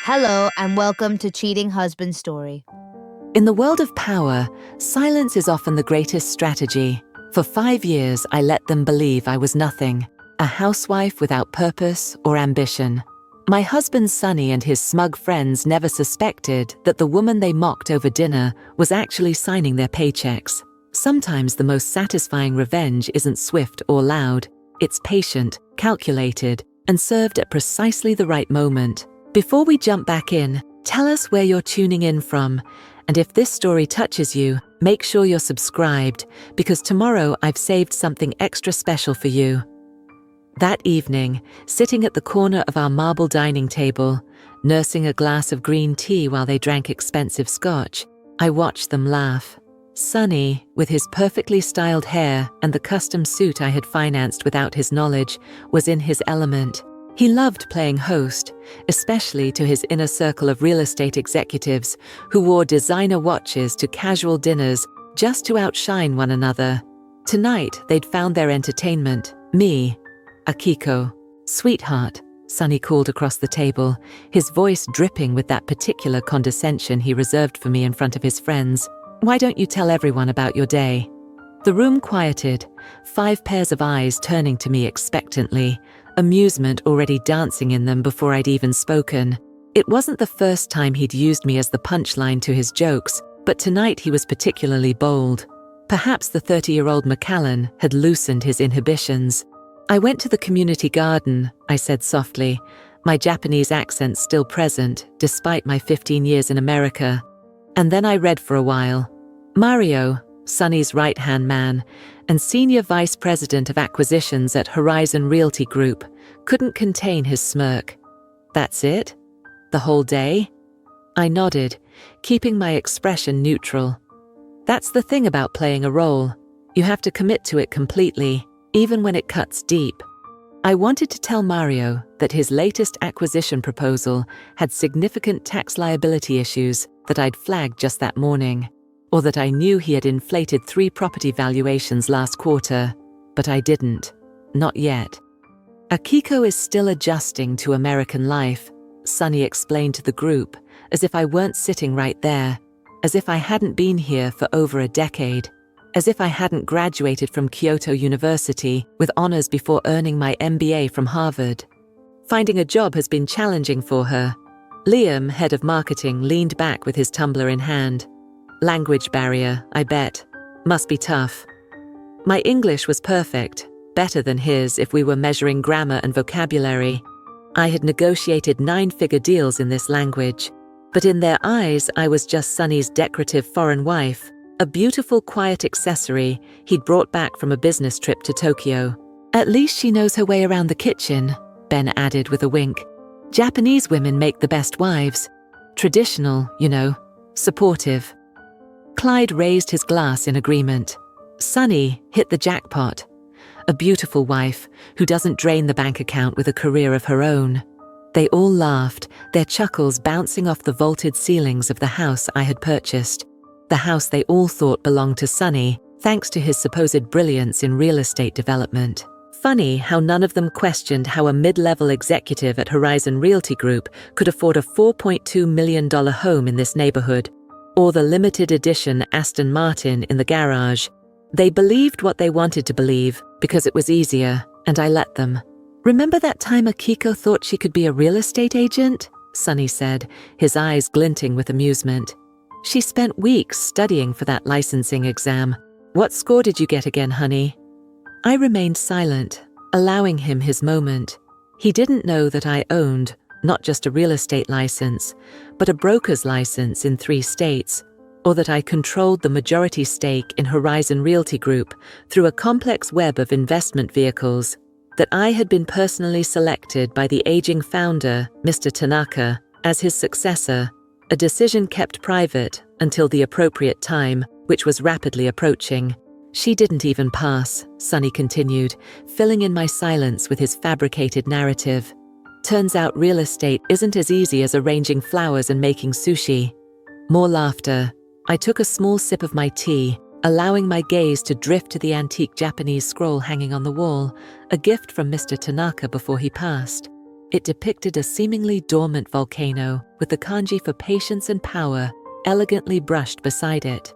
Hello, and welcome to Cheating Husband Story. In the world of power, silence is often the greatest strategy. For 5 years, I let them believe I was nothing, a housewife without purpose or ambition. My husband Sonny and his smug friends never suspected that the woman they mocked over dinner was actually signing their paychecks. Sometimes the most satisfying revenge isn't swift or loud. It's patient, calculated, and served at precisely the right moment. Before we jump back in, tell us where you're tuning in from, and if this story touches you, make sure you're subscribed, because tomorrow I've saved something extra special for you. That evening, sitting at the corner of our marble dining table, nursing a glass of green tea while they drank expensive scotch, I watched them laugh. Sonny, with his perfectly styled hair and the custom suit I had financed without his knowledge, was in his element. He loved playing host, especially to his inner circle of real estate executives who wore designer watches to casual dinners just to outshine one another. Tonight, they'd found their entertainment, me, Akiko. "Sweetheart," Sonny called across the table, his voice dripping with that particular condescension he reserved for me in front of his friends. "Why don't you tell everyone about your day?" The room quieted, 5 pairs of eyes turning to me expectantly, amusement already dancing in them before I'd even spoken. It wasn't the first time he'd used me as the punchline to his jokes, but tonight he was particularly bold. Perhaps the 30-year-old Macallan had loosened his inhibitions. "I went to the community garden," I said softly, my Japanese accent still present despite my 15 years in America. And then I read for a while. Mario, Sonny's right-hand man, and Senior Vice President of Acquisitions at Horizon Realty Group, couldn't contain his smirk. "That's it? The whole day?" I nodded, keeping my expression neutral. That's the thing about playing a role. You have to commit to it completely, even when it cuts deep. I wanted to tell Mario that his latest acquisition proposal had significant tax liability issues that I'd flagged just that morning, or that I knew he had inflated 3 property valuations last quarter, but I didn't. Not yet. "Akiko is still adjusting to American life," Sonny explained to the group, as if I weren't sitting right there, as if I hadn't been here for over a decade, as if I hadn't graduated from Kyoto University with honors before earning my MBA from Harvard. "Finding a job has been challenging for her." Liam, head of marketing, leaned back with his tumbler in hand. "Language barrier, I bet. Must be tough." My English was perfect, better than his if we were measuring grammar and vocabulary. I had negotiated 9-figure deals in this language, but in their eyes I was just Sonny's decorative foreign wife, a beautiful quiet accessory he'd brought back from a business trip to Tokyo. "At least she knows her way around the kitchen," Ben added with a wink. "Japanese women make the best wives. Traditional, you know, supportive." Clyde raised his glass in agreement. Sonny hit the jackpot. A beautiful wife who doesn't drain the bank account with a career of her own. They all laughed, their chuckles bouncing off the vaulted ceilings of the house I had purchased. The house they all thought belonged to Sonny, thanks to his supposed brilliance in real estate development. Funny how none of them questioned how a mid-level executive at Horizon Realty Group could afford a $4.2 million home in this neighborhood, or the limited edition Aston Martin in the garage. They believed what they wanted to believe because it was easier, and I let them. "Remember that time Akiko thought she could be a real estate agent?" Sonny said, his eyes glinting with amusement. "She spent weeks studying for that licensing exam. What score did you get again, honey?" I remained silent, allowing him his moment. He didn't know that I owned not just a real estate license, but a broker's license in 3 states, or that I controlled the majority stake in Horizon Realty Group through a complex web of investment vehicles, that I had been personally selected by the aging founder, Mr. Tanaka, as his successor, a decision kept private until the appropriate time, which was rapidly approaching. "She didn't even pass," Sonny continued, filling in my silence with his fabricated narrative. "Turns out real estate isn't as easy as arranging flowers and making sushi." More laughter. I took a small sip of my tea, allowing my gaze to drift to the antique Japanese scroll hanging on the wall, a gift from Mr. Tanaka before he passed. It depicted a seemingly dormant volcano with the kanji for patience and power elegantly brushed beside it.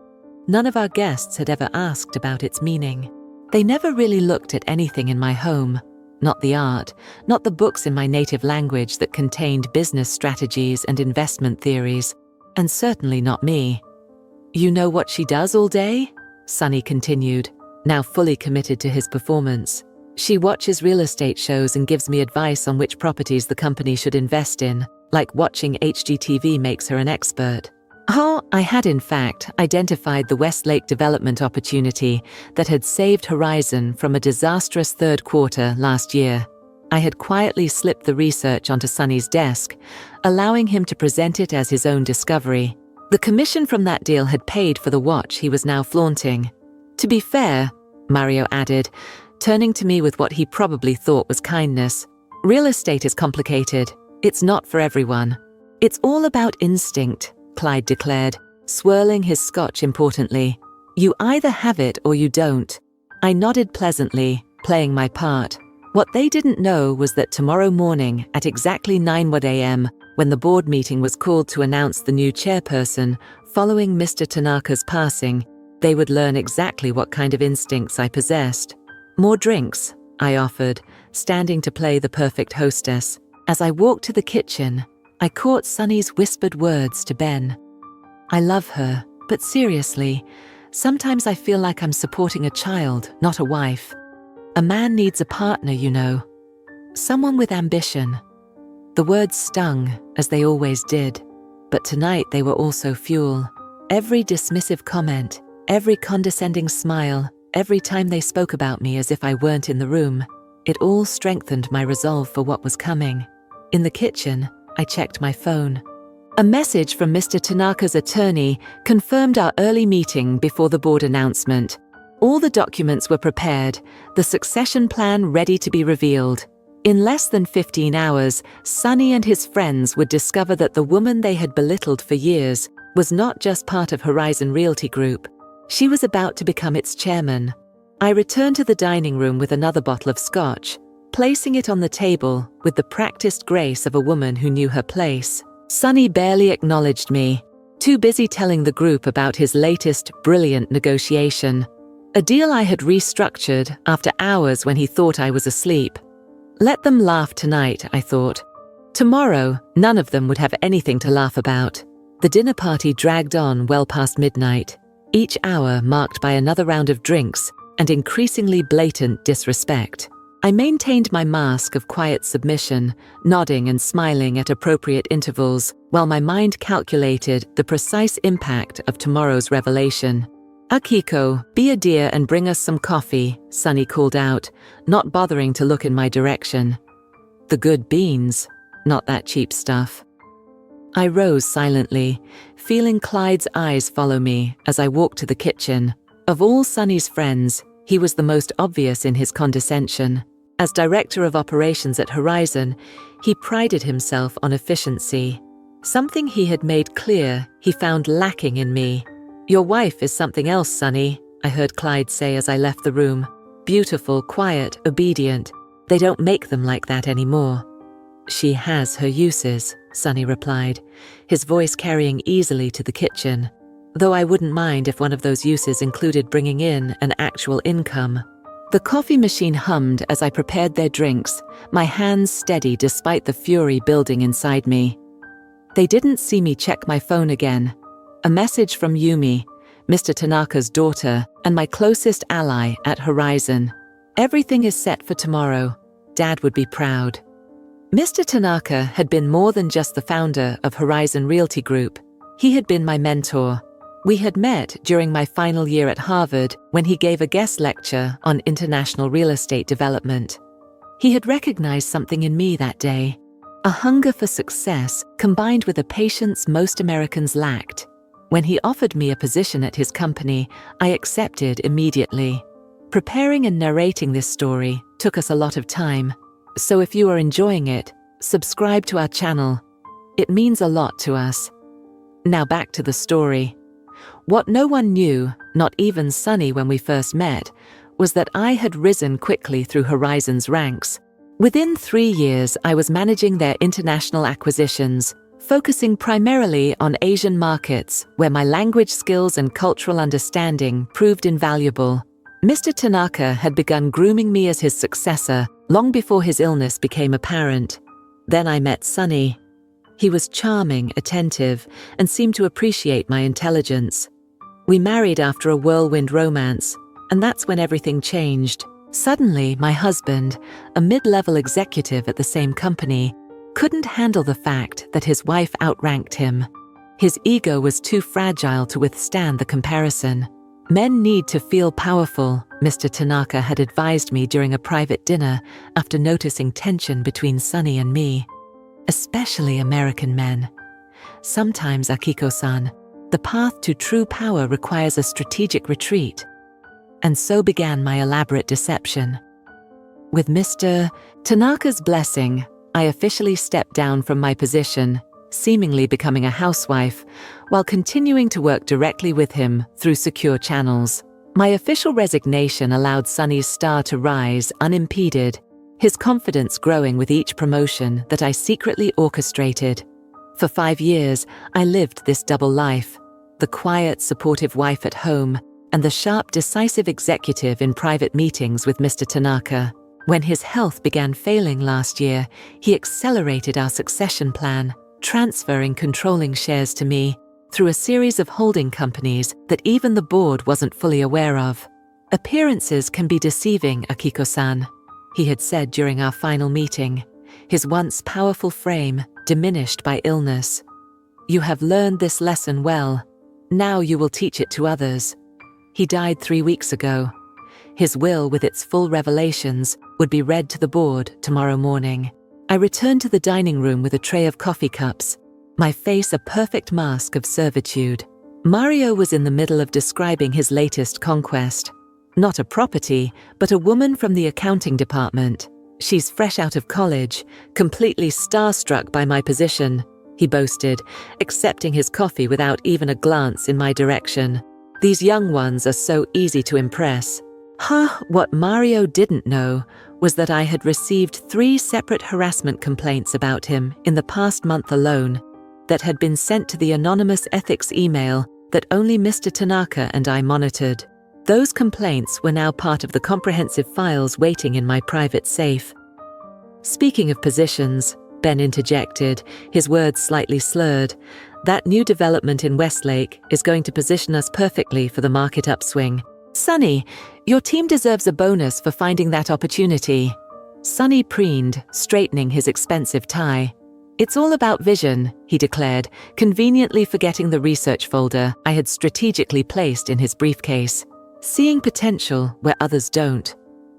None of our guests had ever asked about its meaning. They never really looked at anything in my home. Not the art, not the books in my native language that contained business strategies and investment theories, and certainly not me. "You know what she does all day?" Sunny continued, now fully committed to his performance. "She watches real estate shows and gives me advice on which properties the company should invest in, like watching HGTV makes her an expert." Oh, I had in fact identified the Westlake development opportunity that had saved Horizon from a disastrous third quarter last year. I had quietly slipped the research onto Sunny's desk, allowing him to present it as his own discovery. The commission from that deal had paid for the watch he was now flaunting. "To be fair," Mario added, turning to me with what he probably thought was kindness, "real estate is complicated. It's not for everyone." "It's all about instinct," Clyde declared, swirling his scotch importantly. "You either have it or you don't." I nodded pleasantly, playing my part. What they didn't know was that tomorrow morning at exactly 9 a.m., when the board meeting was called to announce the new chairperson following Mr. Tanaka's passing, they would learn exactly what kind of instincts I possessed. "More drinks," I offered, standing to play the perfect hostess. As I walked to the kitchen, I caught Sunny's whispered words to Ben. "I love her, but seriously, sometimes I feel like I'm supporting a child, not a wife. A man needs a partner, you know. Someone with ambition." The words stung, as they always did, but tonight they were also fuel. Every dismissive comment, every condescending smile, every time they spoke about me as if I weren't in the room, it all strengthened my resolve for what was coming. In the kitchen, I checked my phone. A message from Mr. Tanaka's attorney confirmed our early meeting before the board announcement. All the documents were prepared, the succession plan ready to be revealed. In less than 15 hours, Sunny and his friends would discover that the woman they had belittled for years was not just part of Horizon Realty Group. She was about to become its chairman. I returned to the dining room with another bottle of scotch, placing it on the table with the practiced grace of a woman who knew her place. Sunny barely acknowledged me, too busy telling the group about his latest brilliant negotiation. A deal I had restructured after hours when he thought I was asleep. Let them laugh tonight, I thought. Tomorrow, none of them would have anything to laugh about. The dinner party dragged on well past midnight, each hour marked by another round of drinks and increasingly blatant disrespect. I maintained my mask of quiet submission, nodding and smiling at appropriate intervals, while my mind calculated the precise impact of tomorrow's revelation. "Akiko, be a dear and bring us some coffee," Sunny called out, not bothering to look in my direction. The good beans, not that cheap stuff. I rose silently, feeling Clyde's eyes follow me as I walked to the kitchen. Of all Sunny's friends, he was the most obvious in his condescension. As director of operations at Horizon, he prided himself on efficiency, something he had made clear he found lacking in me. "Your wife is something else, Sunny," I heard Clyde say as I left the room. "Beautiful, quiet, obedient. They don't make them like that anymore." "She has her uses," Sunny replied, his voice carrying easily to the kitchen. "Though I wouldn't mind if one of those uses included bringing in an actual income." The coffee machine hummed as I prepared their drinks, my hands steady despite the fury building inside me. They didn't see me check my phone again. A message from Yumi, Mr. Tanaka's daughter, and my closest ally at Horizon. "Everything is set for tomorrow. Dad would be proud." Mr. Tanaka had been more than just the founder of Horizon Realty Group. He had been my mentor. We had met during my final year at Harvard when he gave a guest lecture on international real estate development. He had recognized something in me that day, a hunger for success combined with a patience most Americans lacked. When he offered me a position at his company, I accepted immediately. Preparing and narrating this story took us a lot of time, so if you are enjoying it, subscribe to our channel. It means a lot to us. Now back to the story. What no one knew, not even Sunny when we first met, was that I had risen quickly through Horizon's ranks. Within 3 years, I was managing their international acquisitions, focusing primarily on Asian markets, where my language skills and cultural understanding proved invaluable. Mr. Tanaka had begun grooming me as his successor long before his illness became apparent. Then I met Sunny. He was charming, attentive, and seemed to appreciate my intelligence. We married after a whirlwind romance, and that's when everything changed. Suddenly, my husband, a mid-level executive at the same company, couldn't handle the fact that his wife outranked him. His ego was too fragile to withstand the comparison. Men need to feel powerful, Mr. Tanaka had advised me during a private dinner after noticing tension between Sunny and me. Especially American men. Sometimes, Akiko-san, the path to true power requires a strategic retreat. And so began my elaborate deception. With Mr. Tanaka's blessing, I officially stepped down from my position, seemingly becoming a housewife, while continuing to work directly with him through secure channels. My official resignation allowed Sunny's star to rise unimpeded, his confidence growing with each promotion that I secretly orchestrated. For 5 years, I lived this double life, the quiet, supportive wife at home, and the sharp, decisive executive in private meetings with Mr. Tanaka. When his health began failing last year, he accelerated our succession plan, transferring controlling shares to me through a series of holding companies that even the board wasn't fully aware of. Appearances can be deceiving, Akiko-san, he had said during our final meeting, his once powerful frame diminished by illness. You have learned this lesson well. Now you will teach it to others. He died 3 weeks ago. His will, with its full revelations, would be read to the board tomorrow morning. I returned to the dining room with a tray of coffee cups, my face a perfect mask of servitude. Mario was in the middle of describing his latest conquest. Not a property, but a woman from the accounting department. She's fresh out of college, completely starstruck by my position, he boasted, accepting his coffee without even a glance in my direction. These young ones are so easy to impress. What Mario didn't know was that I had received 3 separate harassment complaints about him in the past month alone that had been sent to the anonymous ethics email that only Mr. Tanaka and I monitored. Those complaints were now part of the comprehensive files waiting in my private safe. Speaking of positions, Ben interjected, his words slightly slurred, that new development in Westlake is going to position us perfectly for the market upswing. Sunny, your team deserves a bonus for finding that opportunity. Sunny preened, straightening his expensive tie. It's all about vision, he declared, conveniently forgetting the research folder I had strategically placed in his briefcase. Seeing potential where others don't.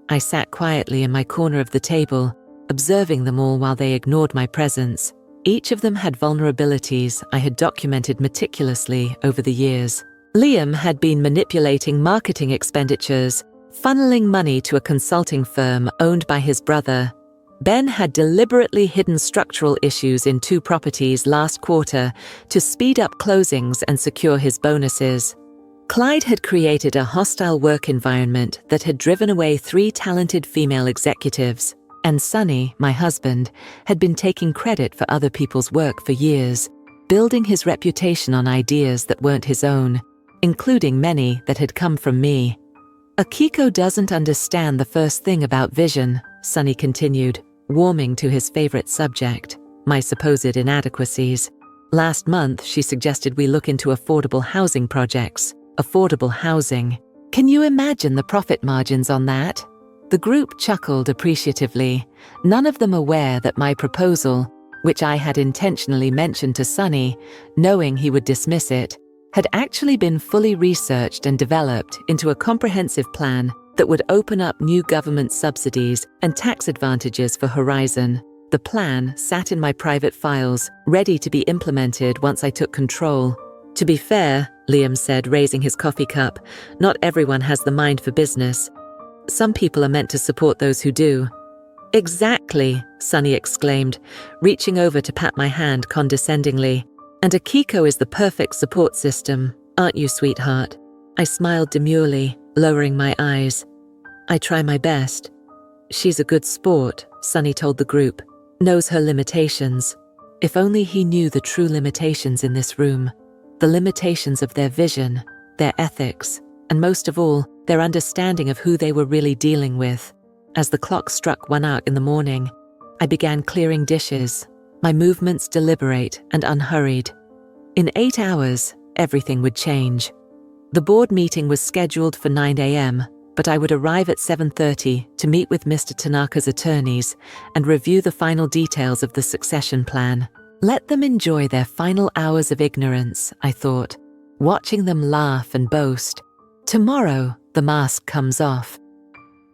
I sat quietly in my corner of the table, observing them all while they ignored my presence. Each of them had vulnerabilities I had documented meticulously over the years. Liam had been manipulating marketing expenditures, funneling money to a consulting firm owned by his brother. Ben had deliberately hidden structural issues in 2 properties last quarter to speed up closings and secure his bonuses. Clyde had created a hostile work environment that had driven away 3 talented female executives. And Sunny, my husband, had been taking credit for other people's work for years, building his reputation on ideas that weren't his own, including many that had come from me. Akiko doesn't understand the first thing about vision, Sunny continued, warming to his favorite subject, my supposed inadequacies. Last month, she suggested we look into affordable housing projects. Affordable housing. Can you imagine the profit margins on that? The group chuckled appreciatively, none of them aware that my proposal, which I had intentionally mentioned to Sunny, knowing he would dismiss it, had actually been fully researched and developed into a comprehensive plan that would open up new government subsidies and tax advantages for Horizon. The plan sat in my private files, ready to be implemented once I took control. To be fair, Liam said, raising his coffee cup, not everyone has the mind for business. Some people are meant to support those who do. Exactly, Sunny exclaimed, reaching over to pat my hand condescendingly. And Akiko is the perfect support system, aren't you, sweetheart? I smiled demurely, lowering my eyes. I try my best. She's a good sport, Sunny told the group, knows her limitations. If only he knew the true limitations in this room, the limitations of their vision, their ethics, and most of all, their understanding of who they were really dealing with. As the clock struck 1 hour in the morning, I began clearing dishes, my movements deliberate and unhurried. In 8 hours, everything would change. The board meeting was scheduled for 9 a.m., but I would arrive at 7:30 to meet with Mr. Tanaka's attorneys and review the final details of the succession plan. Let them enjoy their final hours of ignorance, I thought, watching them laugh and boast. Tomorrow, the mask comes off.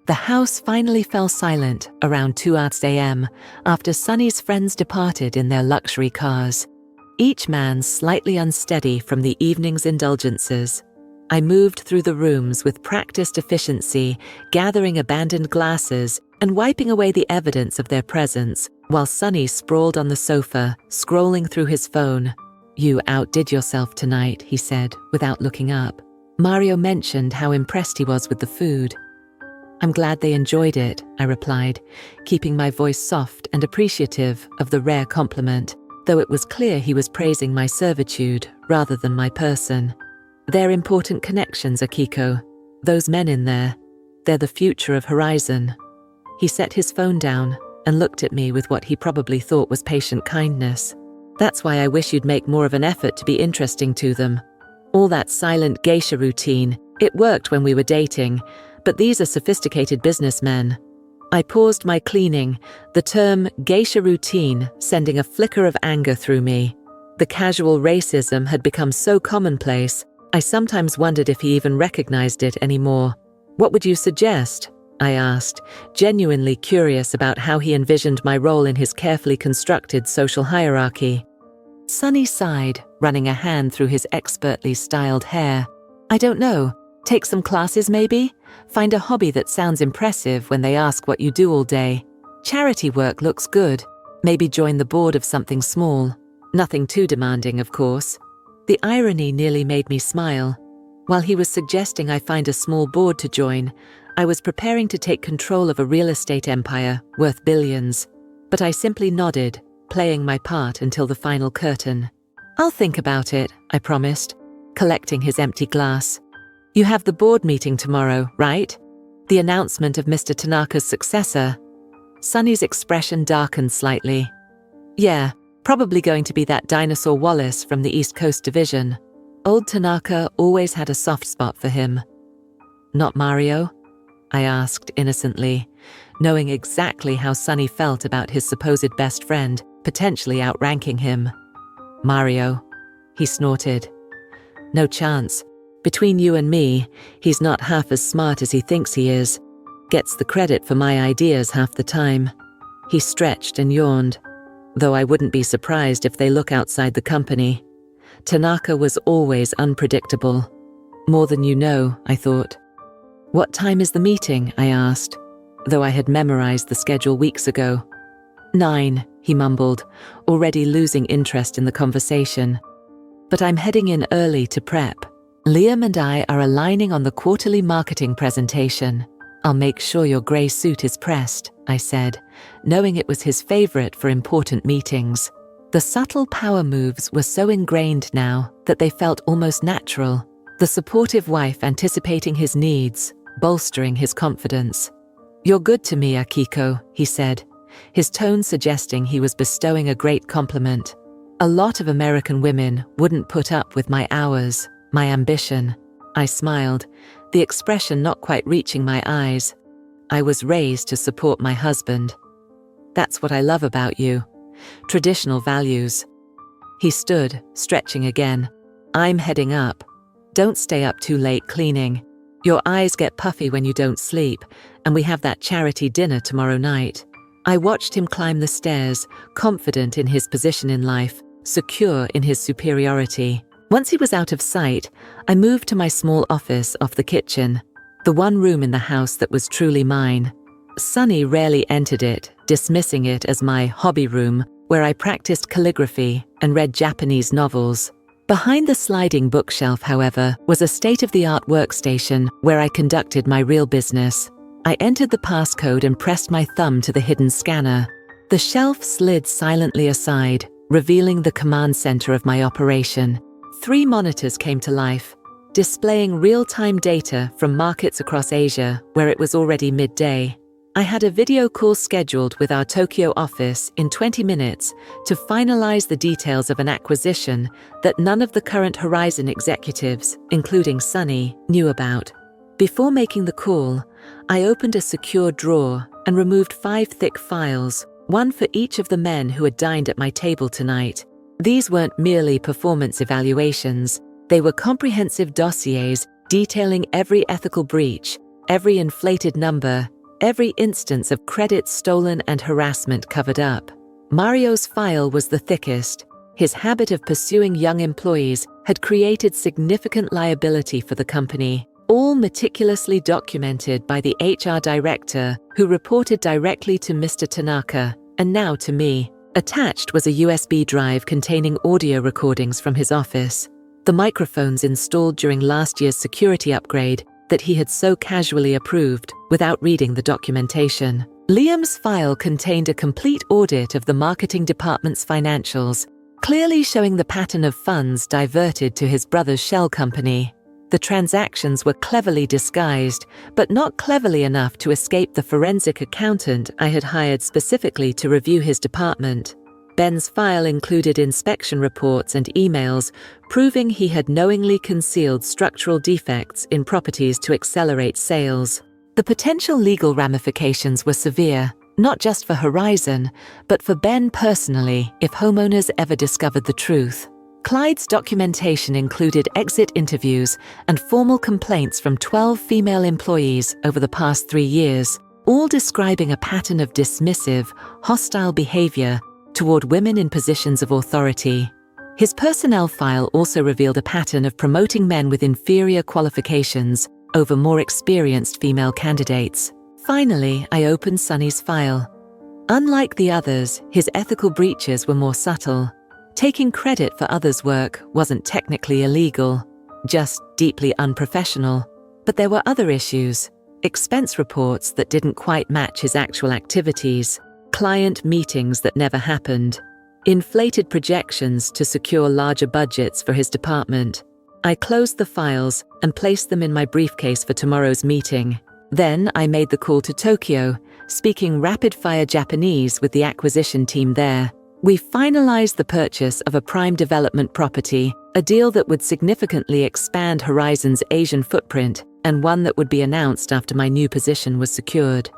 The house finally fell silent around 2 a.m. after Sunny's friends departed in their luxury cars, each man slightly unsteady from the evening's indulgences. I moved through the rooms with practiced efficiency, gathering abandoned glasses and wiping away the evidence of their presence, while Sunny sprawled on the sofa, scrolling through his phone. "You outdid yourself tonight," he said, without looking up. Mario mentioned how impressed he was with the food. "I'm glad they enjoyed it," I replied, keeping my voice soft and appreciative of the rare compliment, though it was clear he was praising my servitude rather than my person. "They're important connections, Akiko. Those men in there, they're the future of Horizon." He set his phone down and looked at me with what he probably thought was patient kindness. "That's why I wish you'd make more of an effort to be interesting to them. All that silent geisha routine, it worked when we were dating, but these are sophisticated businessmen." I paused my cleaning, the term geisha routine sending a flicker of anger through me. The casual racism had become so commonplace, I sometimes wondered if he even recognized it anymore. "What would you suggest?" I asked, genuinely curious about how he envisioned my role in his carefully constructed social hierarchy. Sunny sighed, running a hand through his expertly styled hair. "I don't know. Take some classes maybe? Find a hobby that sounds impressive when they ask what you do all day. Charity work looks good. Maybe join the board of something small. Nothing too demanding, of course." The irony nearly made me smile. While he was suggesting I find a small board to join, I was preparing to take control of a real estate empire worth billions. But I simply nodded, playing my part until the final curtain. "I'll think about it," I promised, collecting his empty glass. "You have the board meeting tomorrow, right? The announcement of Mr. Tanaka's successor." Sunny's expression darkened slightly. "Yeah, probably going to be that dinosaur Wallace from the East Coast Division. Old Tanaka always had a soft spot for him." "Not Mario?" I asked innocently, knowing exactly how Sunny felt about his supposed best friend, potentially outranking him. "Mario," he snorted. "No chance. Between you and me, he's not half as smart as he thinks he is. Gets the credit for my ideas half the time." He stretched and yawned, though I wouldn't be surprised if they look outside the company. Tanaka was always unpredictable. More than you know, I thought. "What time is the meeting?" I asked, though I had memorized the schedule weeks ago. 9, he mumbled, already losing interest in the conversation. "But I'm heading in early to prep. Liam and I are aligning on the quarterly marketing presentation. I'll make sure your grey suit is pressed," I said, knowing it was his favorite for important meetings. The subtle power moves were so ingrained now that they felt almost natural, the supportive wife anticipating his needs, bolstering his confidence. "You're good to me, Akiko," he said, his tone suggesting he was bestowing a great compliment. "A lot of American women wouldn't put up with my hours, my ambition." I smiled, the expression not quite reaching my eyes. "I was raised to support my husband. That's what I love about you. Traditional values." He stood, stretching again. "I'm heading up. Don't stay up too late cleaning. Your eyes get puffy when you don't sleep, and we have that charity dinner tomorrow night." I watched him climb the stairs, confident in his position in life, secure in his superiority. Once he was out of sight, I moved to my small office off the kitchen, the one room in the house that was truly mine. Sunny rarely entered it, dismissing it as my hobby room, where I practiced calligraphy and read Japanese novels. Behind the sliding bookshelf, however, was a state-of-the-art workstation where I conducted my real business. I entered the passcode and pressed my thumb to the hidden scanner. The shelf slid silently aside, revealing the command center of my operation. 3 monitors came to life, displaying real-time data from markets across Asia, where it was already midday. I had a video call scheduled with our Tokyo office in 20 minutes to finalize the details of an acquisition that none of the current Horizon executives, including Sunny, knew about. Before making the call, I opened a secure drawer and removed 5 thick files, one for each of the men who had dined at my table tonight. These weren't merely performance evaluations, they were comprehensive dossiers detailing every ethical breach, every inflated number, every instance of credit stolen and harassment covered up. Mario's file was the thickest. His habit of pursuing young employees had created significant liability for the company, all meticulously documented by the HR director who reported directly to Mr. Tanaka, and now to me. Attached was a USB drive containing audio recordings from his office, the microphones installed during last year's security upgrade that he had so casually approved without reading the documentation. Liam's file contained a complete audit of the marketing department's financials, clearly showing the pattern of funds diverted to his brother's shell company. The transactions were cleverly disguised, but not cleverly enough to escape the forensic accountant I had hired specifically to review his department. Ben's file included inspection reports and emails proving he had knowingly concealed structural defects in properties to accelerate sales. The potential legal ramifications were severe, not just for Horizon, but for Ben personally if homeowners ever discovered the truth. Clyde's documentation included exit interviews and formal complaints from 12 female employees over the past 3 years, all describing a pattern of dismissive, hostile behavior toward women in positions of authority. His personnel file also revealed a pattern of promoting men with inferior qualifications over more experienced female candidates. Finally, I opened Sunny's file. Unlike the others, his ethical breaches were more subtle. Taking credit for others' work wasn't technically illegal, just deeply unprofessional. But there were other issues: expense reports that didn't quite match his actual activities, client meetings that never happened, inflated projections to secure larger budgets for his department. I closed the files and placed them in my briefcase for tomorrow's meeting. Then I made the call to Tokyo, speaking rapid-fire Japanese with the acquisition team there. We finalized the purchase of a prime development property, a deal that would significantly expand Horizon's Asian footprint and one that would be announced after my new position was secured.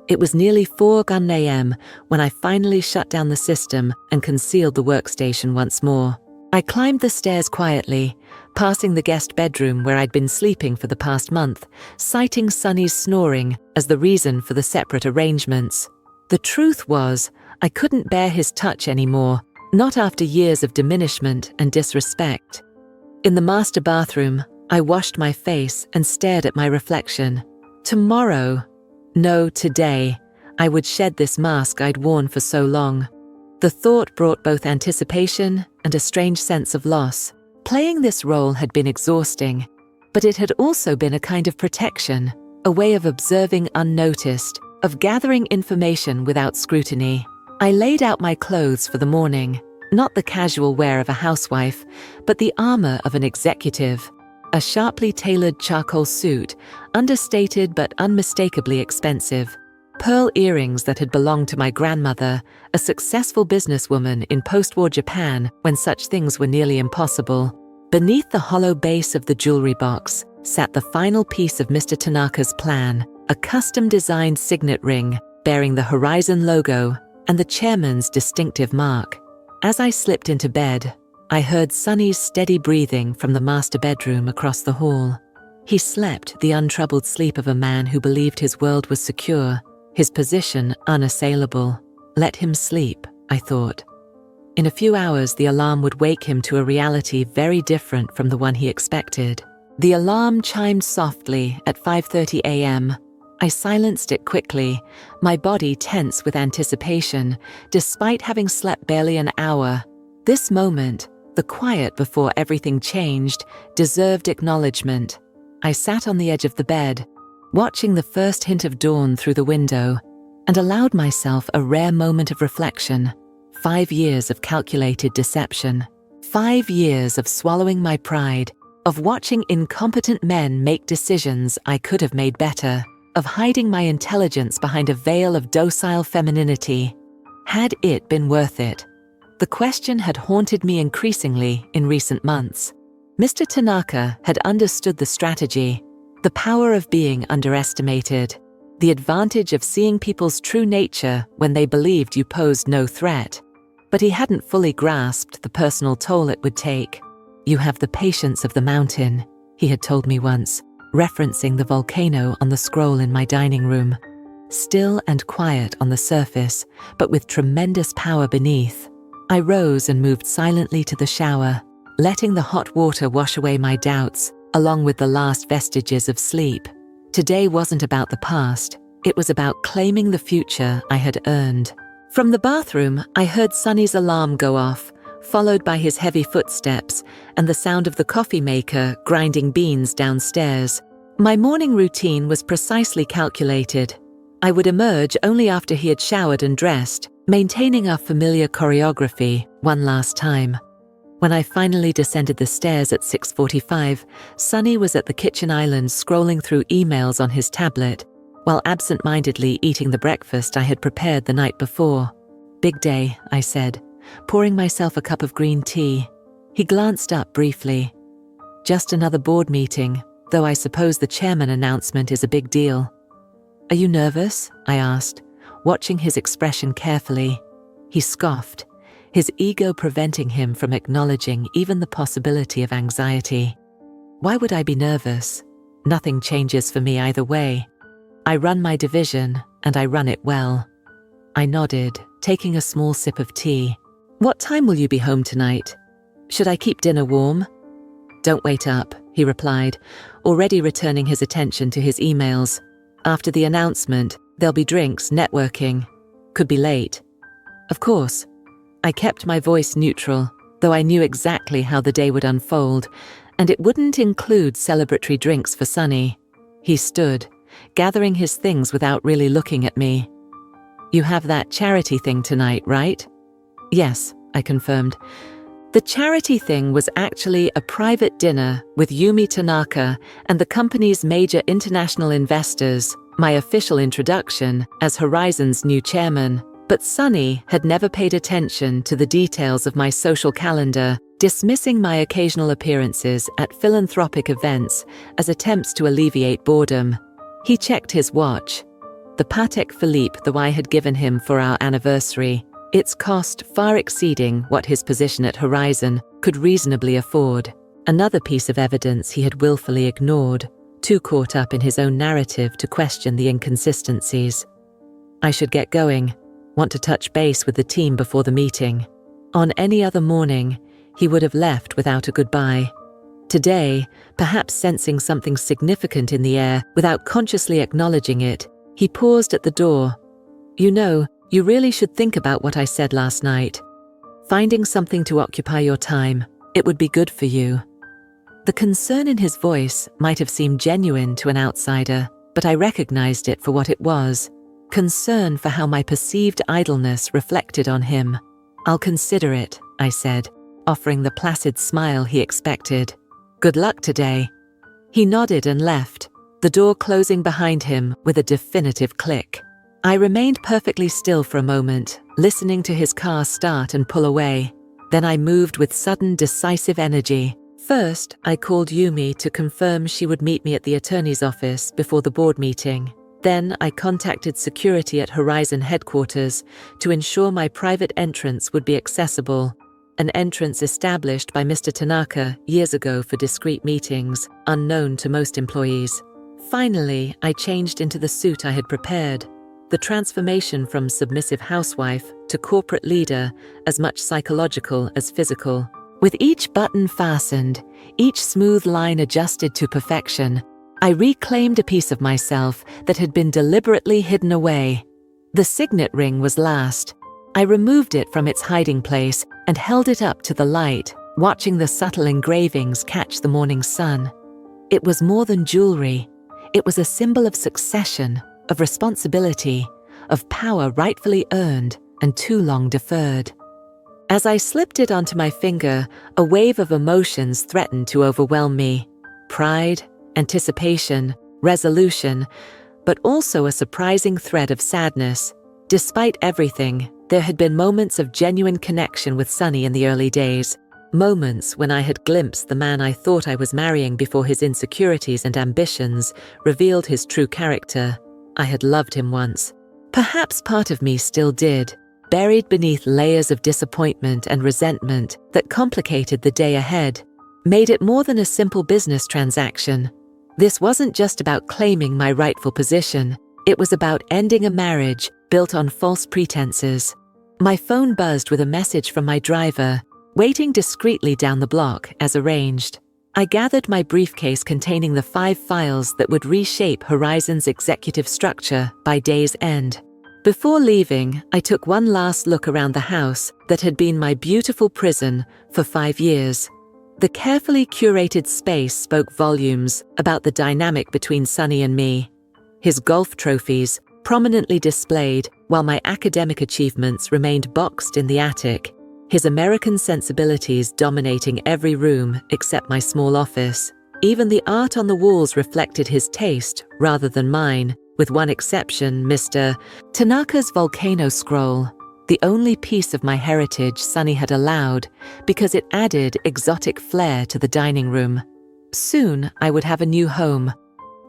It was nearly 4 a.m. when I finally shut down the system and concealed the workstation once more. I climbed the stairs quietly, passing the guest bedroom where I'd been sleeping for the past month, citing Sunny's snoring as the reason for the separate arrangements. The truth was, I couldn't bear his touch anymore, not after years of diminishment and disrespect. In the master bathroom, I washed my face and stared at my reflection. Tomorrow, no, today, I would shed this mask I'd worn for so long. The thought brought both anticipation and a strange sense of loss. Playing this role had been exhausting, but it had also been a kind of protection, a way of observing unnoticed, of gathering information without scrutiny. I laid out my clothes for the morning, not the casual wear of a housewife, but the armor of an executive. A sharply tailored charcoal suit, understated but unmistakably expensive. Pearl earrings that had belonged to my grandmother, a successful businesswoman in post-war Japan when such things were nearly impossible. Beneath the hollow base of the jewelry box sat the final piece of Mr. Tanaka's plan, a custom-designed signet ring bearing the Horizon logo and the chairman's distinctive mark. As I slipped into bed, I heard Sunny's steady breathing from the master bedroom across the hall. He slept the untroubled sleep of a man who believed his world was secure, his position unassailable. Let him sleep, I thought. In a few hours, the alarm would wake him to a reality very different from the one he expected. The alarm chimed softly at 5:30 a.m. I silenced it quickly, my body tense with anticipation, despite having slept barely an hour. This moment, the quiet before everything changed, deserved acknowledgement. I sat on the edge of the bed, watching the first hint of dawn through the window, and allowed myself a rare moment of reflection. 5 years of calculated deception. 5 years of swallowing my pride, of watching incompetent men make decisions I could have made better, of hiding my intelligence behind a veil of docile femininity. Had it been worth it? The question had haunted me increasingly in recent months. Mr. Tanaka had understood the strategy, the power of being underestimated, the advantage of seeing people's true nature when they believed you posed no threat. But he hadn't fully grasped the personal toll it would take. "You have the patience of the mountain," he had told me once, referencing the volcano on the scroll in my dining room. Still and quiet on the surface, but with tremendous power beneath. I rose and moved silently to the shower, letting the hot water wash away my doubts, along with the last vestiges of sleep. Today wasn't about the past, it was about claiming the future I had earned. From the bathroom, I heard Sonny's alarm go off, followed by his heavy footsteps and the sound of the coffee maker grinding beans downstairs. My morning routine was precisely calculated. I would emerge only after he had showered and dressed, maintaining our familiar choreography one last time. When I finally descended the stairs at 6:45, Sonny was at the kitchen island scrolling through emails on his tablet, while absent-mindedly eating the breakfast I had prepared the night before. "Big day," I said, pouring myself a cup of green tea. He glanced up briefly. "Just another board meeting, though I suppose the chairman announcement is a big deal." "Are you nervous?" I asked, watching his expression carefully. He scoffed, his ego preventing him from acknowledging even the possibility of anxiety. "Why would I be nervous? Nothing changes for me either way. I run my division, and I run it well." I nodded, taking a small sip of tea. "What time will you be home tonight? Should I keep dinner warm?" "Don't wait up," he replied, already returning his attention to his emails. "After the announcement, there'll be drinks, networking. Could be late." "Of course." I kept my voice neutral, though I knew exactly how the day would unfold, and it wouldn't include celebratory drinks for Sonny. He stood, gathering his things without really looking at me. "You have that charity thing tonight, right?" "Yes," I confirmed. The charity thing was actually a private dinner with Yumi Tanaka and the company's major international investors, my official introduction as Horizon's new chairman. But Sonny had never paid attention to the details of my social calendar, dismissing my occasional appearances at philanthropic events as attempts to alleviate boredom. He checked his watch. The Patek Philippe that I had given him for our anniversary, its cost far exceeding what his position at Horizon could reasonably afford. Another piece of evidence he had willfully ignored, too caught up in his own narrative to question the inconsistencies. "I should get going. Want to touch base with the team before the meeting." On any other morning, he would have left without a goodbye. Today, perhaps sensing something significant in the air without consciously acknowledging it, he paused at the door. "You know, you really should think about what I said last night. Finding something to occupy your time, it would be good for you." The concern in his voice might have seemed genuine to an outsider, but I recognized it for what it was. Concern for how my perceived idleness reflected on him. "I'll consider it," I said, offering the placid smile he expected. "Good luck today." He nodded and left, the door closing behind him with a definitive click. I remained perfectly still for a moment, listening to his car start and pull away. Then I moved with sudden, decisive energy. First, I called Yumi to confirm she would meet me at the attorney's office before the board meeting. Then I contacted security at Horizon headquarters to ensure my private entrance would be accessible, an entrance established by Mr. Tanaka years ago for discreet meetings, unknown to most employees. Finally, I changed into the suit I had prepared, the transformation from submissive housewife to corporate leader as much psychological as physical. With each button fastened, each smooth line adjusted to perfection, I reclaimed a piece of myself that had been deliberately hidden away. The signet ring was last. I removed it from its hiding place and held it up to the light, watching the subtle engravings catch the morning sun. It was more than jewelry. It was a symbol of succession, of responsibility, of power rightfully earned and too long deferred. As I slipped it onto my finger, a wave of emotions threatened to overwhelm me. Pride, anticipation, resolution, but also a surprising thread of sadness. Despite everything, there had been moments of genuine connection with Sonny in the early days, moments when I had glimpsed the man I thought I was marrying before his insecurities and ambitions revealed his true character. I had loved him once. Perhaps part of me still did, buried beneath layers of disappointment and resentment that complicated the day ahead, made it more than a simple business transaction. This wasn't just about claiming my rightful position, it was about ending a marriage built on false pretenses. My phone buzzed with a message from my driver, waiting discreetly down the block as arranged. I gathered my briefcase containing the 5 files that would reshape Horizon's executive structure by day's end. Before leaving, I took one last look around the house that had been my beautiful prison for 5 years. The carefully curated space spoke volumes about the dynamic between Sonny and me. His golf trophies, prominently displayed, while my academic achievements remained boxed in the attic, his American sensibilities dominating every room except my small office. Even the art on the walls reflected his taste rather than mine, with one exception, Mr. Tanaka's volcano scroll, the only piece of my heritage Sonny had allowed because it added exotic flair to the dining room. Soon I would have a new home,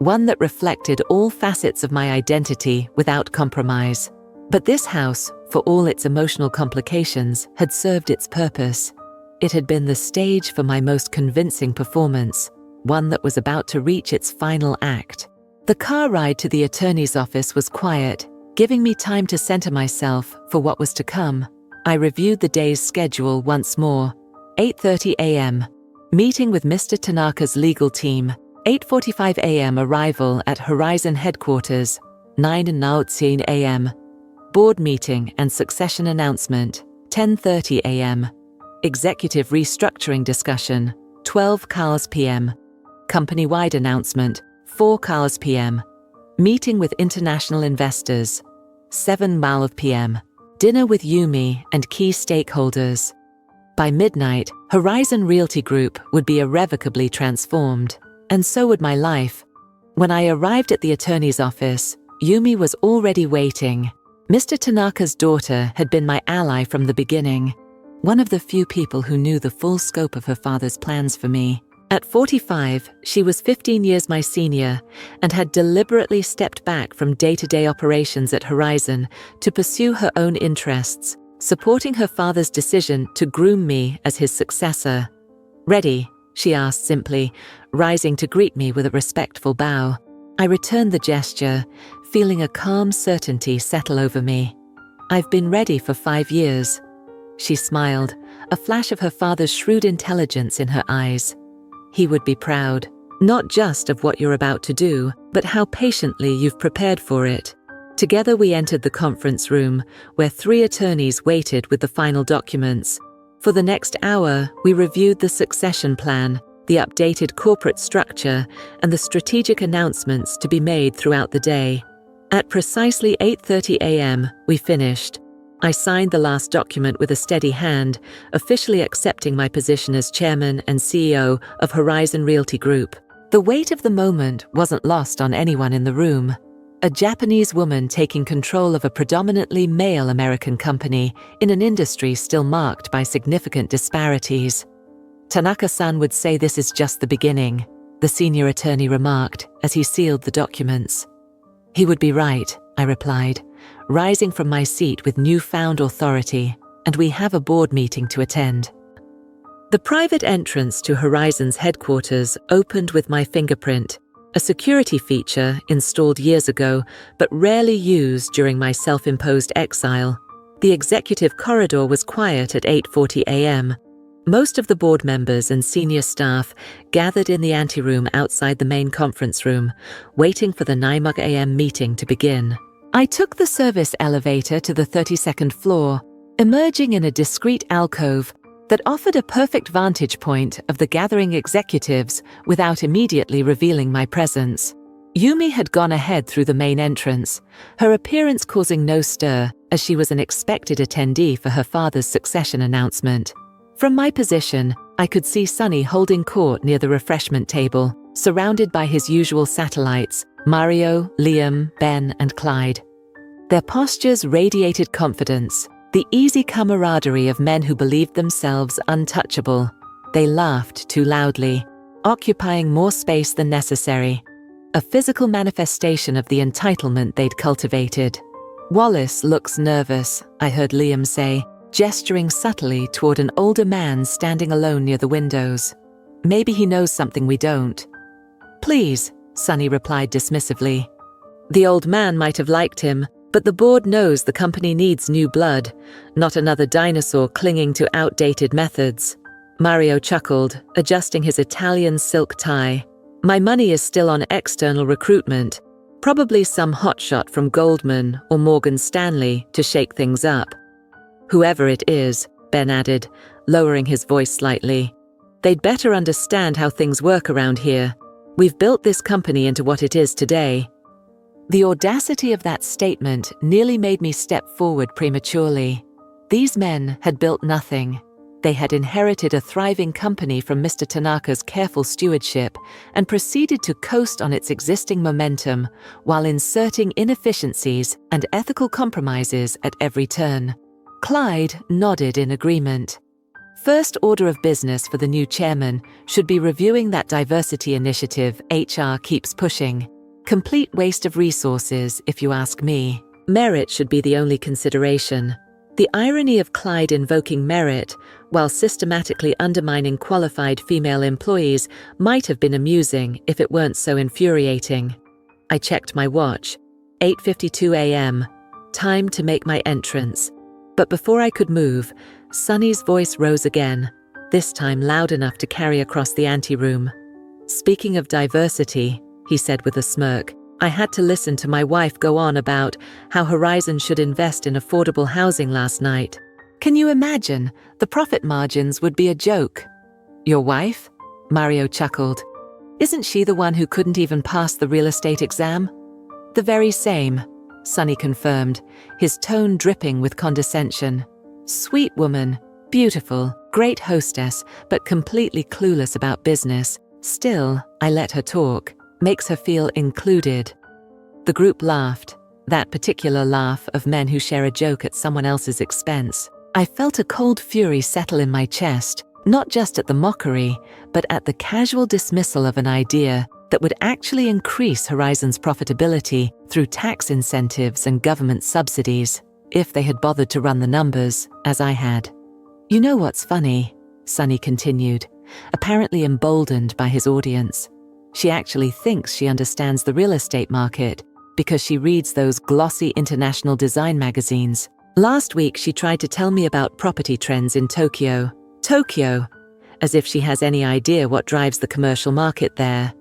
one that reflected all facets of my identity without compromise. But this house, for all its emotional complications, had served its purpose. It had been the stage for my most convincing performance, one that was about to reach its final act. The car ride to the attorney's office was quiet, giving me time to center myself for what was to come. I reviewed the day's schedule once more. 8:30 a.m. Meeting with Mr. Tanaka's legal team. 8:45 a.m. Arrival at Horizon headquarters. 9:19 a.m. Board meeting and succession announcement. 10:30 a.m. Executive restructuring discussion. 12 p.m. Company-wide announcement. 4 p.m. Meeting with international investors. 7 p.m. Dinner with Yumi and key stakeholders. By midnight, Horizon Realty Group would be irrevocably transformed, and so would my life. When I arrived at the attorney's office, Yumi was already waiting. Mr. Tanaka's daughter had been my ally from the beginning, one of the few people who knew the full scope of her father's plans for me. At 45, she was 15 years my senior and had deliberately stepped back from day-to-day operations at Horizon to pursue her own interests, supporting her father's decision to groom me as his successor. "Ready?" she asked simply, rising to greet me with a respectful bow. I returned the gesture, feeling a calm certainty settle over me. "I've been ready for 5 years." She smiled, a flash of her father's shrewd intelligence in her eyes. "He would be proud, not just of what you're about to do, but how patiently you've prepared for it." Together we entered the conference room, where 3 attorneys waited with the final documents. For the next hour, we reviewed the succession plan, the updated corporate structure, and the strategic announcements to be made throughout the day. At precisely 8:30 a.m., we finished. I signed the last document with a steady hand, officially accepting my position as chairman and CEO of Horizon Realty Group. The weight of the moment wasn't lost on anyone in the room. A Japanese woman taking control of a predominantly male American company in an industry still marked by significant disparities. "Tanaka-san would say this is just the beginning," the senior attorney remarked as he sealed the documents. "He would be right," I replied, rising from my seat with newfound authority, "and we have a board meeting to attend." The private entrance to Horizon's headquarters opened with my fingerprint, a security feature installed years ago but rarely used during my self-imposed exile. The executive corridor was quiet at 8:40 a.m. Most of the board members and senior staff gathered in the anteroom outside the main conference room, waiting for the 9 a.m. meeting to begin. I took the service elevator to the 32nd floor, emerging in a discreet alcove that offered a perfect vantage point of the gathering executives without immediately revealing my presence. Yumi had gone ahead through the main entrance, her appearance causing no stir as she was an expected attendee for her father's succession announcement. From my position, I could see Sunny holding court near the refreshment table, surrounded by his usual satellites, Mario, Liam, Ben, and Clyde. Their postures radiated confidence, the easy camaraderie of men who believed themselves untouchable. They laughed too loudly, occupying more space than necessary, a physical manifestation of the entitlement they'd cultivated. "Wallace looks nervous," I heard Liam say, gesturing subtly toward an older man standing alone near the windows. "Maybe he knows something we don't." "Please," Sunny replied dismissively. The old man might have liked him, but the board knows the company needs new blood, not another dinosaur clinging to outdated methods. Mario chuckled, adjusting his Italian silk tie. "My money is still on external recruitment, probably some hotshot from Goldman or Morgan Stanley to shake things up." "Whoever it is," Ben added, lowering his voice slightly, "they'd better understand how things work around here. We've built this company into what it is today." The audacity of that statement nearly made me step forward prematurely. These men had built nothing. They had inherited a thriving company from Mr. Tanaka's careful stewardship and proceeded to coast on its existing momentum while inserting inefficiencies and ethical compromises at every turn. Clyde nodded in agreement. First order of business for the new chairman should be reviewing that diversity initiative HR keeps pushing. Complete waste of resources, if you ask me. Merit should be the only consideration. The irony of Clyde invoking merit while systematically undermining qualified female employees might have been amusing if it weren't so infuriating. I checked my watch. 8:52 a.m. Time to make my entrance. But before I could move, Sunny's voice rose again, this time loud enough to carry across the anteroom. "Speaking of diversity," he said with a smirk, "I had to listen to my wife go on about how Horizon should invest in affordable housing last night. Can you imagine? The profit margins would be a joke." "Your wife?" Mario chuckled. "Isn't she the one who couldn't even pass the real estate exam?" "The very same," Sunny confirmed, his tone dripping with condescension. "Sweet woman, beautiful, great hostess, but completely clueless about business. Still, I let her talk. Makes her feel included." The group laughed, that particular laugh of men who share a joke at someone else's expense. I felt a cold fury settle in my chest, not just at the mockery, but at the casual dismissal of an idea that would actually increase Horizon's profitability through tax incentives and government subsidies, if they had bothered to run the numbers, as I had. "You know what's funny?" Sunny continued, apparently emboldened by his audience. "She actually thinks she understands the real estate market because she reads those glossy international design magazines. Last week she tried to tell me about property trends in Tokyo. Tokyo! As if she has any idea what drives the commercial market there.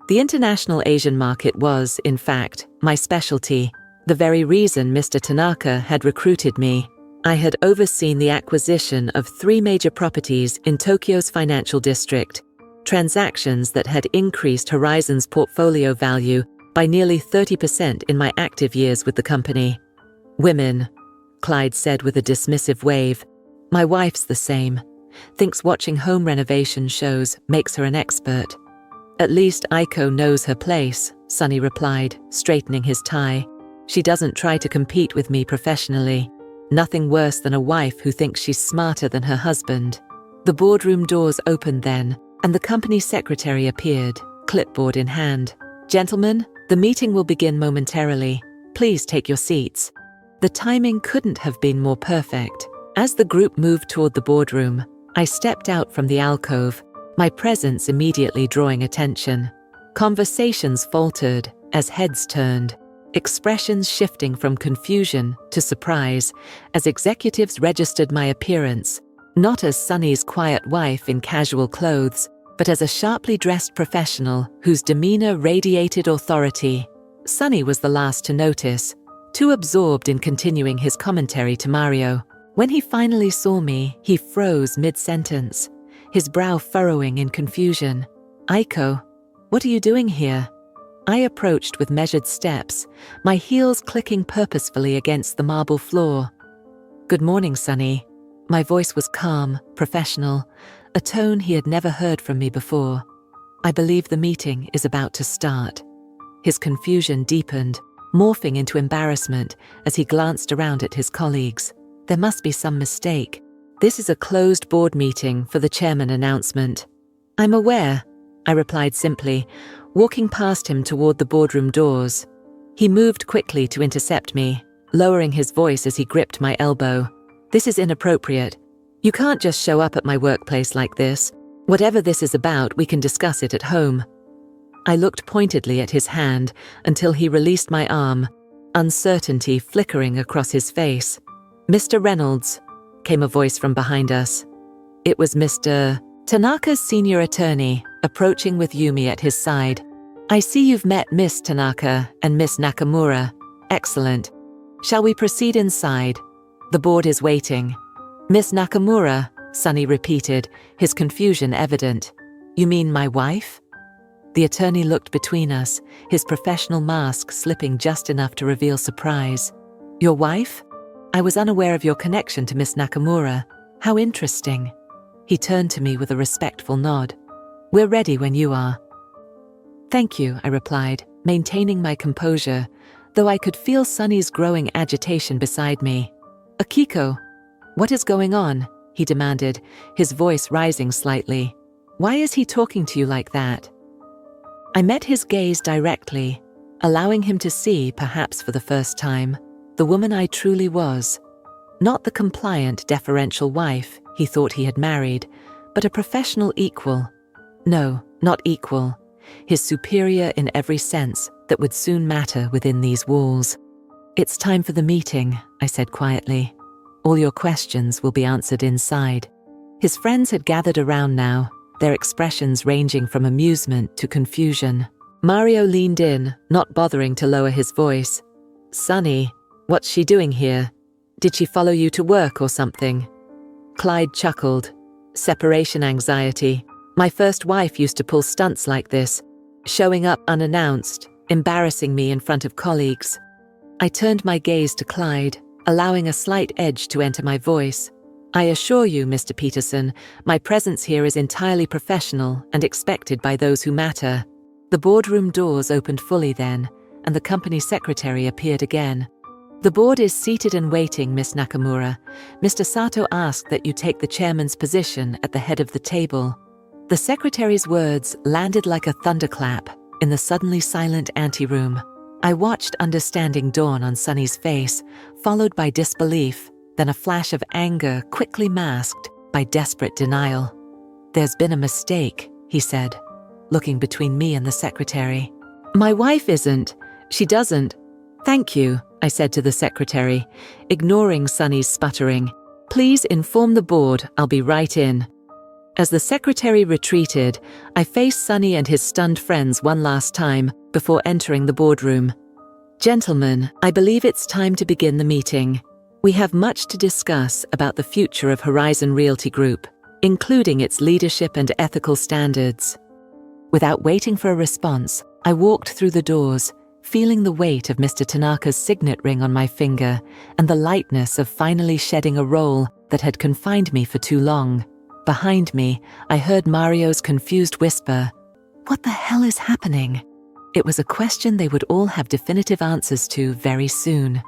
The international Asian market was, in fact, my specialty, the very reason Mr. Tanaka had recruited me. I had overseen the acquisition of 3 major properties in Tokyo's financial district, transactions that had increased Horizon's portfolio value by nearly 30% in my active years with the company. "Women," Clyde said with a dismissive wave. "My wife's the same. Thinks watching home renovation shows makes her an expert." "At least Aiko knows her place," Sunny replied, straightening his tie. "She doesn't try to compete with me professionally. Nothing worse than a wife who thinks she's smarter than her husband." The boardroom doors opened then, and the company secretary appeared, clipboard in hand. "Gentlemen, the meeting will begin momentarily. Please take your seats." The timing couldn't have been more perfect. As the group moved toward the boardroom, I stepped out from the alcove, my presence immediately drawing attention. Conversations faltered as heads turned, expressions shifting from confusion to surprise as executives registered my appearance, not as Sunny's quiet wife in casual clothes, but as a sharply dressed professional whose demeanor radiated authority. Sunny was the last to notice, too absorbed in continuing his commentary to Mario. When he finally saw me, he froze mid-sentence, his brow furrowing in confusion. "Aiko, what are you doing here?" I approached with measured steps, my heels clicking purposefully against the marble floor. "Good morning, Sonny." My voice was calm, professional, a tone he had never heard from me before. "I believe the meeting is about to start." His confusion deepened, morphing into embarrassment as he glanced around at his colleagues. There must be some mistake. "This is a closed board meeting for the chairman announcement." "I'm aware," I replied simply, walking past him toward the boardroom doors. He moved quickly to intercept me, lowering his voice as he gripped my elbow. "This is inappropriate. You can't just show up at my workplace like this. Whatever this is about, we can discuss it at home." I looked pointedly at his hand until he released my arm, uncertainty flickering across his face. "Mr. Reynolds," came a voice from behind us. It was Mr. Tanaka's senior attorney, approaching with Yumi at his side. "I see you've met Miss Tanaka and Miss Nakamura. Excellent. Shall we proceed inside? The board is waiting." "Miss Nakamura," Sonny repeated, his confusion evident. "You mean my wife?" The attorney looked between us, his professional mask slipping just enough to reveal surprise. "Your wife? I was unaware of your connection to Miss Nakamura. How interesting." He turned to me with a respectful nod. "We're ready when you are." "Thank you," I replied, maintaining my composure, though I could feel Sonny's growing agitation beside me. "Akiko, what is going on?" he demanded, his voice rising slightly. "Why is he talking to you like that?" I met his gaze directly, allowing him to see, perhaps for the first time, the woman I truly was. Not the compliant, deferential wife he thought he had married, but a professional equal. No, not equal. His superior in every sense that would soon matter within these walls. "It's time for the meeting," I said quietly. "All your questions will be answered inside." His friends had gathered around now, their expressions ranging from amusement to confusion. Mario leaned in, not bothering to lower his voice. "Sonny, what's she doing here? Did she follow you to work or something?" Clyde chuckled. "Separation anxiety. My first wife used to pull stunts like this, showing up unannounced, embarrassing me in front of colleagues." I turned my gaze to Clyde, allowing a slight edge to enter my voice. "I assure you, Mr. Peterson, my presence here is entirely professional and expected by those who matter." The boardroom doors opened fully then, and the company secretary appeared again. "The board is seated and waiting, Miss Nakamura. Mr. Sato asked that you take the chairman's position at the head of the table." The secretary's words landed like a thunderclap in the suddenly silent anteroom. I watched understanding dawn on Sonny's face, followed by disbelief, then a flash of anger quickly masked by desperate denial. "There's been a mistake," he said, looking between me and the secretary. "My wife isn't. She doesn't." "Thank you," I said to the secretary, ignoring Sonny's sputtering. "Please inform the board I'll be right in." As the secretary retreated, I faced Sonny and his stunned friends one last time before entering the boardroom. "Gentlemen, I believe it's time to begin the meeting. We have much to discuss about the future of Horizon Realty Group, including its leadership and ethical standards." Without waiting for a response, I walked through the doors, feeling the weight of Mr. Tanaka's signet ring on my finger and the lightness of finally shedding a role that had confined me for too long. Behind me, I heard Mario's confused whisper, "What the hell is happening?" It was a question they would all have definitive answers to very soon.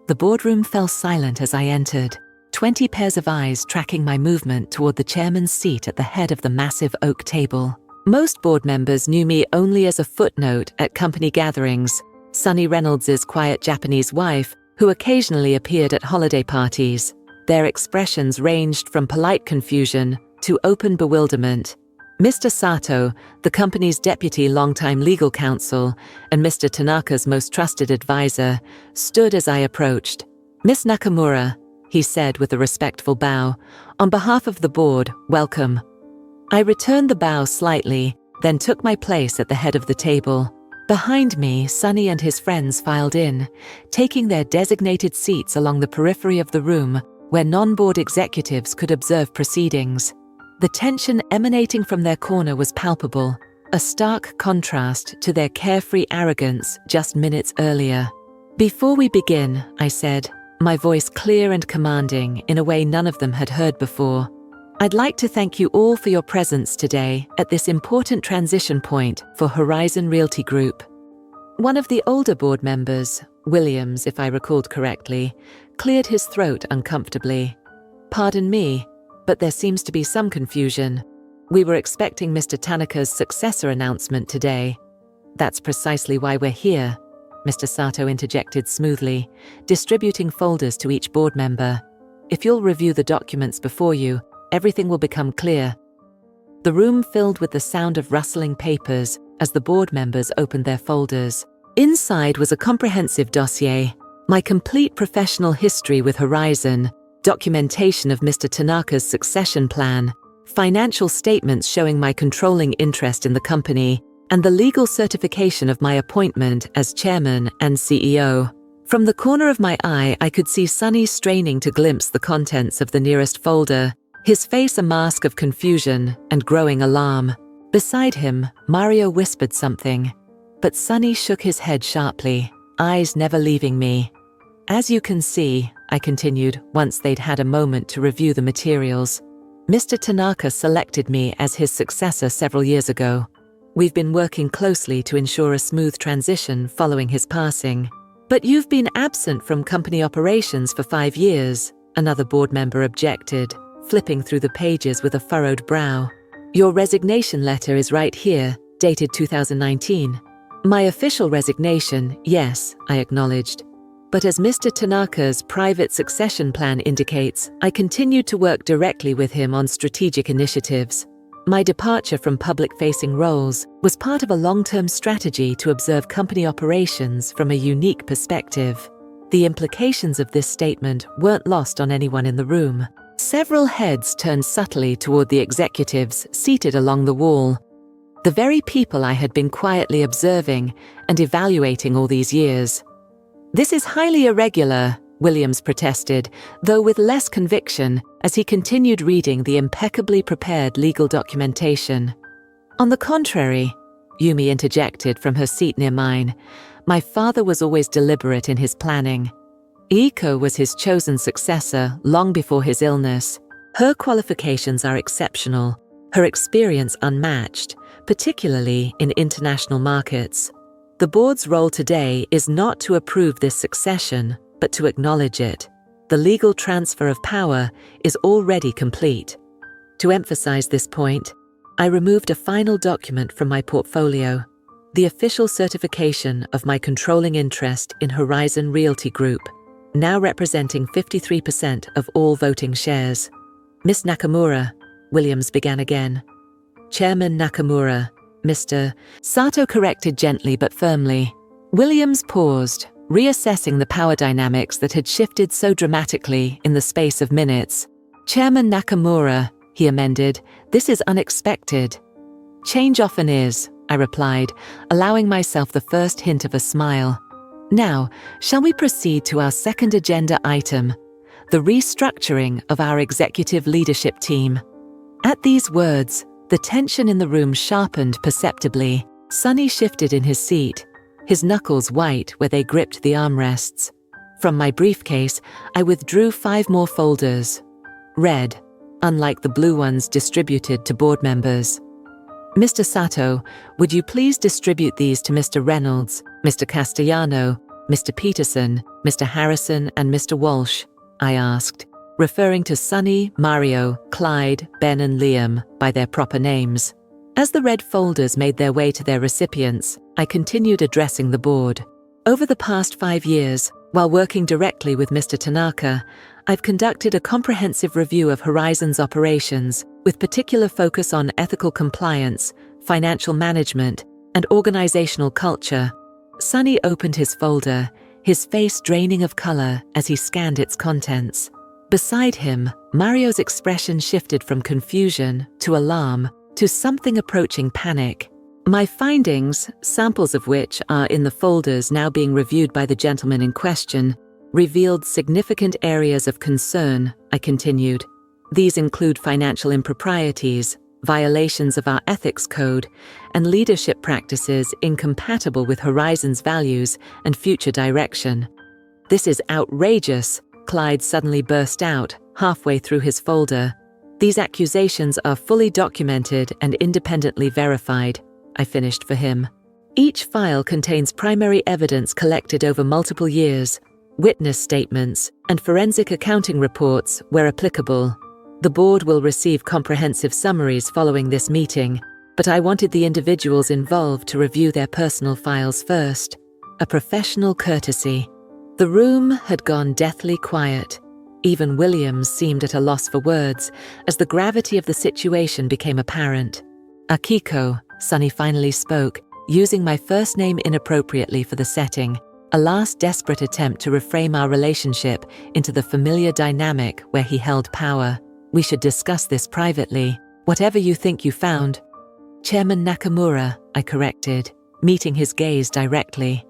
The boardroom fell silent as I entered, 20 pairs of eyes tracking my movement toward the chairman's seat at the head of the massive oak table. Most board members knew me only as a footnote at company gatherings, Sonny Reynolds' quiet Japanese wife, who occasionally appeared at holiday parties. Their expressions ranged from polite confusion to open bewilderment. Mr. Sato, the company's deputy longtime legal counsel, and Mr. Tanaka's most trusted advisor, stood as I approached. "Miss Nakamura," he said with a respectful bow, "on behalf of the board, welcome." I returned the bow slightly, then took my place at the head of the table. Behind me, Sonny and his friends filed in, taking their designated seats along the periphery of the room where non-board executives could observe proceedings. The tension emanating from their corner was palpable, a stark contrast to their carefree arrogance just minutes earlier. "Before we begin," I said, my voice clear and commanding in a way none of them had heard before, "I'd like to thank you all for your presence today at this important transition point for Horizon Realty Group." One of the older board members, Williams, if I recalled correctly, cleared his throat uncomfortably. "Pardon me, but there seems to be some confusion. We were expecting Mr. Tanaka's successor announcement today." "That's precisely why we're here," Mr. Sato interjected smoothly, distributing folders to each board member. "If you'll review the documents before you, everything will become clear." The room filled with the sound of rustling papers as the board members opened their folders. Inside was a comprehensive dossier, my complete professional history with Horizon, documentation of Mr. Tanaka's succession plan, financial statements showing my controlling interest in the company, and the legal certification of my appointment as chairman and CEO. From the corner of my eye, I could see Sonny straining to glimpse the contents of the nearest folder, his face a mask of confusion and growing alarm. Beside him, Mario whispered something, but Sonny shook his head sharply, eyes never leaving me. "As you can see," I continued once they'd had a moment to review the materials, "Mr. Tanaka selected me as his successor several years ago. We've been working closely to ensure a smooth transition following his passing. But you've been absent from company operations for 5 years," another board member objected, flipping through the pages with a furrowed brow. "Your resignation letter is right here, dated 2019. "My official resignation, yes," I acknowledged. "But as Mr. Tanaka's private succession plan indicates, I continued to work directly with him on strategic initiatives. My departure from public-facing roles was part of a long-term strategy to observe company operations from a unique perspective." The implications of this statement weren't lost on anyone in the room. Several heads turned subtly toward the executives seated along the wall, the very people I had been quietly observing and evaluating all these years. "This is highly irregular," Williams protested, though with less conviction, as he continued reading the impeccably prepared legal documentation. "On the contrary," Yumi interjected from her seat near mine, "my father was always deliberate in his planning. Iko was his chosen successor long before his illness. Her qualifications are exceptional, her experience unmatched, particularly in international markets. The board's role today is not to approve this succession, but to acknowledge it. The legal transfer of power is already complete." To emphasize this point, I removed a final document from my portfolio, the official certification of my controlling interest in Horizon Realty Group, now representing 53% of all voting shares. "Miss Nakamura," Williams began again. "Chairman Nakamura," Mr. Sato corrected gently but firmly. Williams paused, reassessing the power dynamics that had shifted so dramatically in the space of minutes. "Chairman Nakamura," he amended, "this is unexpected." "Change often is," I replied, allowing myself the first hint of a smile. "Now, shall we proceed to our second agenda item, the restructuring of our executive leadership team?" At these words, the tension in the room sharpened perceptibly. Sonny shifted in his seat, his knuckles white where they gripped the armrests. From my briefcase, I withdrew 5 more folders, red, unlike the blue ones distributed to board members. "Mr. Sato, would you please distribute these to Mr. Reynolds, Mr. Castellano, Mr. Peterson, Mr. Harrison, and Mr. Walsh?" I asked, referring to Sonny, Mario, Clyde, Ben, and Liam by their proper names. As the red folders made their way to their recipients, I continued addressing the board. Over the past 5 years, while working directly with Mr. Tanaka, I've conducted a comprehensive review of Horizon's operations, with particular focus on ethical compliance, financial management, and organizational culture. Sonny opened his folder, his face draining of color as he scanned its contents. Beside him, Mario's expression shifted from confusion to alarm to something approaching panic. My findings, samples of which are in the folders now being reviewed by the gentleman in question, revealed significant areas of concern, I continued. These include financial improprieties, violations of our ethics code, and leadership practices incompatible with Horizon's values and future direction. "This is outrageous," Clyde suddenly burst out, halfway through his folder. "These accusations are fully documented and independently verified," I finished for him. "Each file contains primary evidence collected over multiple years, witness statements, and forensic accounting reports where applicable. The board will receive comprehensive summaries following this meeting, but I wanted the individuals involved to review their personal files first. A professional courtesy." The room had gone deathly quiet. Even Williams seemed at a loss for words as the gravity of the situation became apparent. "Akiko," Sunny finally spoke, using my first name inappropriately for the setting, a last desperate attempt to reframe our relationship into the familiar dynamic where he held power. "We should discuss this privately. Whatever you think you found." "Chairman Nakamura," I corrected, meeting his gaze directly.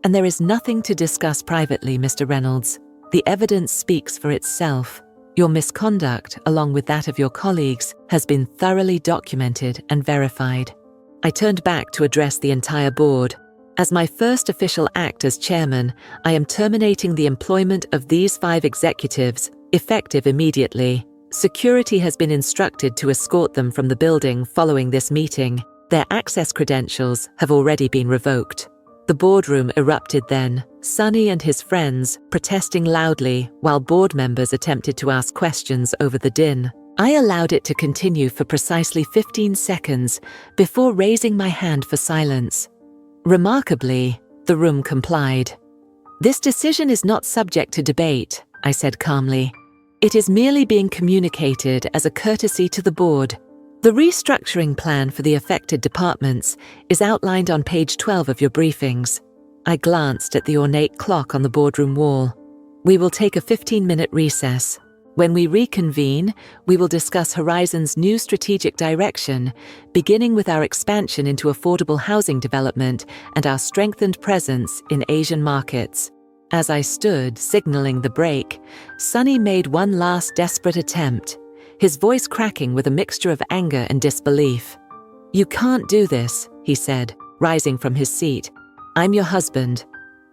"And there is nothing to discuss privately, Mr. Reynolds. The evidence speaks for itself. Your misconduct, along with that of your colleagues, has been thoroughly documented and verified." I turned back to address the entire board. "As my first official act as chairman, I am terminating the employment of these 5 executives, effective immediately. Security has been instructed to escort them from the building following this meeting. Their access credentials have already been revoked." The boardroom erupted then, Sunny and his friends protesting loudly while board members attempted to ask questions over the din. I allowed it to continue for precisely 15 seconds before raising my hand for silence. Remarkably, the room complied. "This decision is not subject to debate," I said calmly. "It is merely being communicated as a courtesy to the board. The restructuring plan for the affected departments is outlined on page 12 of your briefings." I glanced at the ornate clock on the boardroom wall. "We will take a 15-minute recess. When we reconvene, we will discuss Horizon's new strategic direction, beginning with our expansion into affordable housing development and our strengthened presence in Asian markets." As I stood, signaling the break, Sunny made one last desperate attempt, his voice cracking with a mixture of anger and disbelief. "You can't do this," he said, rising from his seat. "I'm your husband."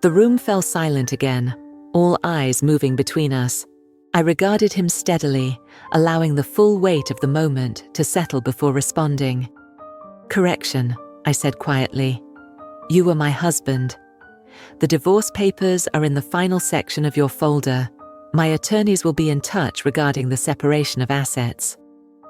The room fell silent again, all eyes moving between us. I regarded him steadily, allowing the full weight of the moment to settle before responding. "Correction," I said quietly. "You were my husband. The divorce papers are in the final section of your folder. My attorneys will be in touch regarding the separation of assets."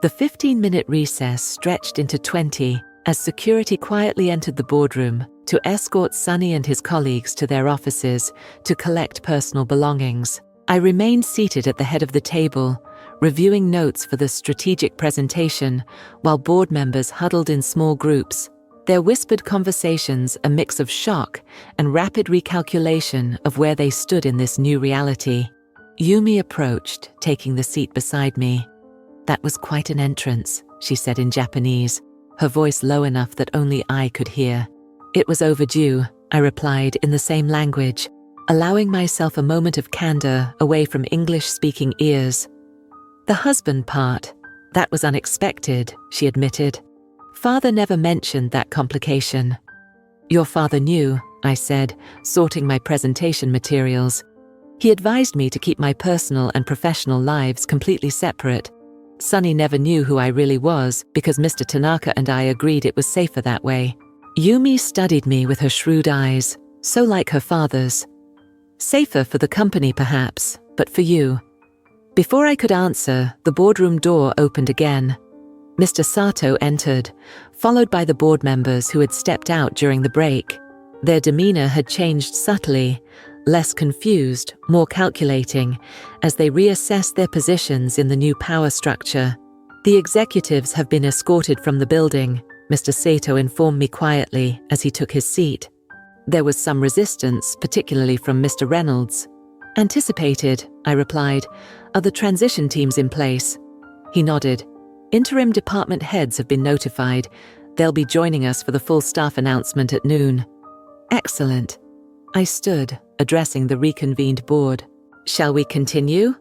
The 15-minute recess stretched into 20 as security quietly entered the boardroom to escort Sunny and his colleagues to their offices to collect personal belongings. I remained seated at the head of the table, reviewing notes for the strategic presentation, while board members huddled in small groups. Their whispered conversations a mix of shock and rapid recalculation of where they stood in this new reality. Yumi approached, taking the seat beside me. "That was quite an entrance," she said in Japanese, her voice low enough that only I could hear. "It was overdue," I replied in the same language, allowing myself a moment of candor away from English-speaking ears. "The husband part, that was unexpected," she admitted. "Father never mentioned that complication." "Your father knew," I said, sorting my presentation materials. "He advised me to keep my personal and professional lives completely separate. Sunny never knew who I really was because Mr. Tanaka and I agreed it was safer that way." Yumi studied me with her shrewd eyes, so like her father's. "Safer for the company perhaps, but for you." Before I could answer, the boardroom door opened again. Mr. Sato entered, followed by the board members who had stepped out during the break. Their demeanor had changed subtly, less confused, more calculating, as they reassessed their positions in the new power structure. "The executives have been escorted from the building," Mr. Sato informed me quietly as he took his seat. There was some resistance, particularly from Mr. Reynolds. "Anticipated," I replied. "Are the transition teams in place?" He nodded. "Interim department heads have been notified. They'll be joining us for the full staff announcement at noon." "Excellent." I stood, addressing the reconvened board. "Shall we continue?"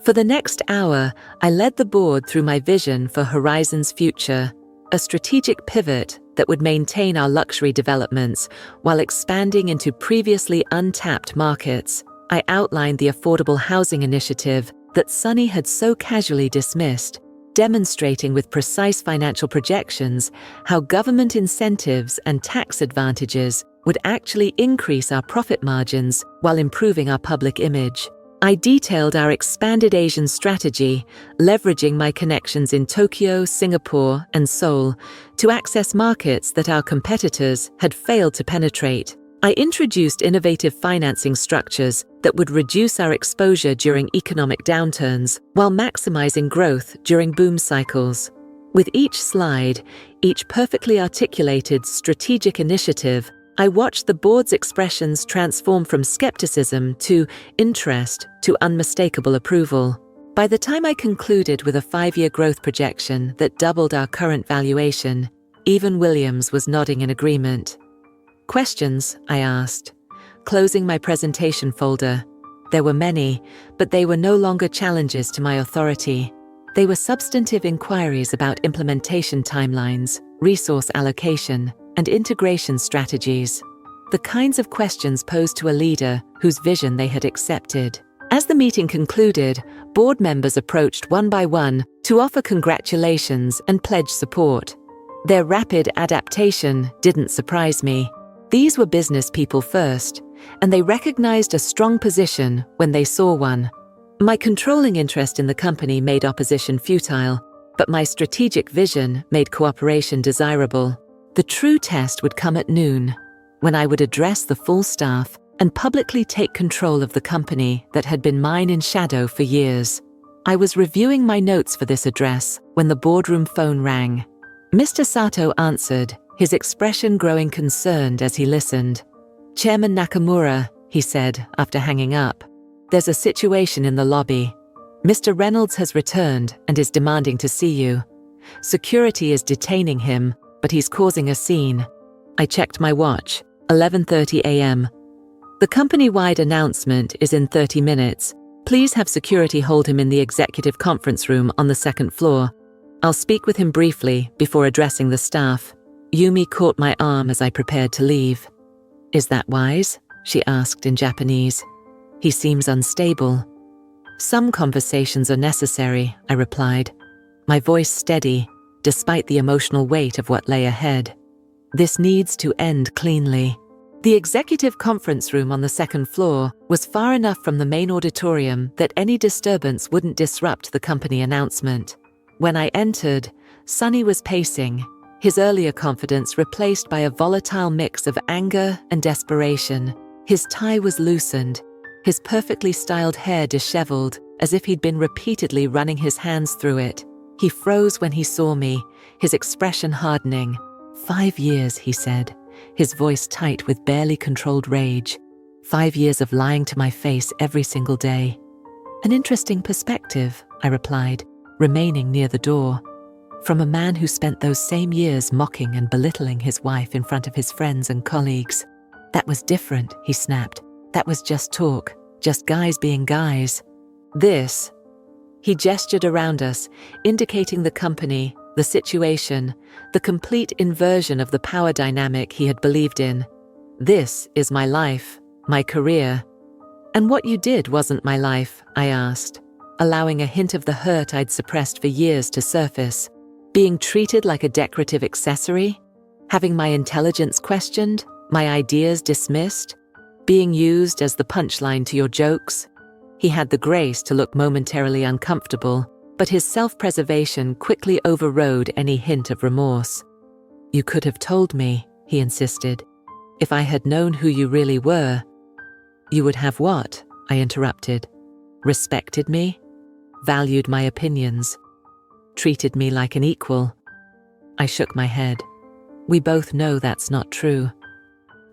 For the next hour, I led the board through my vision for Horizon's future, a strategic pivot that would maintain our luxury developments while expanding into previously untapped markets. I outlined the affordable housing initiative that Sunny had so casually dismissed, demonstrating with precise financial projections how government incentives and tax advantages would actually increase our profit margins while improving our public image. I detailed our expanded Asian strategy, leveraging my connections in Tokyo, Singapore, and Seoul to access markets that our competitors had failed to penetrate. I introduced innovative financing structures that would reduce our exposure during economic downturns while maximizing growth during boom cycles. With each slide, each perfectly articulated strategic initiative, I watched the board's expressions transform from skepticism to interest to unmistakable approval. By the time I concluded with a 5-year growth projection that doubled our current valuation, even Williams was nodding in agreement. "Questions?" I asked, closing my presentation folder. There were many, but they were no longer challenges to my authority. They were substantive inquiries about implementation timelines, resource allocation, and integration strategies. The kinds of questions posed to a leader whose vision they had accepted. As the meeting concluded, board members approached one by one to offer congratulations and pledge support. Their rapid adaptation didn't surprise me. These were business people first, and they recognized a strong position when they saw one. My controlling interest in the company made opposition futile, but my strategic vision made cooperation desirable. The true test would come at noon, when I would address the full staff and publicly take control of the company that had been mine in shadow for years. I was reviewing my notes for this address when the boardroom phone rang. Mr. Sato answered, his expression growing concerned as he listened. "Chairman Nakamura," he said after hanging up, "there's a situation in the lobby. Mr. Reynolds has returned and is demanding to see you. Security is detaining him, but he's causing a scene." I checked my watch, 11:30 a.m. "The company-wide announcement is in 30 minutes. Please have security hold him in the executive conference room on the second floor. I'll speak with him briefly before addressing the staff." Yumi caught my arm as I prepared to leave. "Is that wise?" she asked in Japanese. "He seems unstable." "Some conversations are necessary," I replied, my voice steady, despite the emotional weight of what lay ahead. "This needs to end cleanly." The executive conference room on the second floor was far enough from the main auditorium that any disturbance wouldn't disrupt the company announcement. When I entered, Sunny was pacing, his earlier confidence replaced by a volatile mix of anger and desperation. His tie was loosened, his perfectly styled hair disheveled, as if he'd been repeatedly running his hands through it. He froze when he saw me, his expression hardening. 5 years, he said, his voice tight with barely controlled rage. 5 years of lying to my face every single day. "An interesting perspective," I replied, remaining near the door. From a man who spent those same years mocking and belittling his wife in front of his friends and colleagues. "That was different," he snapped. "That was just talk, just guys being guys. This..." He gestured around us, indicating the company, the situation, the complete inversion of the power dynamic he had believed in. "This is my life, my career." "And what you did wasn't my life," I asked, allowing a hint of the hurt I'd suppressed for years to surface. Being treated like a decorative accessory? Having my intelligence questioned? My ideas dismissed? Being used as the punchline to your jokes? He had the grace to look momentarily uncomfortable, but his self-preservation quickly overrode any hint of remorse. "You could have told me," he insisted. "If I had known who you really were." "You would have what?" I interrupted. "Respected me? Valued my opinions? Treated me like an equal?" I shook my head. "We both know that's not true.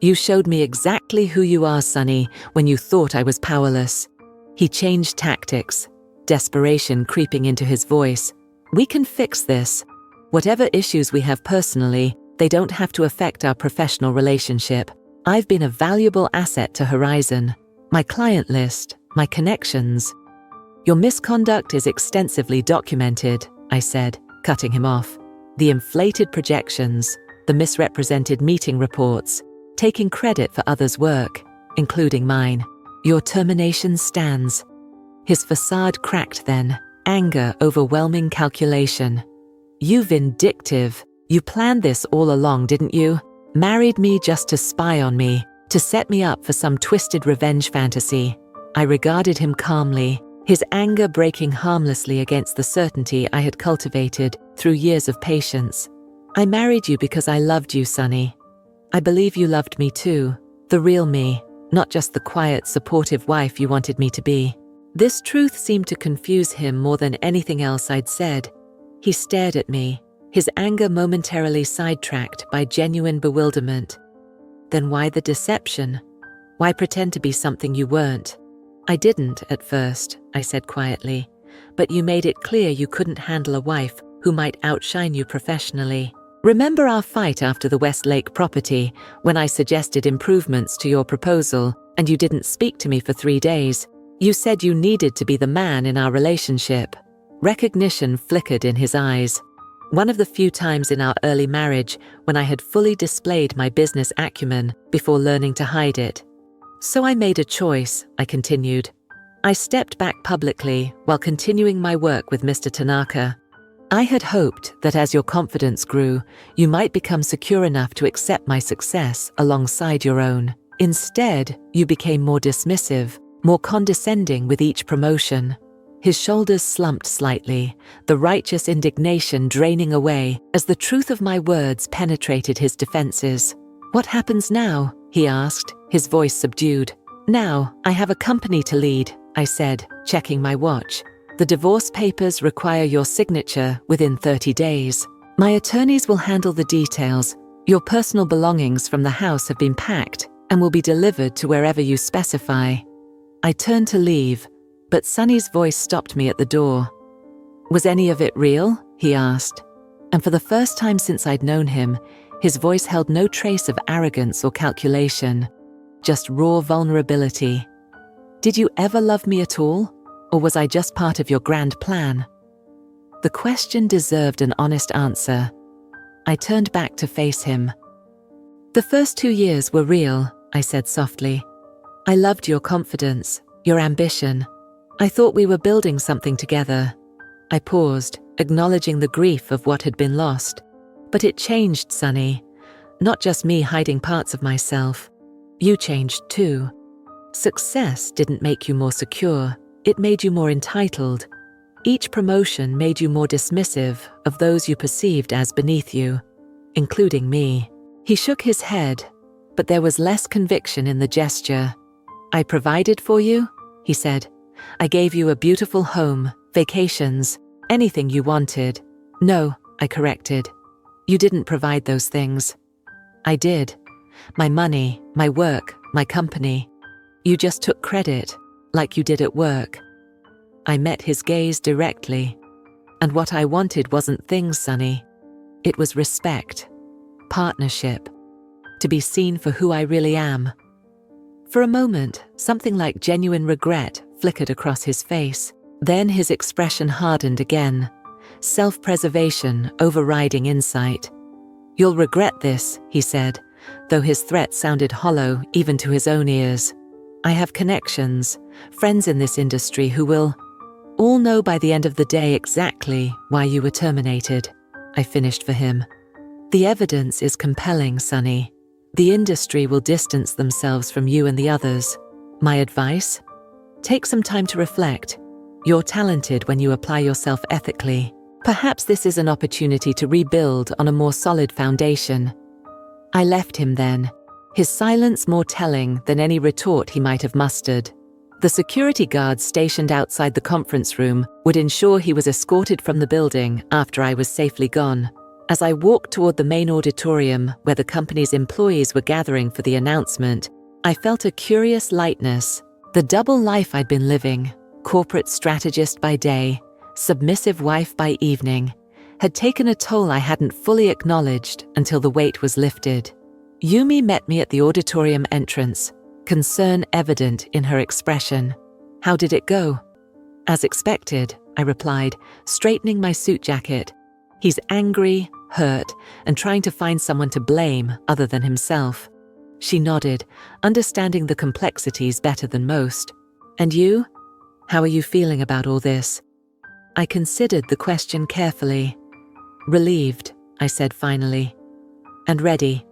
You showed me exactly who you are, Sunny, when you thought I was powerless." He changed tactics, desperation creeping into his voice. "We can fix this. Whatever issues we have personally, they don't have to affect our professional relationship. I've been a valuable asset to Horizon. My client list, my connections." Your misconduct is extensively documented, I said, cutting him off. The inflated projections, the misrepresented meeting reports, taking credit for others' work, including mine. Your termination stands. His facade cracked then, anger overwhelming calculation. You vindictive. You planned this all along, didn't you? Married me just to spy on me, to set me up for some twisted revenge fantasy. I regarded him calmly, his anger breaking harmlessly against the certainty I had cultivated through years of patience. I married you because I loved you, Sonny. I believe you loved me too, the real me, not just the quiet, supportive wife you wanted me to be. This truth seemed to confuse him more than anything else I'd said. He stared at me, his anger momentarily sidetracked by genuine bewilderment. Then why the deception? Why pretend to be something you weren't? I didn't at first, I said quietly, but you made it clear you couldn't handle a wife who might outshine you professionally. Remember our fight after the Westlake property, when I suggested improvements to your proposal and you didn't speak to me for 3 days? You said you needed to be the man in our relationship. Recognition flickered in his eyes. One of the few times in our early marriage when I had fully displayed my business acumen before learning to hide it. So I made a choice, I continued. I stepped back publicly while continuing my work with Mr. Tanaka. I had hoped that as your confidence grew, you might become secure enough to accept my success alongside your own. Instead, you became more dismissive, more condescending with each promotion. His shoulders slumped slightly, the righteous indignation draining away as the truth of my words penetrated his defenses. What happens now? He asked, his voice subdued. Now, I have a company to lead, I said, checking my watch. The divorce papers require your signature within 30 days. My attorneys will handle the details. Your personal belongings from the house have been packed and will be delivered to wherever you specify. I turned to leave, but Sonny's voice stopped me at the door. Was any of it real? He asked. And for the first time since I'd known him, his voice held no trace of arrogance or calculation, just raw vulnerability. Did you ever love me at all? Or was I just part of your grand plan? The question deserved an honest answer. I turned back to face him. The first 2 years were real, I said softly. I loved your confidence, your ambition. I thought we were building something together. I paused, acknowledging the grief of what had been lost. But it changed, Sonny. Not just me hiding parts of myself. You changed too. Success didn't make you more secure. It made you more entitled. Each promotion made you more dismissive of those you perceived as beneath you, including me. He shook his head, but there was less conviction in the gesture. I provided for you, he said. I gave you a beautiful home, vacations, anything you wanted. No, I corrected. You didn't provide those things. I did. My money, my work, my company. You just took credit, like you did at work. I met his gaze directly. And what I wanted wasn't things, Sonny. It was respect, partnership, to be seen for who I really am. For a moment, something like genuine regret flickered across his face. Then his expression hardened again, self-preservation overriding insight. You'll regret this, he said, though his threat sounded hollow even to his own ears. I have connections, friends in this industry who will all know by the end of the day exactly why you were terminated. I finished for him. The evidence is compelling, Sonny. The industry will distance themselves from you and the others. My advice? Take some time to reflect. You're talented when you apply yourself ethically. Perhaps this is an opportunity to rebuild on a more solid foundation. I left him then, his silence more telling than any retort he might have mustered. The security guards stationed outside the conference room would ensure he was escorted from the building after I was safely gone. As I walked toward the main auditorium where the company's employees were gathering for the announcement, I felt a curious lightness. The double life I'd been living, corporate strategist by day, submissive wife by evening, had taken a toll I hadn't fully acknowledged until the weight was lifted. Yumi met me at the auditorium entrance, concern evident in her expression. How did it go? As expected, I replied, straightening my suit jacket. He's angry, hurt, and trying to find someone to blame other than himself. She nodded, understanding the complexities better than most. And you? How are you feeling about all this? I considered the question carefully. Relieved, I said finally. And ready.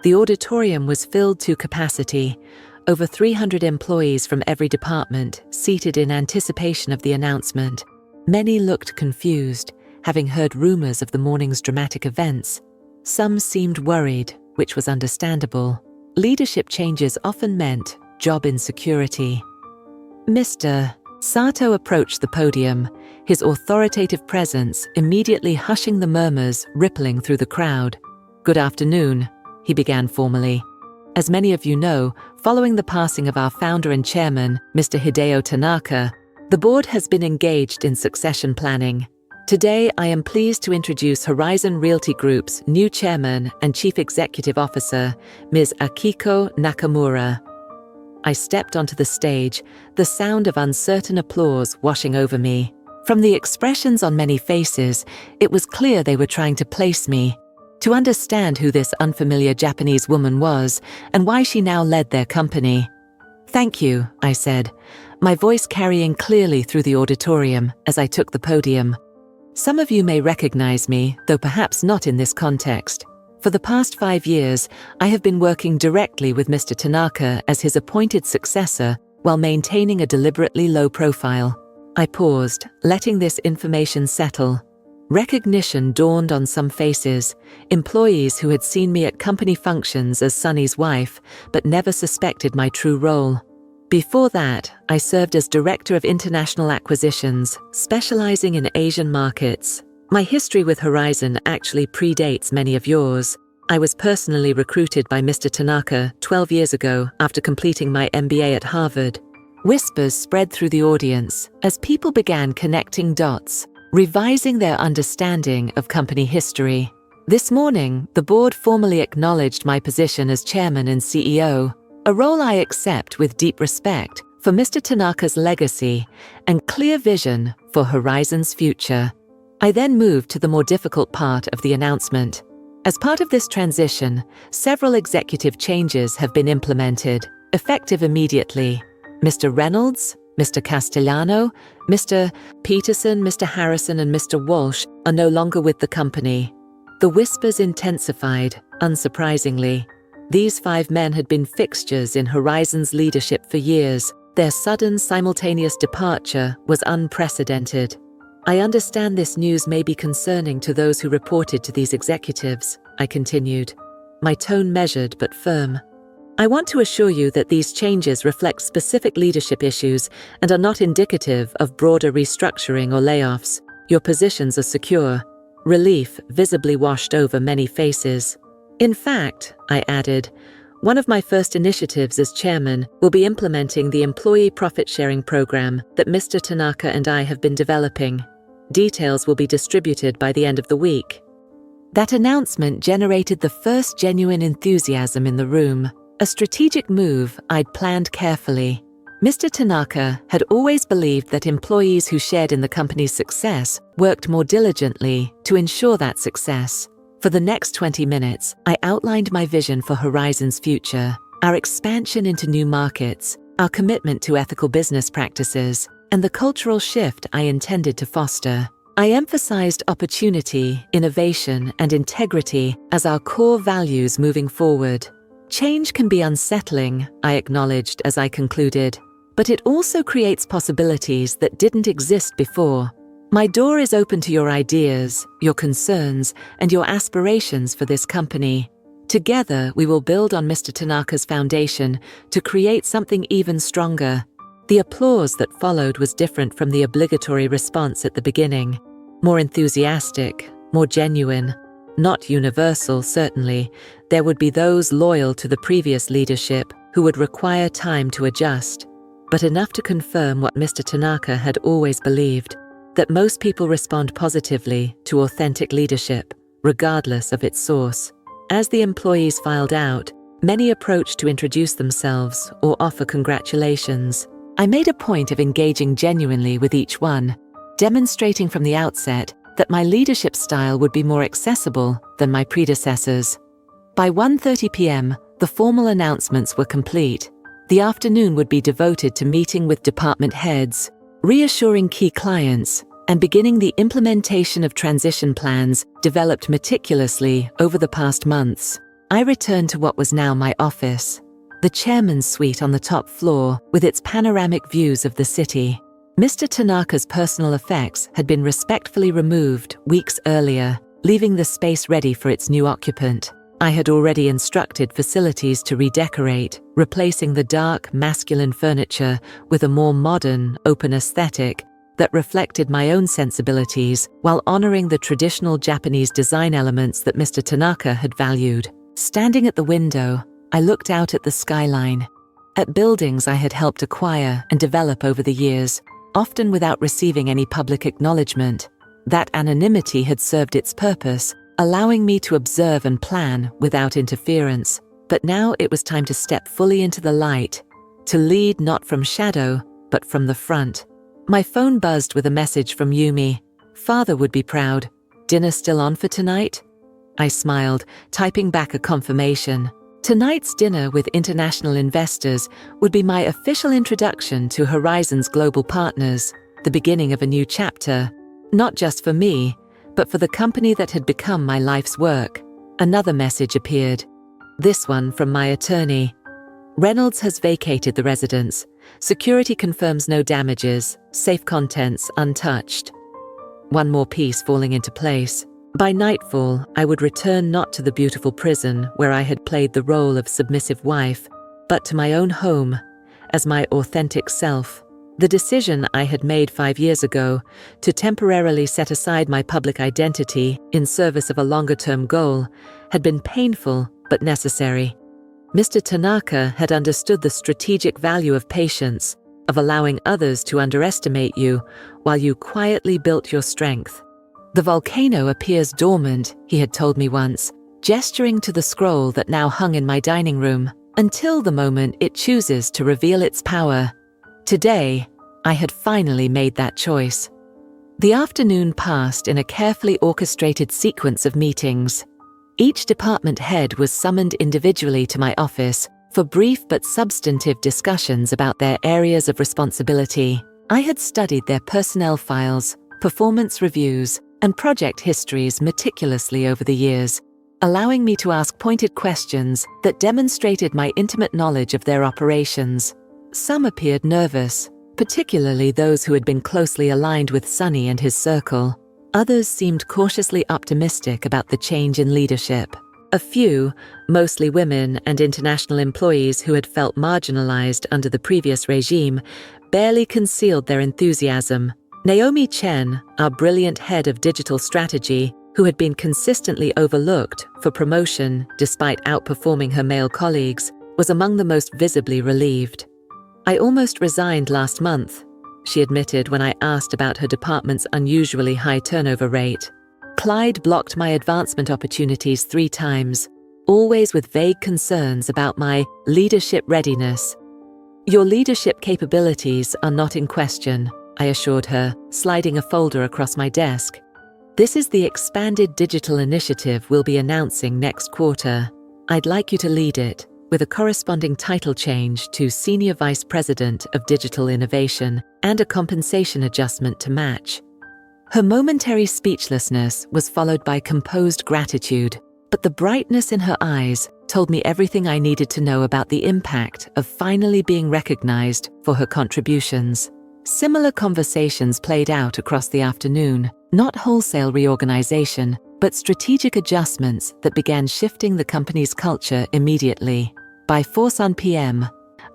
The auditorium was filled to capacity, over 300 employees from every department seated in anticipation of the announcement. Many looked confused, having heard rumors of the morning's dramatic events. Some seemed worried, which was understandable. Leadership changes often meant job insecurity. Mr. Sato approached the podium, his authoritative presence immediately hushing the murmurs rippling through the crowd. Good afternoon, he began formally. As many of you know, following the passing of our founder and chairman, Mr. Hideo Tanaka, the board has been engaged in succession planning. Today, I am pleased to introduce Horizon Realty Group's new chairman and chief executive officer, Ms. Akiko Nakamura. I stepped onto the stage, the sound of uncertain applause washing over me. From the expressions on many faces, it was clear they were trying to place me, to understand who this unfamiliar Japanese woman was and why she now led their company. Thank you, I said, my voice carrying clearly through the auditorium as I took the podium. Some of you may recognize me, though perhaps not in this context. For the past 5 years, I have been working directly with Mr. Tanaka as his appointed successor while maintaining a deliberately low profile. I paused, letting this information settle. Recognition dawned on some faces, employees who had seen me at company functions as Sonny's wife, but never suspected my true role. Before that, I served as Director of International Acquisitions, specializing in Asian markets. My history with Horizon actually predates many of yours. I was personally recruited by Mr. Tanaka 12 years ago after completing my MBA at Harvard. Whispers spread through the audience as people began connecting dots, revising their understanding of company history. This morning, the board formally acknowledged my position as chairman and CEO, a role I accept with deep respect for Mr. Tanaka's legacy and clear vision for Horizon's future. I then moved to the more difficult part of the announcement. As part of this transition, several executive changes have been implemented, effective immediately. Mr. Reynolds, Mr. Castellano, Mr. Peterson, Mr. Harrison, and Mr. Walsh are no longer with the company. The whispers intensified, unsurprisingly. These 5 men had been fixtures in Horizon's leadership for years. Their sudden, simultaneous departure was unprecedented. I understand this news may be concerning to those who reported to these executives, I continued, my tone measured but firm. I want to assure you that these changes reflect specific leadership issues and are not indicative of broader restructuring or layoffs. Your positions are secure. Relief visibly washed over many faces. In fact, I added, one of my first initiatives as chairman will be implementing the employee profit-sharing program that Mr. Tanaka and I have been developing. Details will be distributed by the end of the week. That announcement generated the first genuine enthusiasm in the room, a strategic move I'd planned carefully. Mr. Tanaka had always believed that employees who shared in the company's success worked more diligently to ensure that success. For the next 20 minutes, I outlined my vision for Horizon's future, our expansion into new markets, our commitment to ethical business practices, and the cultural shift I intended to foster. I emphasized opportunity, innovation, and integrity as our core values moving forward. Change can be unsettling, I acknowledged as I concluded, but it also creates possibilities that didn't exist before. My door is open to your ideas, your concerns, and your aspirations for this company. Together, we will build on Mr. Tanaka's foundation to create something even stronger. The applause that followed was different from the obligatory response at the beginning. More enthusiastic, more genuine. Not universal, certainly. There would be those loyal to the previous leadership who would require time to adjust, but enough to confirm what Mr. Tanaka had always believed, that most people respond positively to authentic leadership, regardless of its source. As the employees filed out, many approached to introduce themselves or offer congratulations. I made a point of engaging genuinely with each one, demonstrating from the outset that my leadership style would be more accessible than my predecessors. By 1:30 p.m., the formal announcements were complete. The afternoon would be devoted to meeting with department heads, reassuring key clients, and beginning the implementation of transition plans developed meticulously over the past months. I returned to what was now my office, the chairman's suite on the top floor with its panoramic views of the city. Mr. Tanaka's personal effects had been respectfully removed weeks earlier, leaving the space ready for its new occupant. I had already instructed facilities to redecorate, replacing the dark, masculine furniture with a more modern, open aesthetic that reflected my own sensibilities while honoring the traditional Japanese design elements that Mr. Tanaka had valued. Standing at the window, I looked out at the skyline, at buildings I had helped acquire and develop over the years, often without receiving any public acknowledgement. That anonymity had served its purpose, allowing me to observe and plan without interference. But now it was time to step fully into the light, to lead not from shadow, but from the front. My phone buzzed with a message from Yumi. "Father would be proud. Dinner still on for tonight?" I smiled, typing back a confirmation. Tonight's dinner with international investors would be my official introduction to Horizon's global partners, the beginning of a new chapter, not just for me, but for the company that had become my life's work. Another message appeared, this one from my attorney. "Reynolds has vacated the residence. Security confirms no damages, safe contents untouched." One more piece falling into place. By nightfall, I would return not to the beautiful prison where I had played the role of submissive wife, but to my own home, as my authentic self. The decision I had made 5 years ago to temporarily set aside my public identity in service of a longer-term goal had been painful but necessary. Mr. Tanaka had understood the strategic value of patience, of allowing others to underestimate you while you quietly built your strength. "The volcano appears dormant," he had told me once, gesturing to the scroll that now hung in my dining room, "until the moment it chooses to reveal its power." Today, I had finally made that choice. The afternoon passed in a carefully orchestrated sequence of meetings. Each department head was summoned individually to my office for brief but substantive discussions about their areas of responsibility. I had studied their personnel files, performance reviews, and project histories meticulously over the years, allowing me to ask pointed questions that demonstrated my intimate knowledge of their operations. Some appeared nervous, particularly those who had been closely aligned with Sonny and his circle. Others seemed cautiously optimistic about the change in leadership. A few, mostly women and international employees who had felt marginalized under the previous regime, barely concealed their enthusiasm. Naomi Chen, our brilliant head of digital strategy, who had been consistently overlooked for promotion despite outperforming her male colleagues, was among the most visibly relieved. "I almost resigned last month," she admitted when I asked about her department's unusually high turnover rate. "Clyde blocked my advancement opportunities 3 times, always with vague concerns about my leadership readiness." "Your leadership capabilities are not in question," I assured her, sliding a folder across my desk. "This is the expanded digital initiative we'll be announcing next quarter. I'd like you to lead it, with a corresponding title change to Senior Vice President of Digital Innovation and a compensation adjustment to match." Her momentary speechlessness was followed by composed gratitude, but the brightness in her eyes told me everything I needed to know about the impact of finally being recognized for her contributions. Similar conversations played out across the afternoon, not wholesale reorganization, but strategic adjustments that began shifting the company's culture immediately. By 4 p.m.,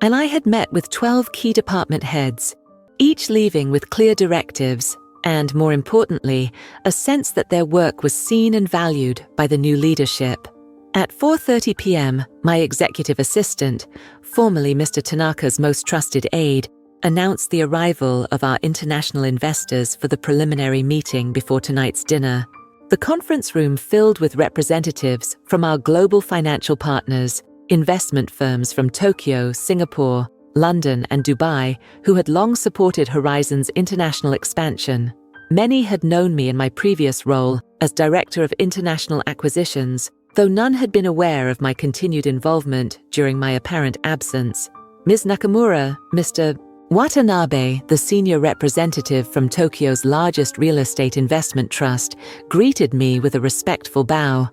and I had met with 12 key department heads, each leaving with clear directives and, more importantly, a sense that their work was seen and valued by the new leadership. At 4:30 p.m., my executive assistant, formerly Mr. Tanaka's most trusted aide, announced the arrival of our international investors for the preliminary meeting before tonight's dinner. The conference room filled with representatives from our global financial partners, investment firms from Tokyo, Singapore, London, and Dubai, who had long supported Horizon's international expansion. Many had known me in my previous role as Director of International Acquisitions, though none had been aware of my continued involvement during my apparent absence. Ms. Nakamura, Mr. Watanabe, the senior representative from Tokyo's largest real estate investment trust, greeted me with a respectful bow.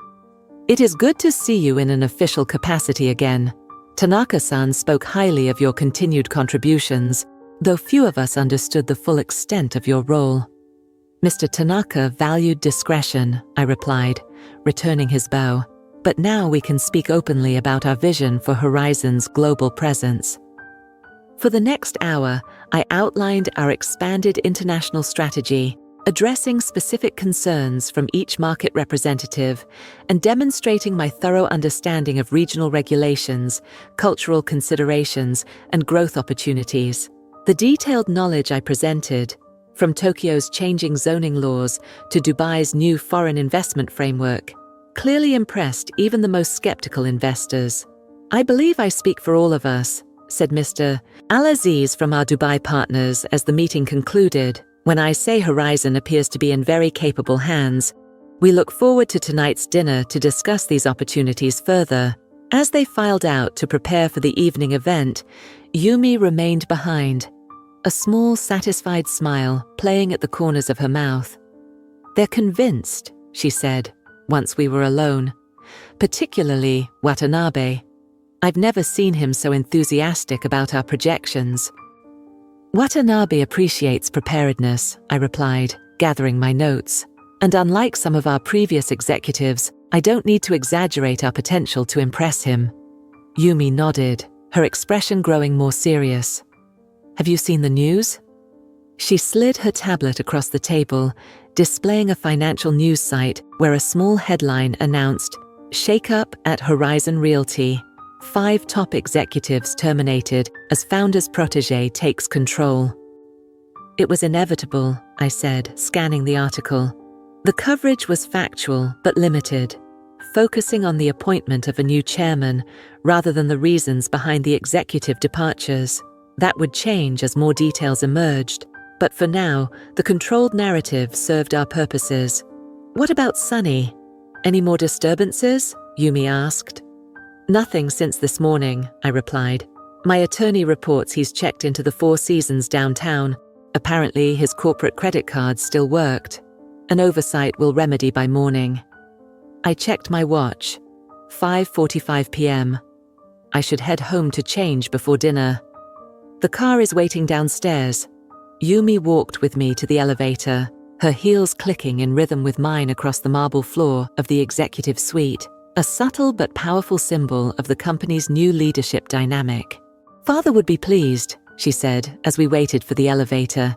"It is good to see you in an official capacity again. Tanaka-san spoke highly of your continued contributions, though few of us understood the full extent of your role." "Mr. Tanaka valued discretion," I replied, returning his bow. "But now we can speak openly about our vision for Horizon's global presence." For the next hour, I outlined our expanded international strategy, addressing specific concerns from each market representative and demonstrating my thorough understanding of regional regulations, cultural considerations, and growth opportunities. The detailed knowledge I presented, from Tokyo's changing zoning laws to Dubai's new foreign investment framework, clearly impressed even the most skeptical investors. "I believe I speak for all of us," said Mr. Al-Aziz from our Dubai partners as the meeting concluded, "when I say Horizon appears to be in very capable hands. We look forward to tonight's dinner to discuss these opportunities further." As they filed out to prepare for the evening event, Yumi remained behind, a small, satisfied smile playing at the corners of her mouth. "They're convinced," she said, once we were alone. "Particularly Watanabe. I've never seen him so enthusiastic about our projections." "Watanabe appreciates preparedness," I replied, gathering my notes. "And unlike some of our previous executives, I don't need to exaggerate our potential to impress him." Yumi nodded, her expression growing more serious. "Have you seen the news?" She slid her tablet across the table, displaying a financial news site where a small headline announced, "Shake-up at Horizon Realty. 5 top executives terminated as founder's protege takes control." "It was inevitable," I said, scanning the article. The coverage was factual but limited, focusing on the appointment of a new chairman rather than the reasons behind the executive departures. That would change as more details emerged, but for now, the controlled narrative served our purposes. "What about Sunny? Any more disturbances?" Yumi asked. "Nothing since this morning," I replied. "My attorney reports he's checked into the Four Seasons downtown. Apparently, his corporate credit card still worked. An oversight will remedy by morning." I checked my watch. 5:45 p.m. I should head home to change before dinner. "The car is waiting downstairs." Yumi walked with me to the elevator, her heels clicking in rhythm with mine across the marble floor of the executive suite, a subtle but powerful symbol of the company's new leadership dynamic. "Father would be pleased," she said as we waited for the elevator.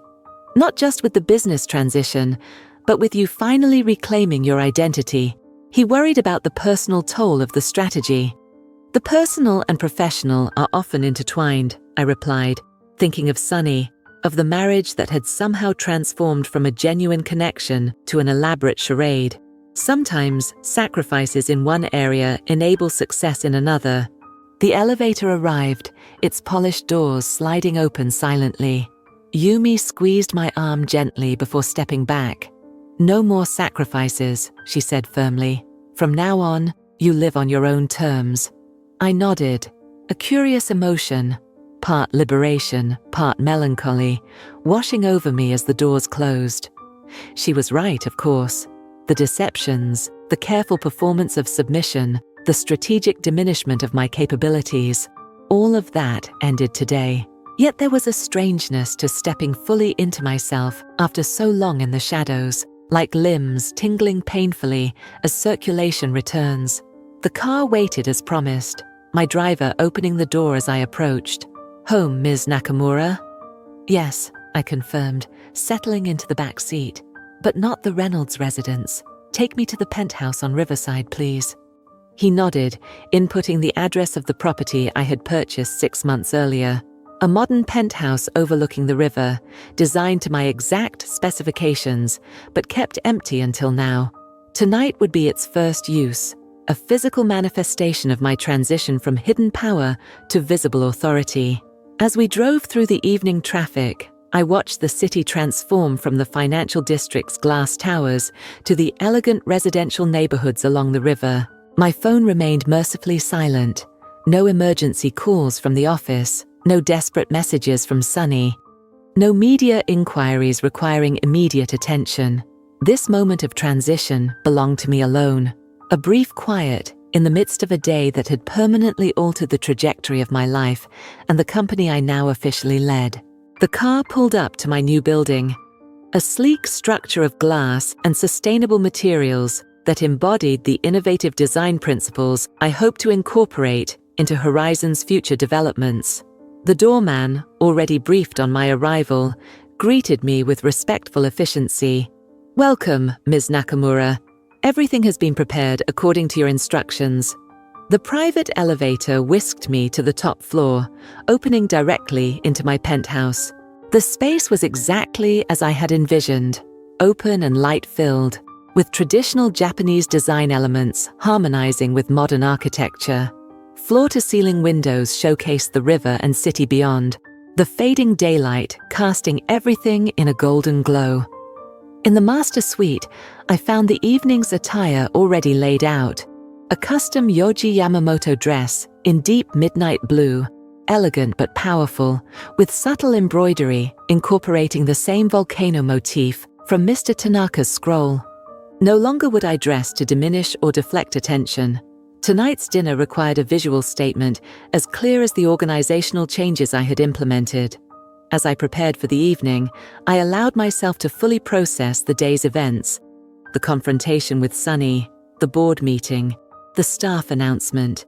"Not just with the business transition, but with you finally reclaiming your identity. He worried about the personal toll of the strategy." "The personal and professional are often intertwined," I replied, thinking of Sunny, of the marriage that had somehow transformed from a genuine connection to an elaborate charade. Sometimes sacrifices in one area enable success in another. The elevator arrived, its polished doors sliding open silently. Yumi squeezed my arm gently before stepping back. "No more sacrifices," she said firmly. "From now on, you live on your own terms." I nodded, a curious emotion, part liberation, part melancholy, washing over me as the doors closed. She was right, of course. The deceptions, the careful performance of submission, the strategic diminishment of my capabilities, all of that ended today. Yet there was a strangeness to stepping fully into myself after so long in the shadows, like limbs tingling painfully as circulation returns. The car waited as promised, my driver opening the door as I approached. "Home, Ms. Nakamura?" "Yes," I confirmed, settling into the back seat. "But not the Reynolds residence. Take me to the penthouse on Riverside, please." He nodded, inputting the address of the property I had purchased 6 months earlier. A modern penthouse overlooking the river, designed to my exact specifications, but kept empty until now. Tonight would be its first use, a physical manifestation of my transition from hidden power to visible authority. As we drove through the evening traffic, I watched the city transform from the financial district's glass towers to the elegant residential neighborhoods along the river. My phone remained mercifully silent. No emergency calls from the office, no desperate messages from Sunny, no media inquiries requiring immediate attention. This moment of transition belonged to me alone. A brief quiet in the midst of a day that had permanently altered the trajectory of my life and the company I now officially led. The car pulled up to my new building, a sleek structure of glass and sustainable materials that embodied the innovative design principles I hope to incorporate into Horizon's future developments. The doorman, already briefed on my arrival, greeted me with respectful efficiency. "Welcome, Ms. Nakamura. Everything has been prepared according to your instructions." The private elevator whisked me to the top floor, opening directly into my penthouse. The space was exactly as I had envisioned, open and light-filled, with traditional Japanese design elements harmonizing with modern architecture. Floor-to-ceiling windows showcased the river and city beyond, the fading daylight casting everything in a golden glow. In the master suite, I found the evening's attire already laid out. A custom Yohji Yamamoto dress in deep midnight blue, elegant but powerful, with subtle embroidery incorporating the same volcano motif from Mr. Tanaka's scroll. No longer would I dress to diminish or deflect attention. Tonight's dinner required a visual statement as clear as the organizational changes I had implemented. As I prepared for the evening, I allowed myself to fully process the day's events. The confrontation with Sunny, the board meeting, the staff announcement.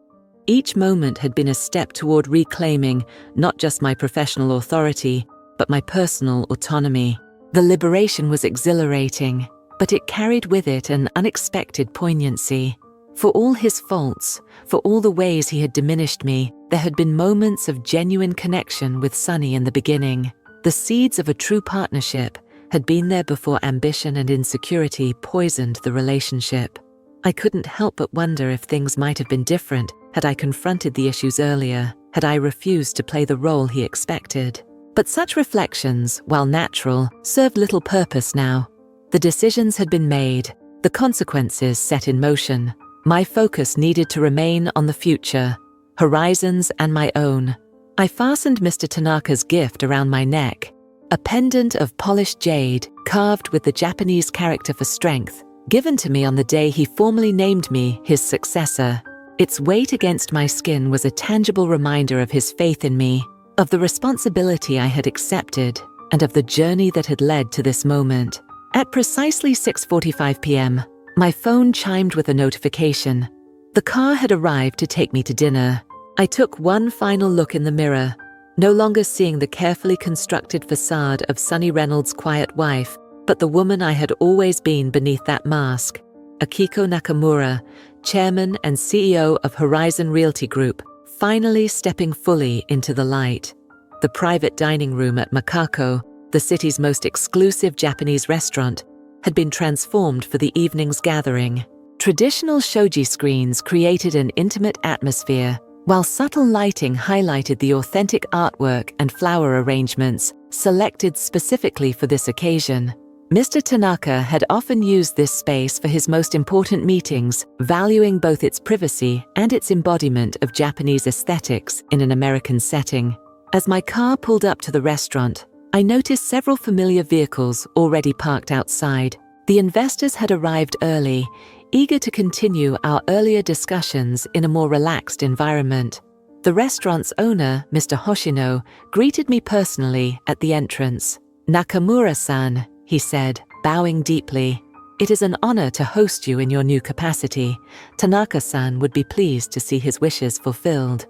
Each moment had been a step toward reclaiming not just my professional authority, but my personal autonomy. The liberation was exhilarating, but it carried with it an unexpected poignancy. For all his faults, for all the ways he had diminished me, there had been moments of genuine connection with Sunny in the beginning. The seeds of a true partnership had been there before ambition and insecurity poisoned the relationship. I couldn't help but wonder if things might have been different had I confronted the issues earlier, had I refused to play the role he expected. But such reflections, while natural, served little purpose now. The decisions had been made, the consequences set in motion. My focus needed to remain on the future, Horizon's and my own. I fastened Mr. Tanaka's gift around my neck, a pendant of polished jade carved with the Japanese character for strength, given to me on the day he formally named me his successor. Its weight against my skin was a tangible reminder of his faith in me, of the responsibility I had accepted, and of the journey that had led to this moment. At precisely 6:45 p.m., my phone chimed with a notification. The car had arrived to take me to dinner. I took one final look in the mirror, no longer seeing the carefully constructed facade of Sunny Reynolds' quiet wife, but the woman I had always been beneath that mask, Akiko Nakamura, chairman and CEO of Horizon Realty Group, finally stepping fully into the light. The private dining room at Makako, the city's most exclusive Japanese restaurant, had been transformed for the evening's gathering. Traditional shoji screens created an intimate atmosphere, while subtle lighting highlighted the authentic artwork and flower arrangements selected specifically for this occasion. Mr. Tanaka had often used this space for his most important meetings, valuing both its privacy and its embodiment of Japanese aesthetics in an American setting. As my car pulled up to the restaurant, I noticed several familiar vehicles already parked outside. The investors had arrived early, eager to continue our earlier discussions in a more relaxed environment. The restaurant's owner, Mr. Hoshino, greeted me personally at the entrance. "Nakamura-san," he said, bowing deeply. "It is an honor to host you in your new capacity. Tanaka-san would be pleased to see his wishes fulfilled."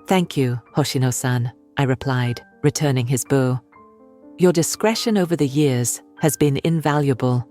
"Thank you, Hoshino-san," I replied, returning his bow. "Your discretion over the years has been invaluable."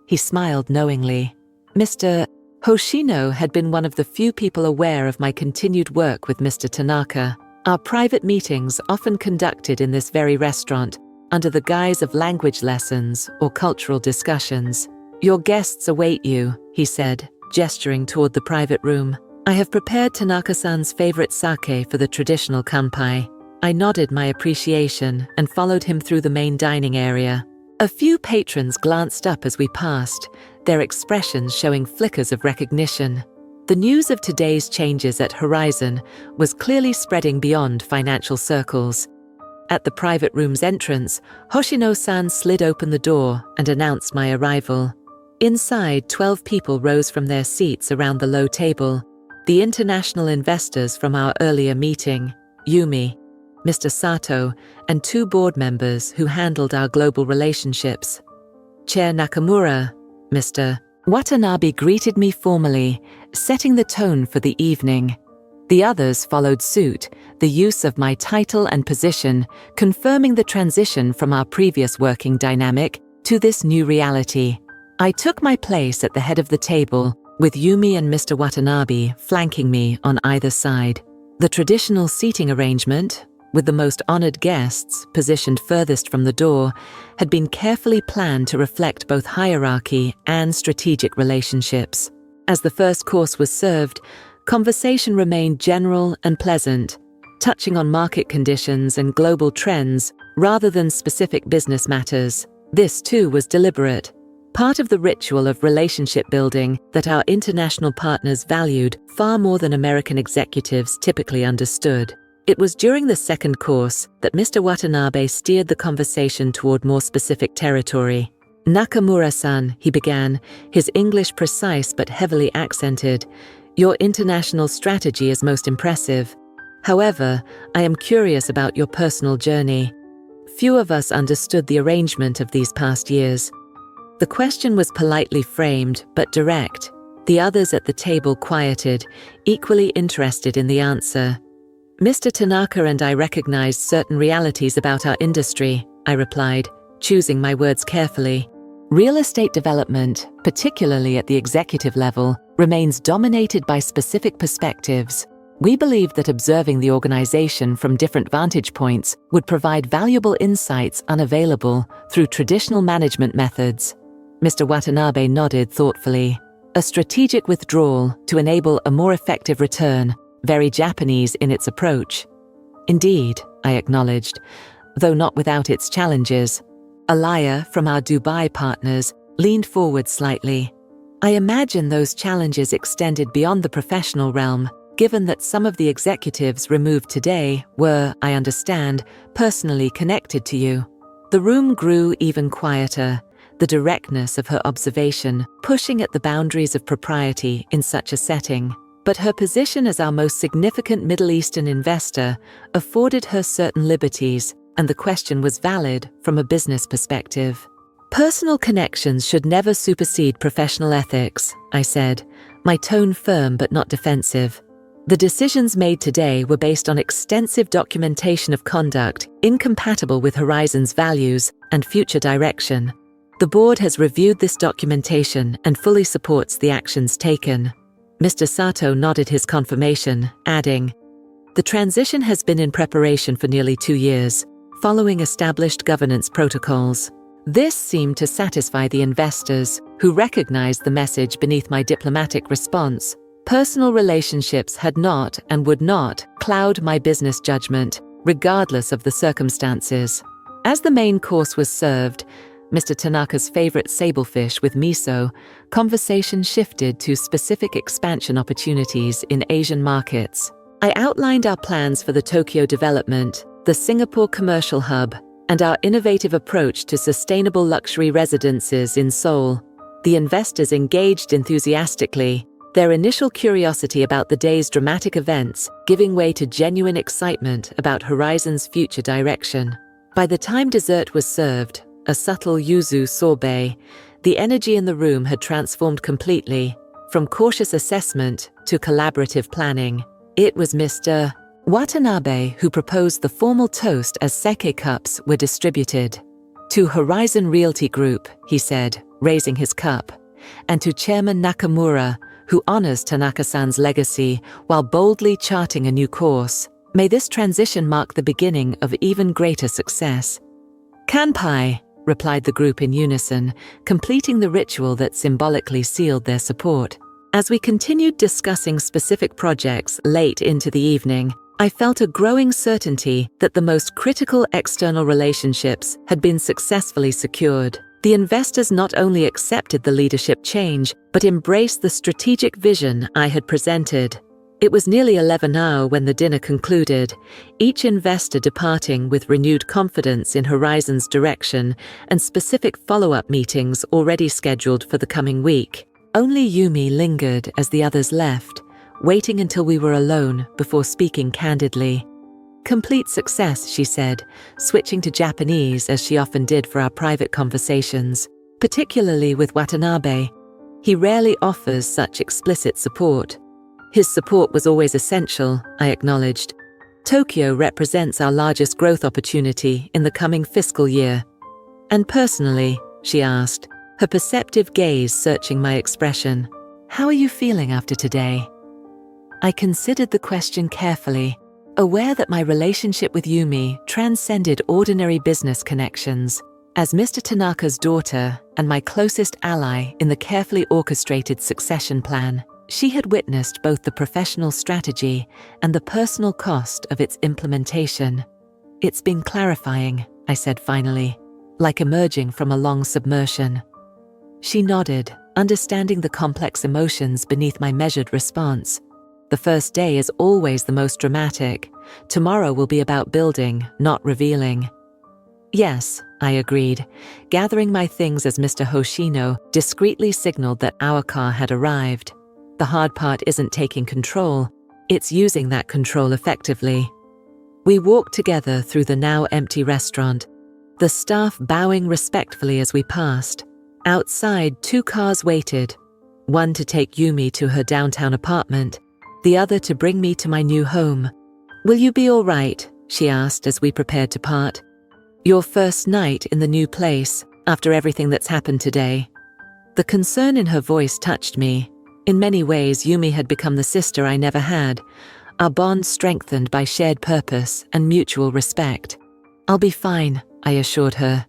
He smiled knowingly. Mr. Hoshino had been one of the few people aware of my continued work with Mr. Tanaka. Our private meetings, often conducted in this very restaurant, under the guise of language lessons or cultural discussions. "Your guests await you," he said, gesturing toward the private room. "I have prepared Tanaka-san's favorite sake for the traditional kanpai. I nodded my appreciation and followed him through the main dining area. A few patrons glanced up as we passed, their expressions showing flickers of recognition. The news of today's changes at Horizon was clearly spreading beyond financial circles. At the private room's entrance, Hoshino-san slid open the door and announced my arrival. Inside, 12 people rose from their seats around the low table. The international investors from our earlier meeting, Yumi, Mr. Sato, and 2 board members who handled our global relationships. Chair Nakamura, Mr. Watanabe greeted me formally, setting the tone for the evening. The others followed suit, the use of my title and position confirming the transition from our previous working dynamic to this new reality. I took my place at the head of the table, with Yumi and Mr. Watanabe flanking me on either side. The traditional seating arrangement, with the most honored guests positioned furthest from the door, had been carefully planned to reflect both hierarchy and strategic relationships. As the first course was served, conversation remained general and pleasant, touching on market conditions and global trends rather than specific business matters. This, too, was deliberate, part of the ritual of relationship building that our international partners valued far more than American executives typically understood. It was during the second course that Mr. Watanabe steered the conversation toward more specific territory. "Nakamura-san," he began, his English precise but heavily accented, "your international strategy is most impressive. However, I am curious about your personal journey. Few of us understood the arrangement of these past years." The question was politely framed, but direct. The others at the table quieted, equally interested in the answer. "Mr. Tanaka and I recognized certain realities about our industry," I replied, choosing my words carefully. "Real estate development, particularly at the executive level, remains dominated by specific perspectives. We believed that observing the organization from different vantage points would provide valuable insights unavailable through traditional management methods." Mr. Watanabe nodded thoughtfully. "A strategic withdrawal to enable a more effective return, very Japanese in its approach." "Indeed," I acknowledged, though not without its challenges. Alaya, from our Dubai partners, leaned forward slightly. "I imagine those challenges extended beyond the professional realm, given that some of the executives removed today were, I understand, personally connected to you." The room grew even quieter, the directness of her observation pushing at the boundaries of propriety in such a setting. But her position as our most significant Middle Eastern investor afforded her certain liberties, and the question was valid from a business perspective. "Personal connections should never supersede professional ethics," I said, my tone firm but not defensive. "The decisions made today were based on extensive documentation of conduct incompatible with Horizon's values and future direction. The board has reviewed this documentation and fully supports the actions taken." Mr. Sato nodded his confirmation, adding, "The transition has been in preparation for nearly 2 years, following established governance protocols." This seemed to satisfy the investors, who recognized the message beneath my diplomatic response. Personal relationships had not and would not cloud my business judgment, regardless of the circumstances. As the main course was served, Mr. Tanaka's favorite sablefish with miso, conversation shifted to specific expansion opportunities in Asian markets. I outlined our plans for the Tokyo development, the Singapore commercial hub, and our innovative approach to sustainable luxury residences in Seoul. The investors engaged enthusiastically, their initial curiosity about the day's dramatic events giving way to genuine excitement about Horizon's future direction. By the time dessert was served, a subtle yuzu sorbet, the energy in the room had transformed completely, from cautious assessment to collaborative planning. It was Mr. Watanabe who proposed the formal toast as sake cups were distributed. "To Horizon Realty Group," he said, raising his cup, "and to Chairman Nakamura, who honors Tanaka-san's legacy while boldly charting a new course. May this transition mark the beginning of even greater success." "Kanpai," replied the group in unison, completing the ritual that symbolically sealed their support. As we continued discussing specific projects late into the evening, I felt a growing certainty that the most critical external relationships had been successfully secured. The investors not only accepted the leadership change, but embraced the strategic vision I had presented. It was nearly 11 hours when the dinner concluded, each investor departing with renewed confidence in Horizon's direction and specific follow-up meetings already scheduled for the coming week. Only Yumi lingered as the others left, waiting until we were alone before speaking candidly. "Complete success," she said, switching to Japanese as she often did for our private conversations, particularly with Watanabe. He rarely offers such explicit support. His support was always essential, I acknowledged. Tokyo represents our largest growth opportunity in the coming fiscal year. "And personally," she asked, her perceptive gaze searching my expression, "how are you feeling after today?" I considered the question carefully, aware that my relationship with Yumi transcended ordinary business connections. As Mr. Tanaka's daughter and my closest ally in the carefully orchestrated succession plan, she had witnessed both the professional strategy and the personal cost of its implementation. "It's been clarifying," I said finally, like emerging from a long submersion. She nodded, understanding the complex emotions beneath my measured response. "The first day is always the most dramatic. Tomorrow will be about building, not revealing." "Yes," I agreed, gathering my things as Mr. Hoshino discreetly signaled that our car had arrived. The hard part isn't taking control, it's using that control effectively. We walked together through the now empty restaurant, the staff bowing respectfully as we passed. Outside, 2 cars waited, one to take Yumi to her downtown apartment, the other to bring me to my new home. "Will you be all right?" she asked as we prepared to part. "Your first night in the new place, after everything that's happened today." The concern in her voice touched me. In many ways, Yumi had become the sister I never had, our bond strengthened by shared purpose and mutual respect. "I'll be fine," I assured her.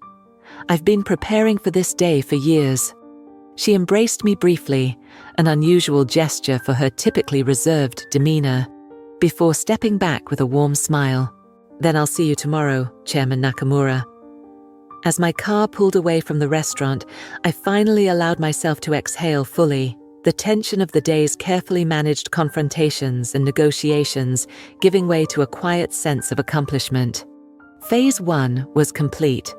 "I've been preparing for this day for years." She embraced me briefly, an unusual gesture for her typically reserved demeanor, before stepping back with a warm smile. "Then I'll see you tomorrow, Chairman Nakamura." As my car pulled away from the restaurant, I finally allowed myself to exhale fully, the tension of the day's carefully managed confrontations and negotiations giving way to a quiet sense of accomplishment. Phase 1 was complete.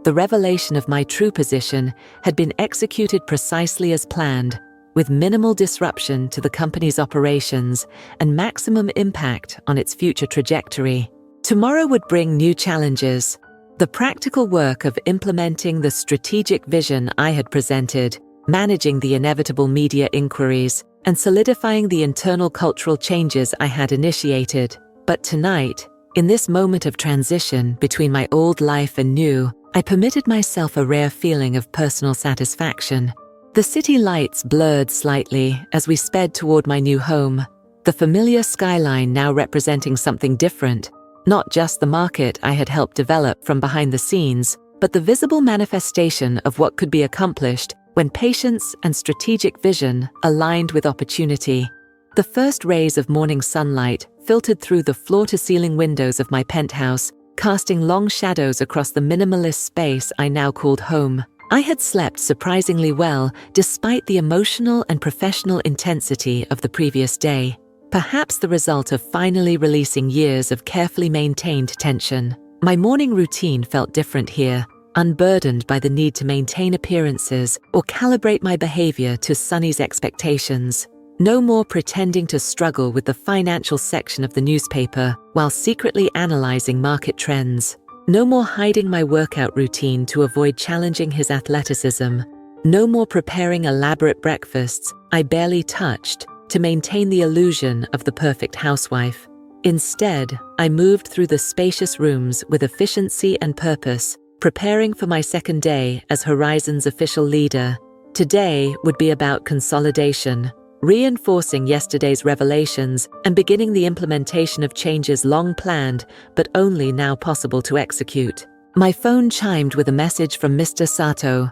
The revelation of my true position had been executed precisely as planned, with minimal disruption to the company's operations and maximum impact on its future trajectory. Tomorrow would bring new challenges. The practical work of implementing the strategic vision I had presented, managing the inevitable media inquiries, and solidifying the internal cultural changes I had initiated. But tonight, in this moment of transition between my old life and new, I permitted myself a rare feeling of personal satisfaction. The city lights blurred slightly as we sped toward my new home, the familiar skyline now representing something different, not just the market I had helped develop from behind the scenes, but the visible manifestation of what could be accomplished when patience and strategic vision aligned with opportunity. The first rays of morning sunlight filtered through the floor-to-ceiling windows of my penthouse, casting long shadows across the minimalist space I now called home. I had slept surprisingly well despite the emotional and professional intensity of the previous day, perhaps the result of finally releasing years of carefully maintained tension. My morning routine felt different here, unburdened by the need to maintain appearances or calibrate my behavior to Sunny's expectations. No more pretending to struggle with the financial section of the newspaper while secretly analyzing market trends. No more hiding my workout routine to avoid challenging his athleticism. No more preparing elaborate breakfasts I barely touched to maintain the illusion of the perfect housewife. Instead, I moved through the spacious rooms with efficiency and purpose, preparing for my second day as Horizon's official leader. Today would be about consolidation, reinforcing yesterday's revelations and beginning the implementation of changes long planned but only now possible to execute. My phone chimed with a message from Mr. Sato.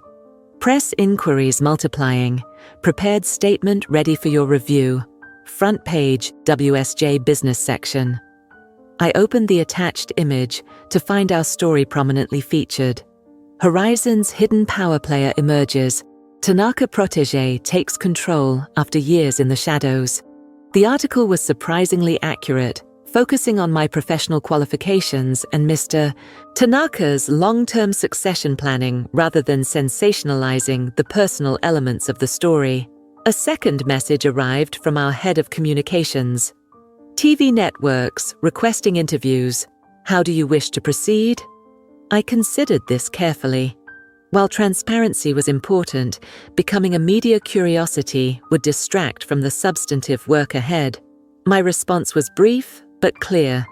"Press inquiries multiplying. Prepared statement ready for your review. Front page, WSJ business section." I opened the attached image to find our story prominently featured. Horizon's hidden power player emerges. Tanaka protege takes control after years in the shadows. The article was surprisingly accurate, focusing on my professional qualifications and Mr. Tanaka's long-term succession planning rather than sensationalizing the personal elements of the story. A second message arrived from our head of communications. TV networks requesting interviews. How do you wish to proceed? I considered this carefully. While transparency was important, becoming a media curiosity would distract from the substantive work ahead. My response was brief but clear.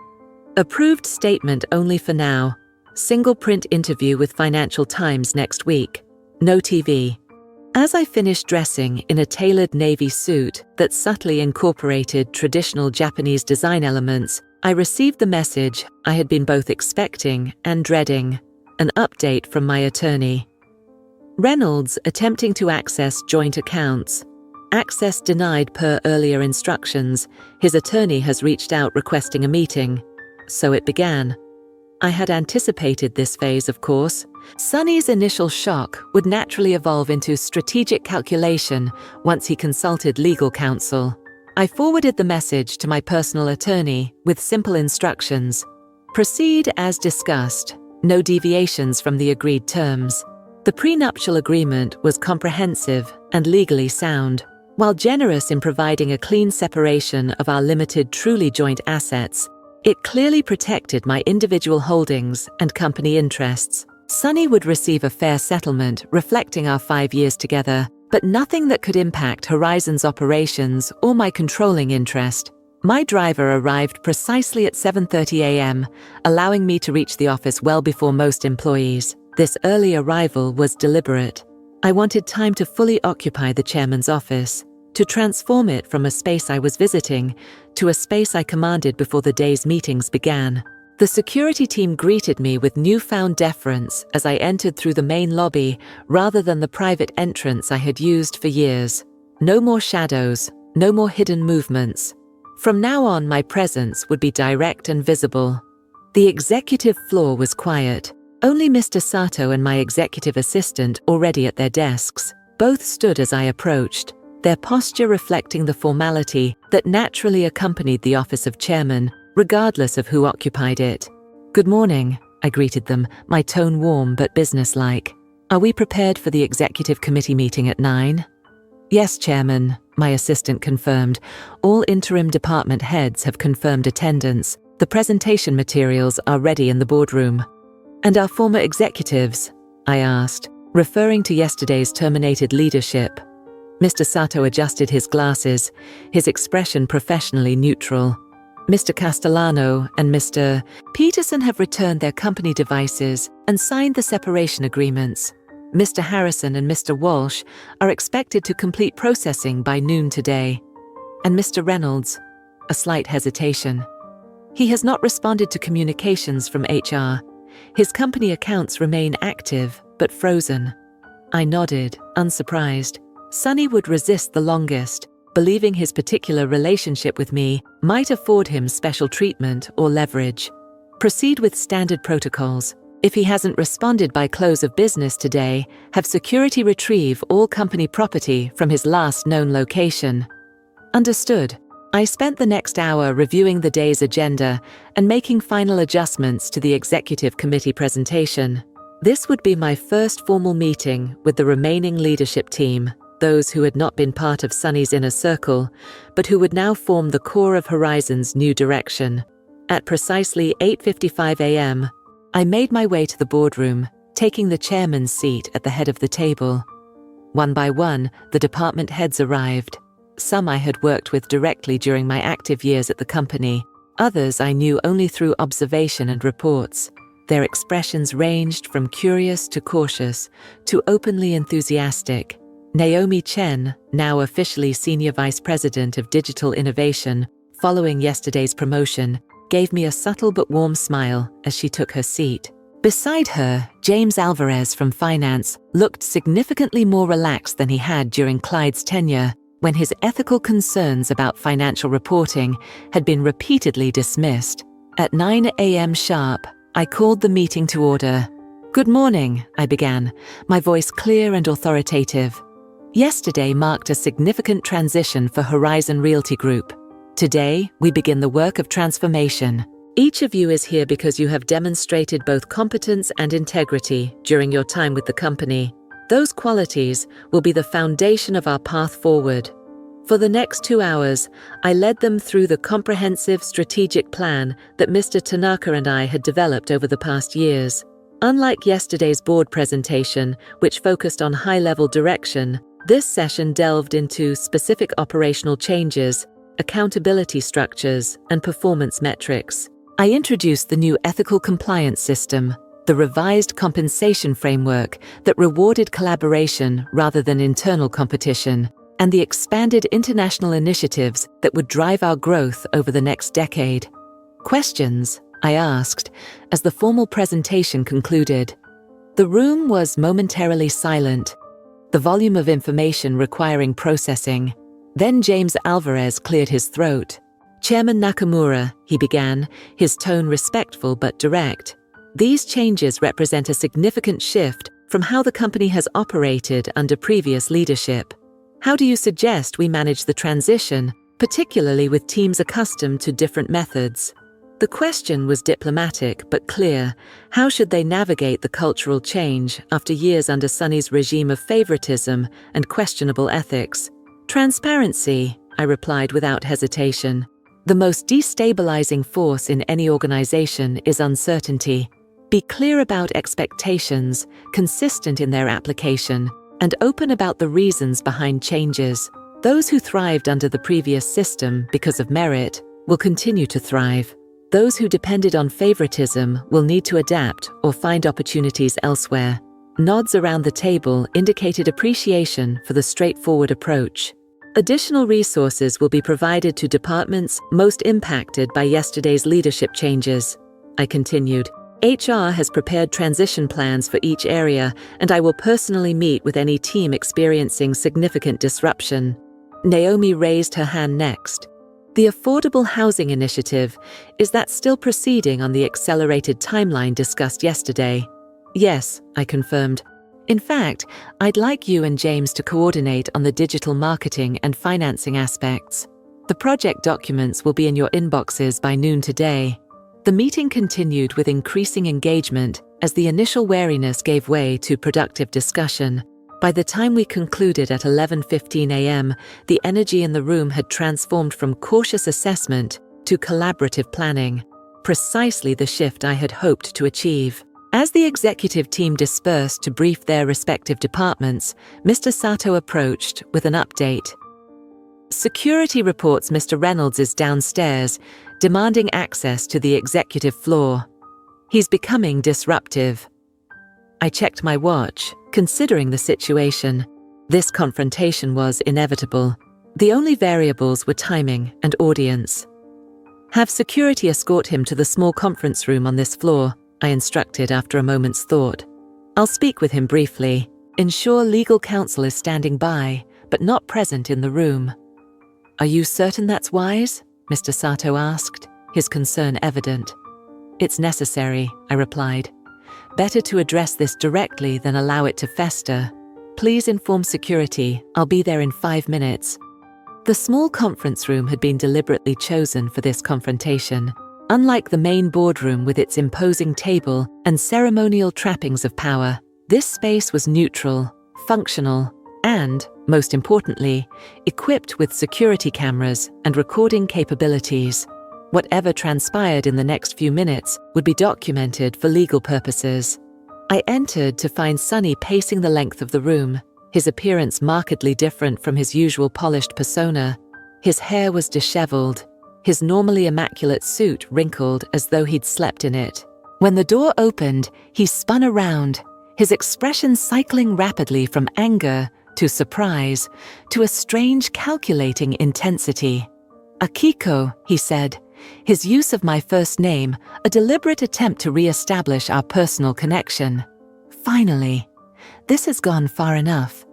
Approved statement only for now. Single print interview with Financial Times next week. No TV. As I finished dressing in a tailored navy suit that subtly incorporated traditional Japanese design elements, I received the message I had been both expecting and dreading, an update from my attorney. Reynolds attempting to access joint accounts. Access denied per earlier instructions. His attorney has reached out requesting a meeting. So it began. I had anticipated this phase, of course. Sonny's initial shock would naturally evolve into strategic calculation once he consulted legal counsel. I forwarded the message to my personal attorney with simple instructions. Proceed as discussed. No deviations from the agreed terms. The prenuptial agreement was comprehensive and legally sound. While generous in providing a clean separation of our limited truly joint assets, it clearly protected my individual holdings and company interests. Sonny would receive a fair settlement reflecting our 5 years together, but nothing that could impact Horizon's operations or my controlling interest. My driver arrived precisely at 7:30 a.m., allowing me to reach the office well before most employees. This early arrival was deliberate. I wanted time to fully occupy the chairman's office, to transform it from a space I was visiting to a space I commanded before the day's meetings began. The security team greeted me with newfound deference as I entered through the main lobby rather than the private entrance I had used for years. No more shadows, no more hidden movements. From now on, my presence would be direct and visible. The executive floor was quiet. Only Mr. Sato and my executive assistant already at their desks. Both stood as I approached, their posture reflecting the formality that naturally accompanied the office of chairman, regardless of who occupied it. Good morning, I greeted them, my tone warm but businesslike. Are we prepared for the executive committee meeting at 9? Yes, Chairman, my assistant confirmed. All interim department heads have confirmed attendance. The presentation materials are ready in the boardroom. And our former executives? I asked, referring to yesterday's terminated leadership. Mr. Sato adjusted his glasses, his expression professionally neutral. Mr. Castellano and Mr. Peterson have returned their company devices and signed the separation agreements. Mr. Harrison and Mr. Walsh are expected to complete processing by noon today. And Mr. Reynolds, a slight hesitation. He has not responded to communications from HR. His company accounts remain active, but frozen. I nodded, unsurprised. Sonny would resist the longest, believing his particular relationship with me might afford him special treatment or leverage. Proceed with standard protocols. If he hasn't responded by close of business today, have security retrieve all company property from his last known location. Understood. I spent the next hour reviewing the day's agenda and making final adjustments to the executive committee presentation. This would be my first formal meeting with the remaining leadership team, those who had not been part of Sonny's inner circle, but who would now form the core of Horizon's new direction. At precisely 8:55 a.m., I made my way to the boardroom, taking the chairman's seat at the head of the table. One by one, the department heads arrived. Some I had worked with directly during my active years at the company. Others I knew only through observation and reports. Their expressions ranged from curious to cautious, to openly enthusiastic. Naomi Chen, now officially Senior Vice President of Digital Innovation, following yesterday's promotion, gave me a subtle but warm smile as she took her seat. Beside her, James Alvarez from Finance looked significantly more relaxed than he had during Clyde's tenure, when his ethical concerns about financial reporting had been repeatedly dismissed. At 9 a.m. sharp, I called the meeting to order. "Good morning," I began, my voice clear and authoritative. "Yesterday marked a significant transition for Horizon Realty Group. Today, we begin the work of transformation. Each of you is here because you have demonstrated both competence and integrity during your time with the company. Those qualities will be the foundation of our path forward." For the next 2 hours, I led them through the comprehensive strategic plan that Mr. Tanaka and I had developed over the past years. Unlike yesterday's board presentation, which focused on high-level direction, this session delved into specific operational changes, accountability structures, and performance metrics. I introduced the new ethical compliance system, the revised compensation framework that rewarded collaboration rather than internal competition, and the expanded international initiatives that would drive our growth over the next decade. "Questions?" I asked, as the formal presentation concluded. The room was momentarily silent, the volume of information requiring processing. Then James Alvarez cleared his throat. "Chairman Nakamura," he began, his tone respectful but direct. "These changes represent a significant shift from how the company has operated under previous leadership. How do you suggest we manage the transition, particularly with teams accustomed to different methods?" The question was diplomatic but clear. How should they navigate the cultural change after years under Sonny's regime of favoritism and questionable ethics? "Transparency," I replied without hesitation. "The most destabilizing force in any organization is uncertainty. Be clear about expectations, consistent in their application, and open about the reasons behind changes. Those who thrived under the previous system because of merit will continue to thrive. Those who depended on favoritism will need to adapt or find opportunities elsewhere." Nods around the table indicated appreciation for the straightforward approach. "Additional resources will be provided to departments most impacted by yesterday's leadership changes," I continued. "HR has prepared transition plans for each area, and I will personally meet with any team experiencing significant disruption." Naomi raised her hand next. "The Affordable Housing Initiative, is that still proceeding on the accelerated timeline discussed yesterday?" "Yes," I confirmed. "In fact, I'd like you and James to coordinate on the digital marketing and financing aspects. The project documents will be in your inboxes by noon today." The meeting continued with increasing engagement as the initial wariness gave way to productive discussion. By the time we concluded at 11:15 a.m., the energy in the room had transformed from cautious assessment to collaborative planning, precisely the shift I had hoped to achieve. As the executive team dispersed to brief their respective departments, Mr. Sato approached with an update. "Security reports Mr. Reynolds is downstairs, demanding access to the executive floor. He's becoming disruptive." I checked my watch, considering the situation. This confrontation was inevitable. The only variables were timing and audience. "Have security escort him to the small conference room on this floor," I instructed after a moment's thought. "I'll speak with him briefly. Ensure legal counsel is standing by, but not present in the room." "Are you certain that's wise?" Mr. Sato asked, his concern evident. "It's necessary," I replied. "Better to address this directly than allow it to fester. Please inform security. I'll be there in 5 minutes." The small conference room had been deliberately chosen for this confrontation. Unlike the main boardroom with its imposing table and ceremonial trappings of power, this space was neutral, functional, and, most importantly, equipped with security cameras and recording capabilities. Whatever transpired in the next few minutes would be documented for legal purposes. I entered to find Sonny pacing the length of the room, his appearance markedly different from his usual polished persona. His hair was disheveled, his normally immaculate suit wrinkled as though he'd slept in it. When the door opened, he spun around, his expression cycling rapidly from anger to surprise to a strange calculating intensity. "Akiko," he said, his use of my first name a deliberate attempt to re-establish our personal connection. "Finally, this has gone far enough."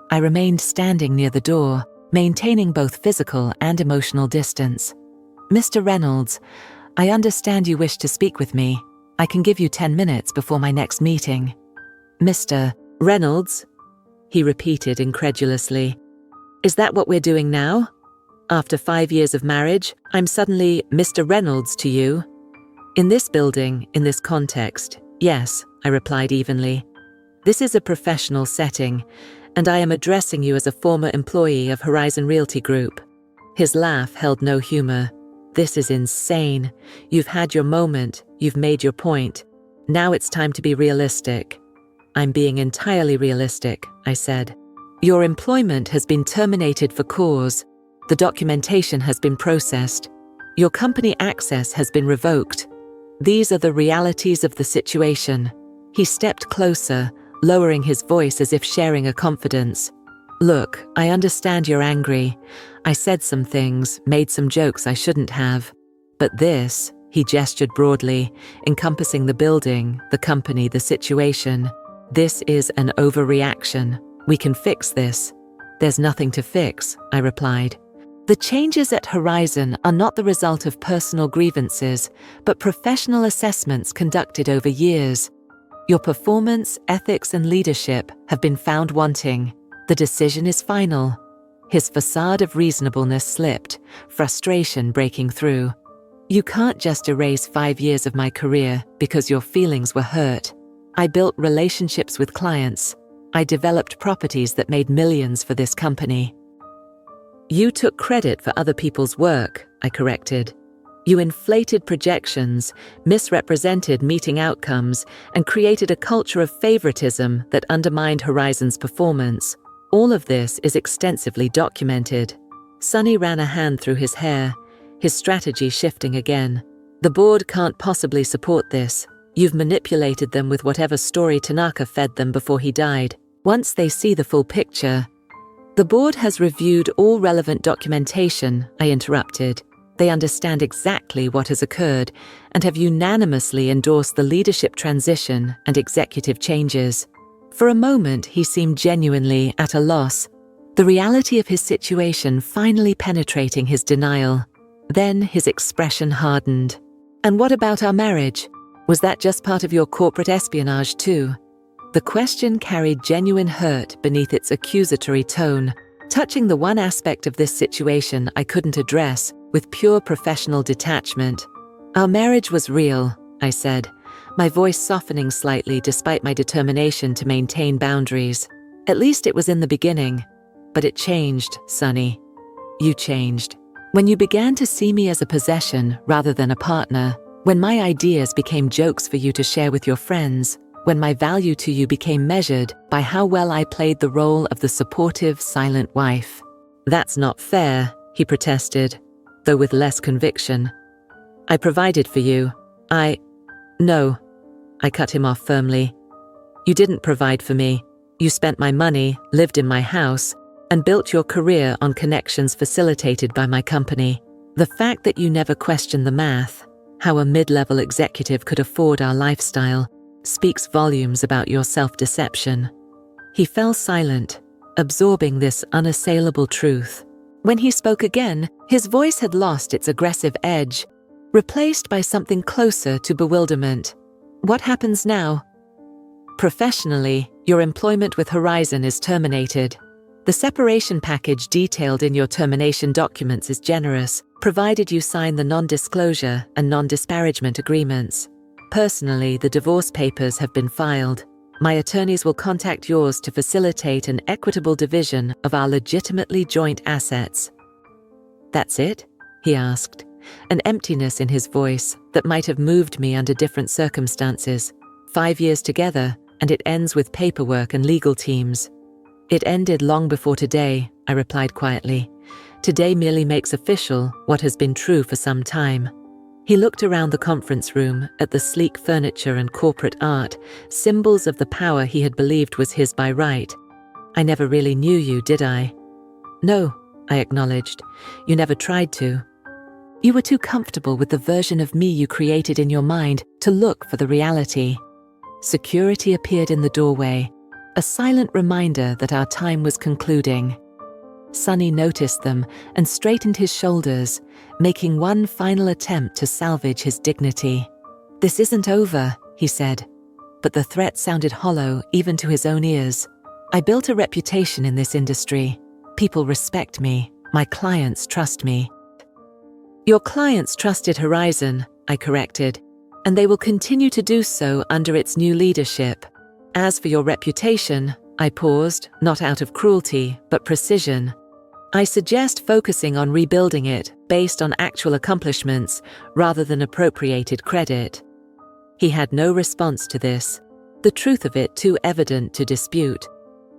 I remained standing near the door, maintaining both physical and emotional distance. "Mr. Reynolds, I understand you wish to speak with me. I can give you 10 minutes before my next meeting. Mr. Reynolds? He repeated incredulously. Is that what we're doing now? After 5 years of marriage, I'm suddenly Mr. Reynolds to you? In this building, in this context, yes, I replied evenly. This is a professional setting, and I am addressing you as a former employee of Horizon Realty Group. His laugh held no humor. This is insane. You've had your moment, you've made your point. Now it's time to be realistic. I'm being entirely realistic, I said. Your employment has been terminated for cause. The documentation has been processed. Your company access has been revoked. These are the realities of the situation. He stepped closer, lowering his voice as if sharing a confidence. Look, I understand you're angry. I said some things, made some jokes I shouldn't have. But this, he gestured broadly, encompassing the building, the company, the situation. This is an overreaction. We can fix this. There's nothing to fix, I replied. The changes at Horizon are not the result of personal grievances, but professional assessments conducted over years. Your performance, ethics, and leadership have been found wanting. The decision is final. His facade of reasonableness slipped, frustration breaking through. You can't just erase 5 years of my career because your feelings were hurt. I built relationships with clients. I developed properties that made millions for this company. You took credit for other people's work, I corrected. You inflated projections, misrepresented meeting outcomes, and created a culture of favoritism that undermined Horizon's performance. All of this is extensively documented. Sonny ran a hand through his hair, his strategy shifting again. The board can't possibly support this. You've manipulated them with whatever story Tanaka fed them before he died. Once they see the full picture, the board has reviewed all relevant documentation, I interrupted. They understand exactly what has occurred and have unanimously endorsed the leadership transition and executive changes. For a moment, he seemed genuinely at a loss, the reality of his situation finally penetrating his denial. Then his expression hardened. And what about our marriage? Was that just part of your corporate espionage too? The question carried genuine hurt beneath its accusatory tone, touching the one aspect of this situation I couldn't address with pure professional detachment. Our marriage was real, I said, my voice softening slightly despite my determination to maintain boundaries. At least it was in the beginning. But it changed, Sonny. You changed. When you began to see me as a possession rather than a partner, when my ideas became jokes for you to share with your friends, when my value to you became measured by how well I played the role of the supportive, silent wife. That's not fair, he protested, though with less conviction. I provided for you. No, I cut him off firmly. You didn't provide for me. You spent my money, lived in my house, and built your career on connections facilitated by my company. The fact that you never questioned the math, how a mid-level executive could afford our lifestyle, speaks volumes about your self-deception. He fell silent, absorbing this unassailable truth. When he spoke again, his voice had lost its aggressive edge, replaced by something closer to bewilderment. What happens now? Professionally, your employment with Horizon is terminated. The separation package detailed in your termination documents is generous, provided you sign the non-disclosure and non-disparagement agreements. Personally, the divorce papers have been filed. My attorneys will contact yours to facilitate an equitable division of our legitimately joint assets. That's it? He asked, an emptiness in his voice that might have moved me under different circumstances. 5 years together, and it ends with paperwork and legal teams. It ended long before today, I replied quietly. Today merely makes official what has been true for some time. He looked around the conference room at the sleek furniture and corporate art, symbols of the power he had believed was his by right. I never really knew you, did I? No, I acknowledged. You never tried to. You were too comfortable with the version of me you created in your mind to look for the reality. Security appeared in the doorway, a silent reminder that our time was concluding. Sunny noticed them and straightened his shoulders, making one final attempt to salvage his dignity. "This isn't over," he said. But the threat sounded hollow even to his own ears. "I built a reputation in this industry. People respect me. My clients trust me." "Your clients trusted Horizon," I corrected, "and they will continue to do so under its new leadership. As for your reputation," I paused, not out of cruelty, but precision. "I suggest focusing on rebuilding it based on actual accomplishments rather than appropriated credit." He had no response to this, the truth of it too evident to dispute.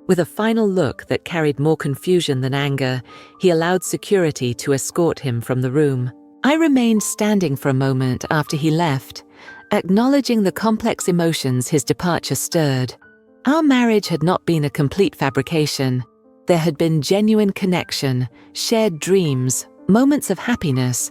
With a final look that carried more confusion than anger, he allowed security to escort him from the room. I remained standing for a moment after he left, acknowledging the complex emotions his departure stirred. Our marriage had not been a complete fabrication. There had been genuine connection, shared dreams, moments of happiness.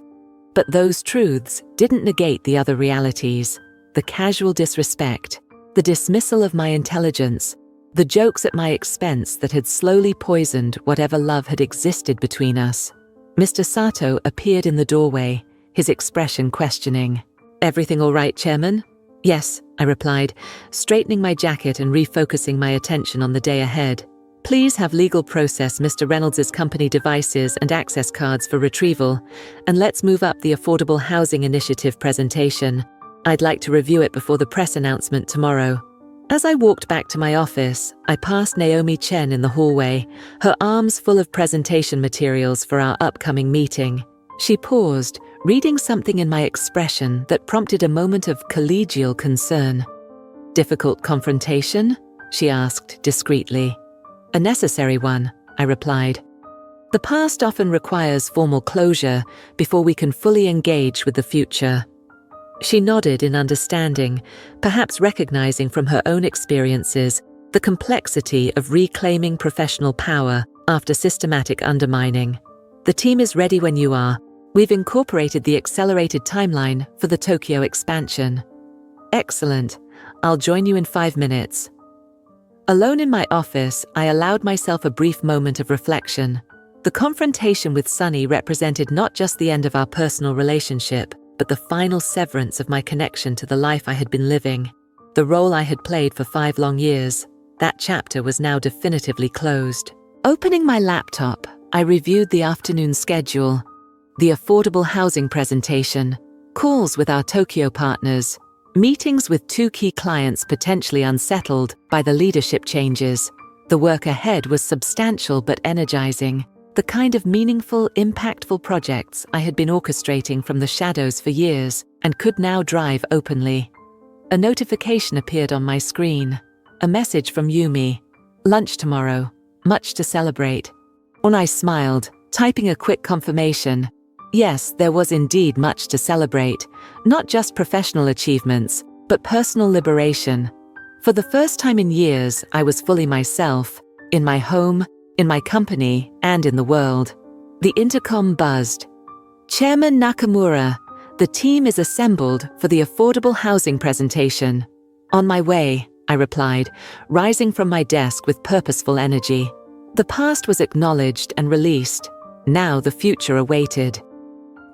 But those truths didn't negate the other realities: the casual disrespect, the dismissal of my intelligence, the jokes at my expense that had slowly poisoned whatever love had existed between us. Mr. Sato appeared in the doorway, his expression questioning. "Everything all right, Chairman?" "Yes," I replied, straightening my jacket and refocusing my attention on the day ahead. "Please have legal process Mr. Reynolds' company devices and access cards for retrieval, and let's move up the Affordable Housing Initiative presentation. I'd like to review it before the press announcement tomorrow." As I walked back to my office, I passed Naomi Chen in the hallway, her arms full of presentation materials for our upcoming meeting. She paused, reading something in my expression that prompted a moment of collegial concern. "Difficult confrontation?" she asked discreetly. "A necessary one," I replied. "The past often requires formal closure before we can fully engage with the future." She nodded in understanding, perhaps recognizing from her own experiences the complexity of reclaiming professional power after systematic undermining. "The team is ready when you are. We've incorporated the accelerated timeline for the Tokyo expansion." "Excellent. I'll join you in 5 minutes." Alone in my office, I allowed myself a brief moment of reflection. The confrontation with Sunny represented not just the end of our personal relationship, but the final severance of my connection to the life I had been living. The role I had played for 5 long years, that chapter was now definitively closed. Opening my laptop, I reviewed the afternoon schedule. The affordable housing presentation, calls with our Tokyo partners, meetings with 2 key clients potentially unsettled by the leadership changes. The work ahead was substantial but energizing, the kind of meaningful, impactful projects I had been orchestrating from the shadows for years and could now drive openly. A notification appeared on my screen. A message from Yumi. "Lunch tomorrow. Much to celebrate." When I smiled, typing a quick confirmation. Yes, there was indeed much to celebrate, not just professional achievements, but personal liberation. For the first time in years, I was fully myself, in my home, in my company, and in the world. The intercom buzzed. "Chairman Nakamura, the team is assembled for the affordable housing presentation." "On my way," I replied, rising from my desk with purposeful energy. The past was acknowledged and released. Now the future awaited.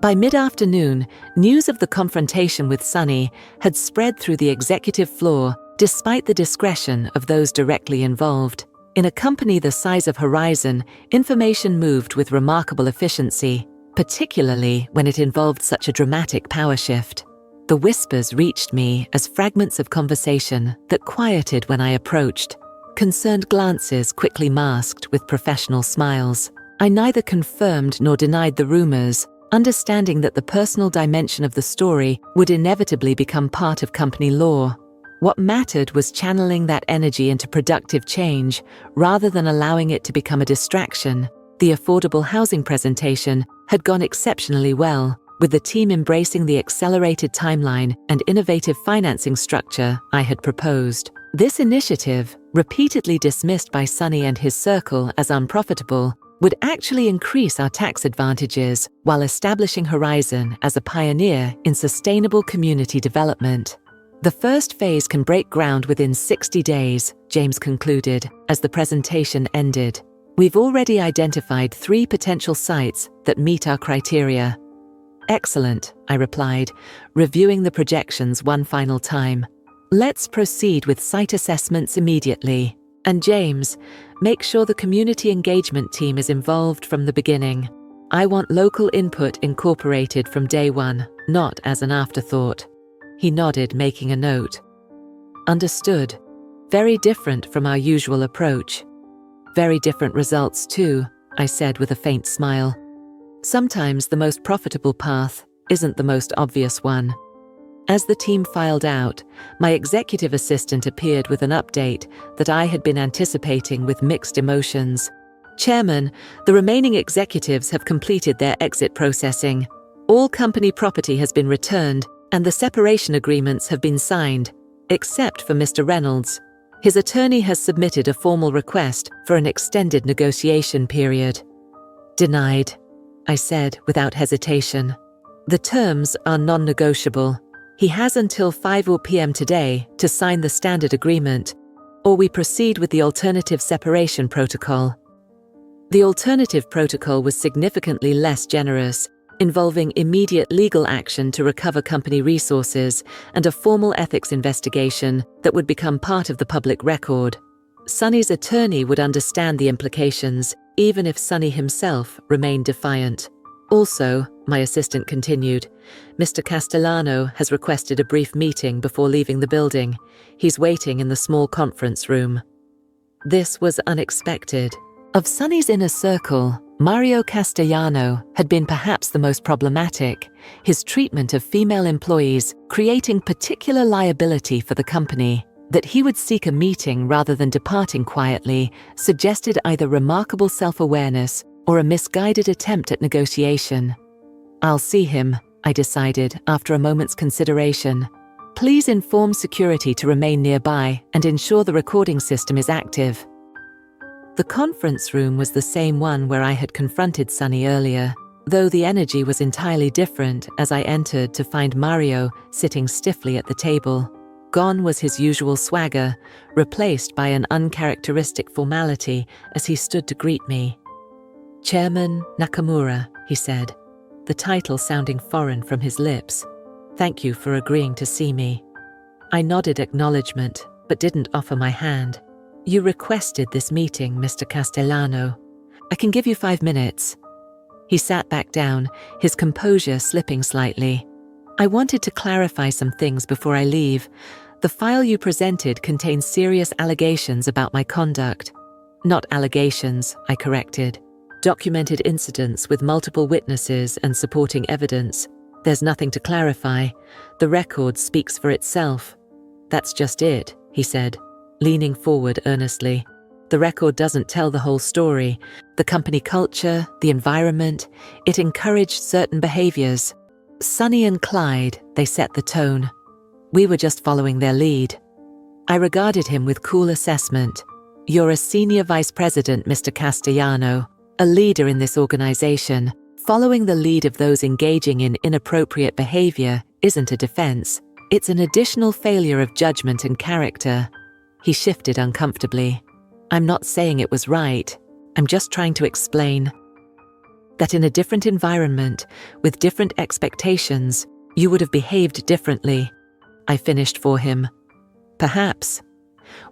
By mid-afternoon, news of the confrontation with Sunny had spread through the executive floor despite the discretion of those directly involved. In a company the size of Horizon, information moved with remarkable efficiency, particularly when it involved such a dramatic power shift. The whispers reached me as fragments of conversation that quieted when I approached. Concerned glances quickly masked with professional smiles. I neither confirmed nor denied the rumors, understanding that the personal dimension of the story would inevitably become part of company lore. What mattered was channeling that energy into productive change, rather than allowing it to become a distraction. The affordable housing presentation had gone exceptionally well, with the team embracing the accelerated timeline and innovative financing structure I had proposed. This initiative, repeatedly dismissed by Sunny and his circle as unprofitable, would actually increase our tax advantages while establishing Horizon as a pioneer in sustainable community development. "The first phase can break ground within 60 days, James concluded as the presentation ended. We've already identified 3 potential sites that meet our criteria. Excellent, I replied, reviewing the projections one final time. Let's proceed with site assessments immediately. And James, make sure the community engagement team is involved from the beginning. I want local input incorporated from day one, not as an afterthought. He nodded, making a note. Understood. Very different from our usual approach. Very different results too, I said with a faint smile. Sometimes the most profitable path isn't the most obvious one. As the team filed out, my executive assistant appeared with an update that I had been anticipating with mixed emotions. Chairman, the remaining executives have completed their exit processing. All company property has been returned and the separation agreements have been signed, except for Mr. Reynolds. His attorney has submitted a formal request for an extended negotiation period. Denied, I said without hesitation. The terms are non-negotiable. He has until 5 p.m. today to sign the standard agreement, or we proceed with the alternative separation protocol. The alternative protocol was significantly less generous, involving immediate legal action to recover company resources and a formal ethics investigation that would become part of the public record. Sonny's attorney would understand the implications, even if Sonny himself remained defiant. Also, my assistant continued, Mr. Castellano has requested a brief meeting before leaving the building. He's waiting in the small conference room. This was unexpected. Of Sonny's inner circle, Mario Castellano had been perhaps the most problematic, his treatment of female employees creating particular liability for the company. That he would seek a meeting rather than departing quietly suggested either remarkable self-awareness or a misguided attempt at negotiation. I'll see him, I decided after a moment's consideration. Please inform security to remain nearby and ensure the recording system is active. The conference room was the same one where I had confronted Sonny earlier, though the energy was entirely different as I entered to find Mario sitting stiffly at the table. Gone was his usual swagger, replaced by an uncharacteristic formality as he stood to greet me. Chairman Nakamura, he said, the title sounding foreign from his lips. Thank you for agreeing to see me. I nodded acknowledgement, but didn't offer my hand. You requested this meeting, Mr. Castellano. I can give you 5 minutes. He sat back down, his composure slipping slightly. I wanted to clarify some things before I leave. The file you presented contains serious allegations about my conduct. Not allegations, I corrected. Documented incidents with multiple witnesses and supporting evidence. There's nothing to clarify. The record speaks for itself. That's just it, he said, leaning forward earnestly. The record doesn't tell the whole story. The company culture, the environment, it encouraged certain behaviors. Sonny and Clyde, they set the tone. We were just following their lead. I regarded him with cool assessment. You're a senior vice president, Mr. Castellano, a leader in this organization. Following the lead of those engaging in inappropriate behavior isn't a defense. It's an additional failure of judgment and character. He shifted uncomfortably. I'm not saying it was right. I'm just trying to explain that in a different environment, with different expectations, you would have behaved differently. I finished for him. Perhaps.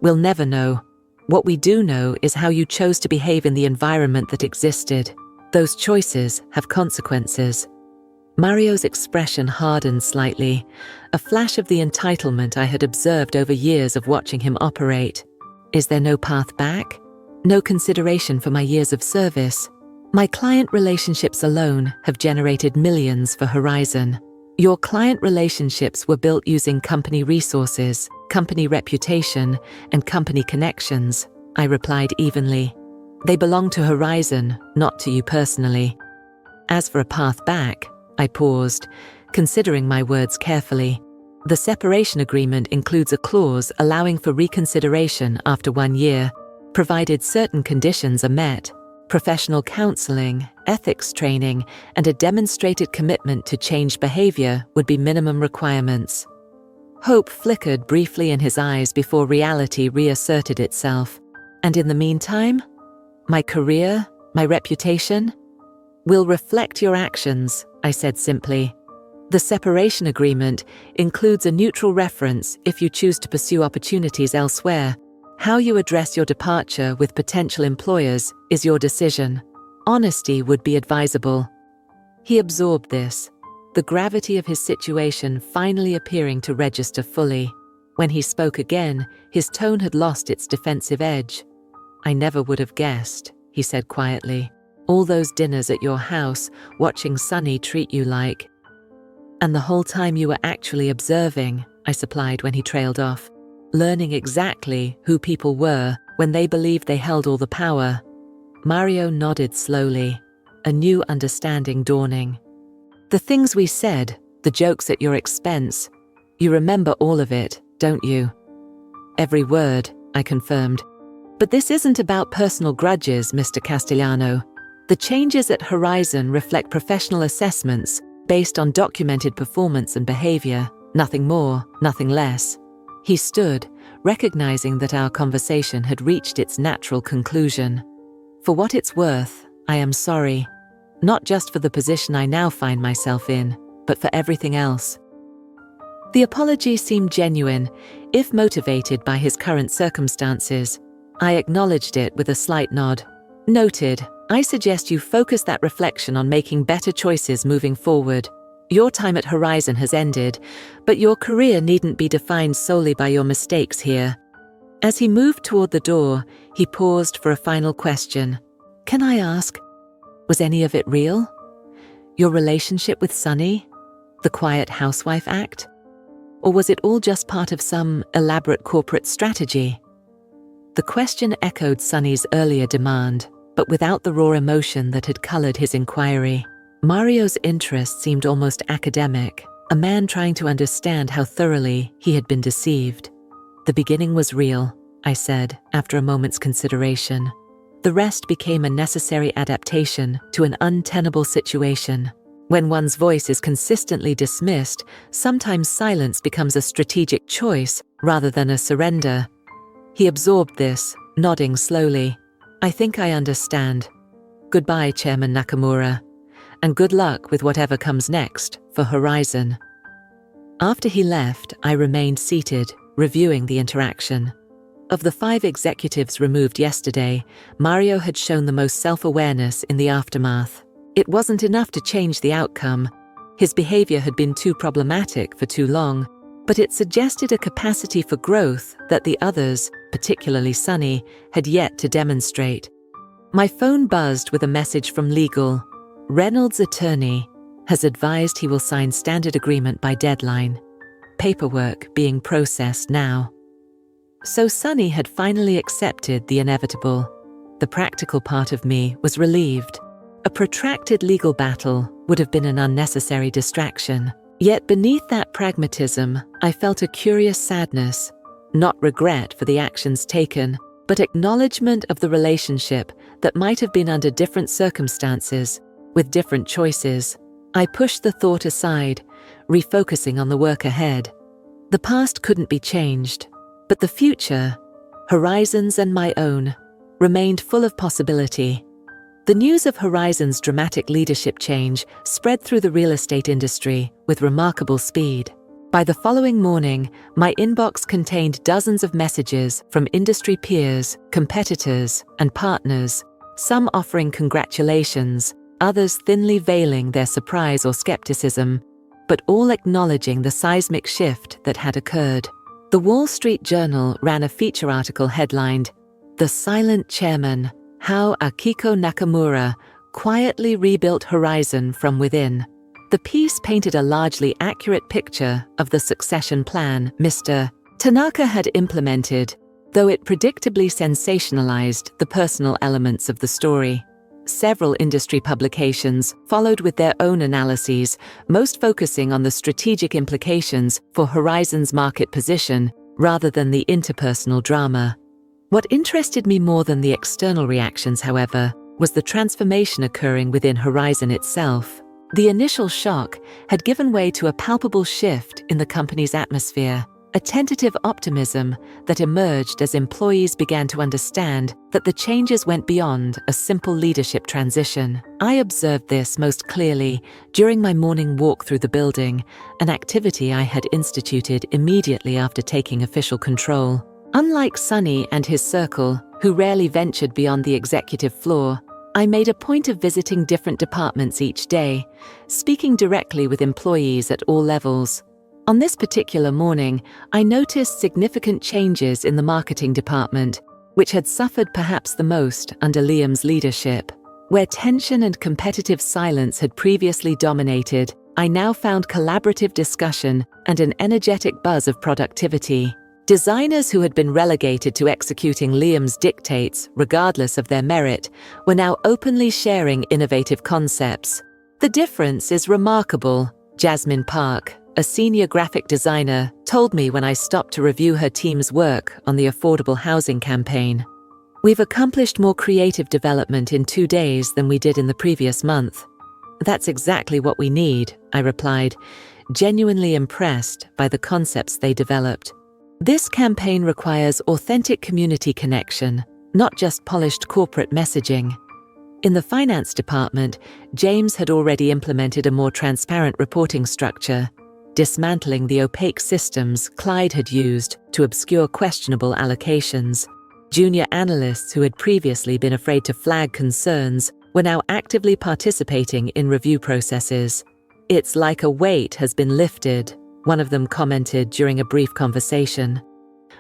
We'll never know. What we do know is how you chose to behave in the environment that existed. Those choices have consequences. Mario's expression hardened slightly, a flash of the entitlement I had observed over years of watching him operate. Is there no path back? No consideration for my years of service? My client relationships alone have generated millions for Horizon. Your client relationships were built using company resources, company reputation, and company connections, I replied evenly. They belong to Horizon, not to you personally. As for a path back, I paused, considering my words carefully. The separation agreement includes a clause allowing for reconsideration after 1 year, provided certain conditions are met. Professional counseling, ethics training, and a demonstrated commitment to change behavior would be minimum requirements. Hope flickered briefly in his eyes before reality reasserted itself. And in the meantime? My career? My reputation? Will reflect your actions, I said simply. The separation agreement includes a neutral reference if you choose to pursue opportunities elsewhere. How you address your departure with potential employers is your decision. Honesty would be advisable. He absorbed this, the gravity of his situation finally appearing to register fully. When he spoke again, his tone had lost its defensive edge. I never would have guessed, he said quietly. All those dinners at your house, watching Sunny treat you like. And the whole time you were actually observing, I supplied when he trailed off. Learning exactly who people were when they believed they held all the power. Mario nodded slowly, a new understanding dawning. The things we said, the jokes at your expense, you remember all of it, don't you? Every word, I confirmed. But this isn't about personal grudges, Mr. Castellano. The changes at Horizon reflect professional assessments based on documented performance and behavior, nothing more, nothing less. He stood, recognizing that our conversation had reached its natural conclusion. For what it's worth, I am sorry. Not just for the position I now find myself in, but for everything else. The apology seemed genuine, if motivated by his current circumstances. I acknowledged it with a slight nod. Noted. I suggest you focus that reflection on making better choices moving forward. Your time at Horizon has ended, but your career needn't be defined solely by your mistakes here. As he moved toward the door, he paused for a final question. Can I ask, was any of it real? Your relationship with Sunny? The quiet housewife act? Or was it all just part of some elaborate corporate strategy? The question echoed Sunny's earlier demand, but without the raw emotion that had colored his inquiry. Mario's interest seemed almost academic, a man trying to understand how thoroughly he had been deceived. The beginning was real, I said, after a moment's consideration. The rest became a necessary adaptation to an untenable situation. When one's voice is consistently dismissed, sometimes silence becomes a strategic choice rather than a surrender. He absorbed this, nodding slowly. I think I understand. Goodbye, Chairman Nakamura, and good luck with whatever comes next for Horizon. After he left, I remained seated, reviewing the interaction. Of the 5 executives removed yesterday, Mario had shown the most self-awareness in the aftermath. It wasn't enough to change the outcome. His behavior had been too problematic for too long, but it suggested a capacity for growth that the others, particularly Sunny, had yet to demonstrate. My phone buzzed with a message from legal. Reynolds' attorney has advised he will sign standard agreement by deadline. Paperwork being processed now. So Sunny had finally accepted the inevitable. The practical part of me was relieved. A protracted legal battle would have been an unnecessary distraction. Yet beneath that pragmatism, I felt a curious sadness, not regret for the actions taken, but acknowledgement of the relationship that might have been under different circumstances, with different choices. I pushed the thought aside, refocusing on the work ahead. The past couldn't be changed, but the future, Horizon's and my own, remained full of possibility. The news of Horizon's dramatic leadership change spread through the real estate industry with remarkable speed. By the following morning, my inbox contained dozens of messages from industry peers, competitors, and partners, some offering congratulations, others thinly veiling their surprise or skepticism, but all acknowledging the seismic shift that had occurred. The Wall Street Journal ran a feature article headlined, "The Silent Chairman: How Akiko Nakamura Quietly Rebuilt Horizon from Within." The piece painted a largely accurate picture of the succession plan Mr. Tanaka had implemented, though it predictably sensationalized the personal elements of the story. Several industry publications followed with their own analyses, most focusing on the strategic implications for Horizon's market position rather than the interpersonal drama. What interested me more than the external reactions, however, was the transformation occurring within Horizon itself. The initial shock had given way to a palpable shift in the company's atmosphere. a tentative optimism that emerged as employees began to understand that the changes went beyond a simple leadership transition. I observed this most clearly during my morning walk through the building, an activity I had instituted immediately after taking official control. Unlike Sonny and his circle, who rarely ventured beyond the executive floor, I made a point of visiting different departments each day, speaking directly with employees at all levels. On this particular morning, I noticed significant changes in the marketing department, which had suffered perhaps the most under Liam's leadership. Where tension and competitive silence had previously dominated, I now found collaborative discussion and an energetic buzz of productivity. Designers who had been relegated to executing Liam's dictates, regardless of their merit, were now openly sharing innovative concepts. The difference is remarkable, Jasmine Park, a senior graphic designer, told me when I stopped to review her team's work on the affordable housing campaign. We've accomplished more creative development in 2 days than we did in the previous month. That's exactly what we need, I replied, genuinely impressed by the concepts they developed. This campaign requires authentic community connection, not just polished corporate messaging. In the finance department, James had already implemented a more transparent reporting structure, dismantling the opaque systems Clyde had used to obscure questionable allocations. Junior analysts who had previously been afraid to flag concerns were now actively participating in review processes. "It's like a weight has been lifted," one of them commented during a brief conversation.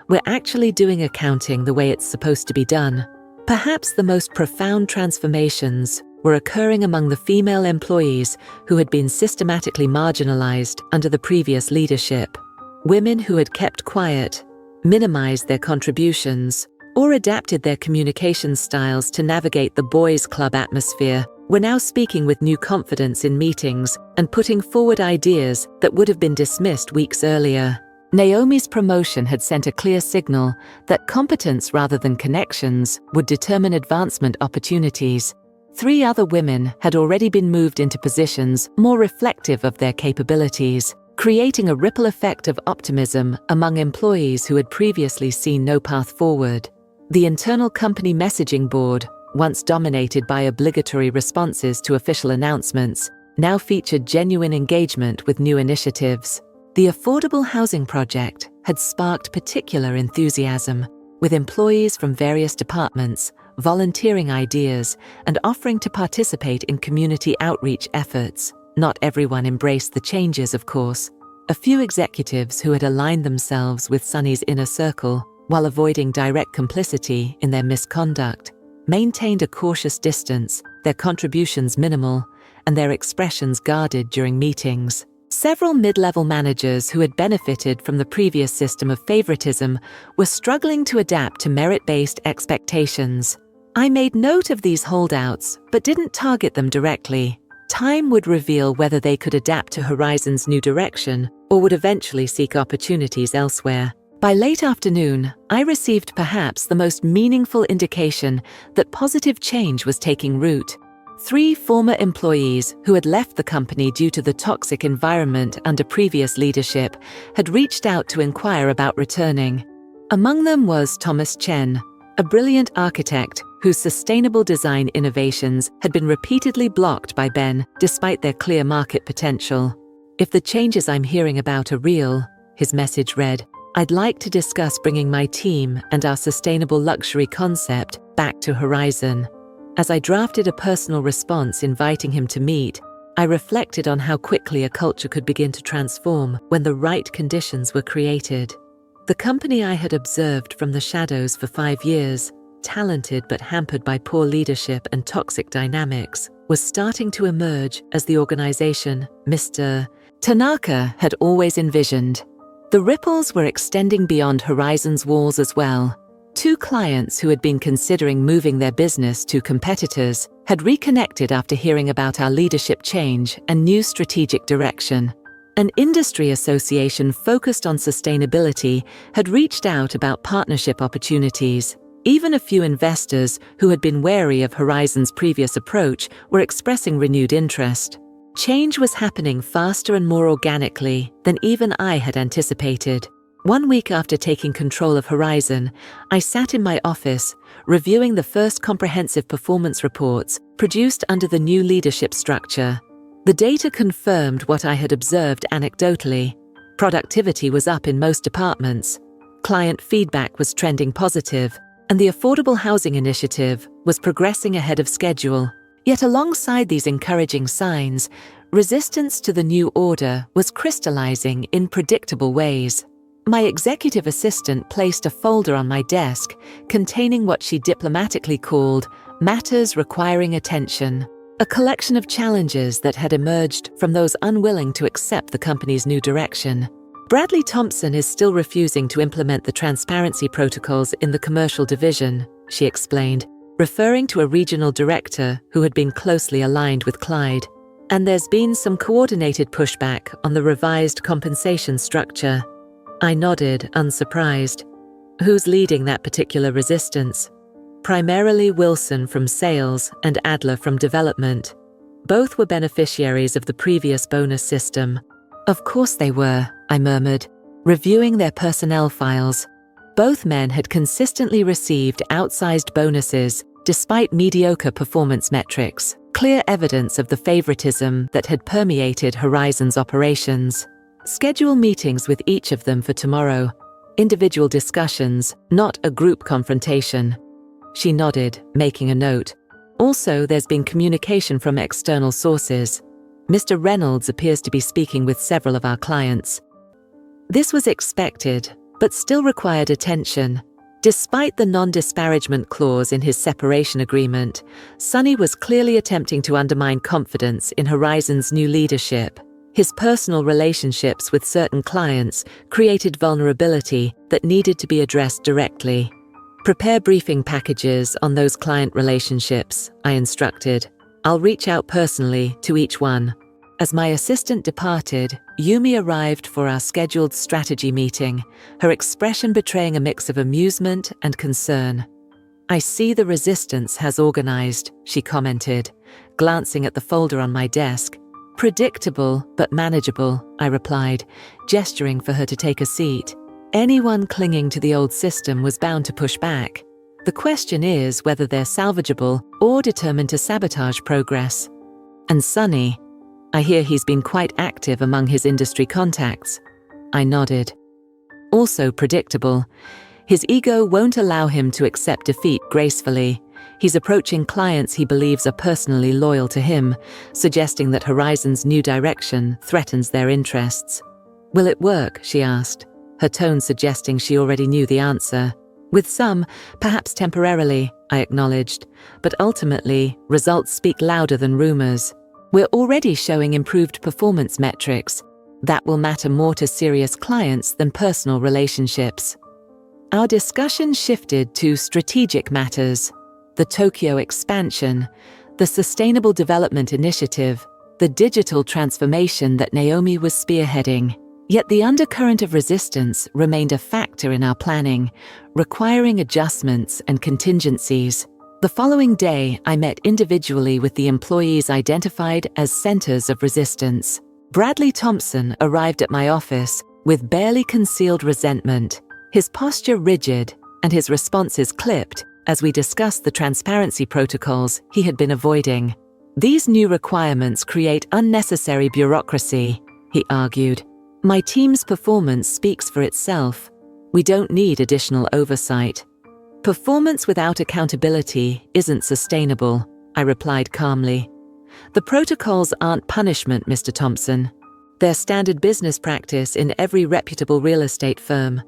"We're actually doing accounting the way it's supposed to be done." Perhaps the most profound transformations were occurring among the female employees who had been systematically marginalized under the previous leadership. Women who had kept quiet, minimized their contributions, or adapted their communication styles to navigate the boys' club atmosphere were now speaking with new confidence in meetings and putting forward ideas that would have been dismissed weeks earlier. Naomi's promotion had sent a clear signal that competence rather than connections would determine advancement opportunities. 3 other women had already been moved into positions more reflective of their capabilities, creating a ripple effect of optimism among employees who had previously seen no path forward. The internal company messaging board, once dominated by obligatory responses to official announcements, now featured genuine engagement with new initiatives. The affordable housing project had sparked particular enthusiasm, with employees from various departments volunteering ideas and offering to participate in community outreach efforts. Not everyone embraced the changes, of course. A few executives who had aligned themselves with Sonny's inner circle, while avoiding direct complicity in their misconduct, maintained a cautious distance, their contributions minimal, and their expressions guarded during meetings. Several mid-level managers who had benefited from the previous system of favoritism were struggling to adapt to merit-based expectations. I made note of these holdouts, but didn't target them directly. Time would reveal whether they could adapt to Horizon's new direction or would eventually seek opportunities elsewhere. By late afternoon, I received perhaps the most meaningful indication that positive change was taking root. 3 former employees who had left the company due to the toxic environment under previous leadership had reached out to inquire about returning. Among them was Thomas Chen, a brilliant architect whose sustainable design innovations had been repeatedly blocked by Ben despite their clear market potential. "If the changes I'm hearing about are real," his message read, "I'd like to discuss bringing my team and our sustainable luxury concept back to Horizon." As I drafted a personal response inviting him to meet, I reflected on how quickly a culture could begin to transform when the right conditions were created. The company I had observed from the shadows for 5 years, talented but hampered by poor leadership and toxic dynamics, was starting to emerge as the organization Mr. Tanaka had always envisioned. The ripples were extending beyond Horizon's walls as well. 2 clients who had been considering moving their business to competitors had reconnected after hearing about our leadership change and new strategic direction. An industry association focused on sustainability had reached out about partnership opportunities. Even a few investors who had been wary of Horizon's previous approach were expressing renewed interest. Change was happening faster and more organically than even I had anticipated. 1 week after taking control of Horizon, I sat in my office, reviewing the first comprehensive performance reports produced under the new leadership structure. The data confirmed what I had observed anecdotally. Productivity was up in most departments, client feedback was trending positive, and the affordable housing initiative was progressing ahead of schedule. Yet alongside these encouraging signs, resistance to the new order was crystallizing in predictable ways. My executive assistant placed a folder on my desk containing what she diplomatically called matters requiring attention, a collection of challenges that had emerged from those unwilling to accept the company's new direction. Bradley Thompson is still refusing to implement the transparency protocols in the commercial division, she explained, referring to a regional director who had been closely aligned with Clyde. And there's been some coordinated pushback on the revised compensation structure. I nodded, unsurprised. Who's leading that particular resistance? Primarily Wilson from sales and Adler from development. Both were beneficiaries of the previous bonus system. Of course they were, I murmured, reviewing their personnel files. Both men had consistently received outsized bonuses despite mediocre performance metrics, clear evidence of the favoritism that had permeated Horizon's operations. Schedule meetings with each of them for tomorrow. Individual discussions, not a group confrontation. She nodded, making a note. Also, there's been communication from external sources. Mr. Reynolds appears to be speaking with several of our clients. This was expected, but still required attention. Despite the non-disparagement clause in his separation agreement, Sonny was clearly attempting to undermine confidence in Horizon's new leadership. His personal relationships with certain clients created vulnerability that needed to be addressed directly. Prepare briefing packages on those client relationships, I instructed. I'll reach out personally to each one. As my assistant departed, Yumi arrived for our scheduled strategy meeting, her expression betraying a mix of amusement and concern. I see the resistance has organized, she commented, glancing at the folder on my desk. Predictable, but manageable, I replied, gesturing for her to take a seat. Anyone clinging to the old system was bound to push back. The question is whether they're salvageable or determined to sabotage progress. And Sonny, I hear he's been quite active among his industry contacts. I nodded. Also predictable. His ego won't allow him to accept defeat gracefully. He's approaching clients he believes are personally loyal to him, suggesting that Horizon's new direction threatens their interests. Will it work? She asked, her tone suggesting she already knew the answer. With some, perhaps temporarily, I acknowledged, but ultimately, results speak louder than rumors. We're already showing improved performance metrics. That will matter more to serious clients than personal relationships. Our discussion shifted to strategic matters. The Tokyo expansion, the Sustainable Development Initiative, the digital transformation that Naomi was spearheading. Yet the undercurrent of resistance remained a factor in our planning, requiring adjustments and contingencies. The following day, I met individually with the employees identified as centers of resistance. Bradley Thompson arrived at my office with barely concealed resentment, his posture rigid and his responses clipped as we discussed the transparency protocols he had been avoiding. These new requirements create unnecessary bureaucracy, he argued. My team's performance speaks for itself. We don't need additional oversight. Performance without accountability isn't sustainable, I replied calmly. The protocols aren't punishment, Mr. Thompson. They're standard business practice in every reputable real estate firm.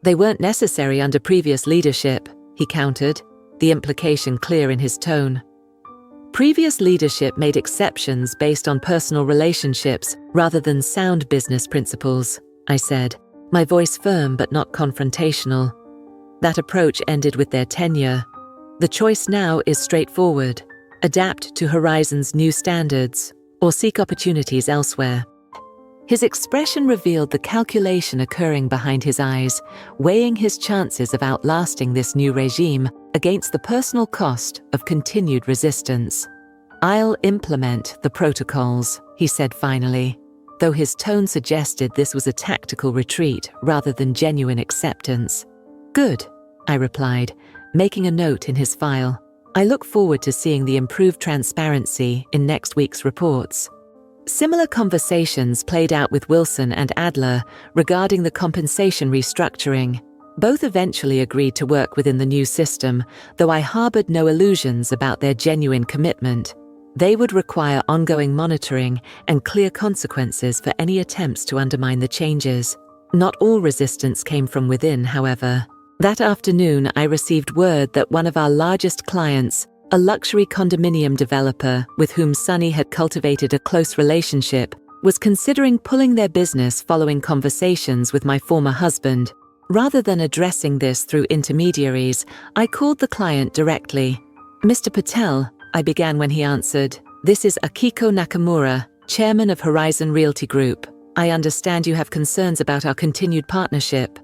They weren't necessary under previous leadership, he countered, the implication clear in his tone. Previous leadership made exceptions based on personal relationships rather than sound business principles, I said, my voice firm but not confrontational. That approach ended with their tenure. The choice now is straightforward. Adapt to Horizon's new standards or seek opportunities elsewhere. His expression revealed the calculation occurring behind his eyes, weighing his chances of outlasting this new regime against the personal cost of continued resistance. I'll implement the protocols, he said finally. though his tone suggested this was a tactical retreat rather than genuine acceptance. "Good," I replied, making a note in his file. "I look forward to seeing the improved transparency in next week's reports." Similar conversations played out with Wilson and Adler regarding the compensation restructuring. Both eventually agreed to work within the new system, though I harbored no illusions about their genuine commitment. They would require ongoing monitoring and clear consequences for any attempts to undermine the changes. Not all resistance came from within, however. That afternoon, I received word that one of our largest clients, a luxury condominium developer with whom Sunny had cultivated a close relationship, was considering pulling their business following conversations with my former husband. Rather than addressing this through intermediaries, I called the client directly. "Mr. Patel," I began when he answered, "this is Akiko Nakamura, chairman of Horizon Realty Group. I understand you have concerns about our continued partnership."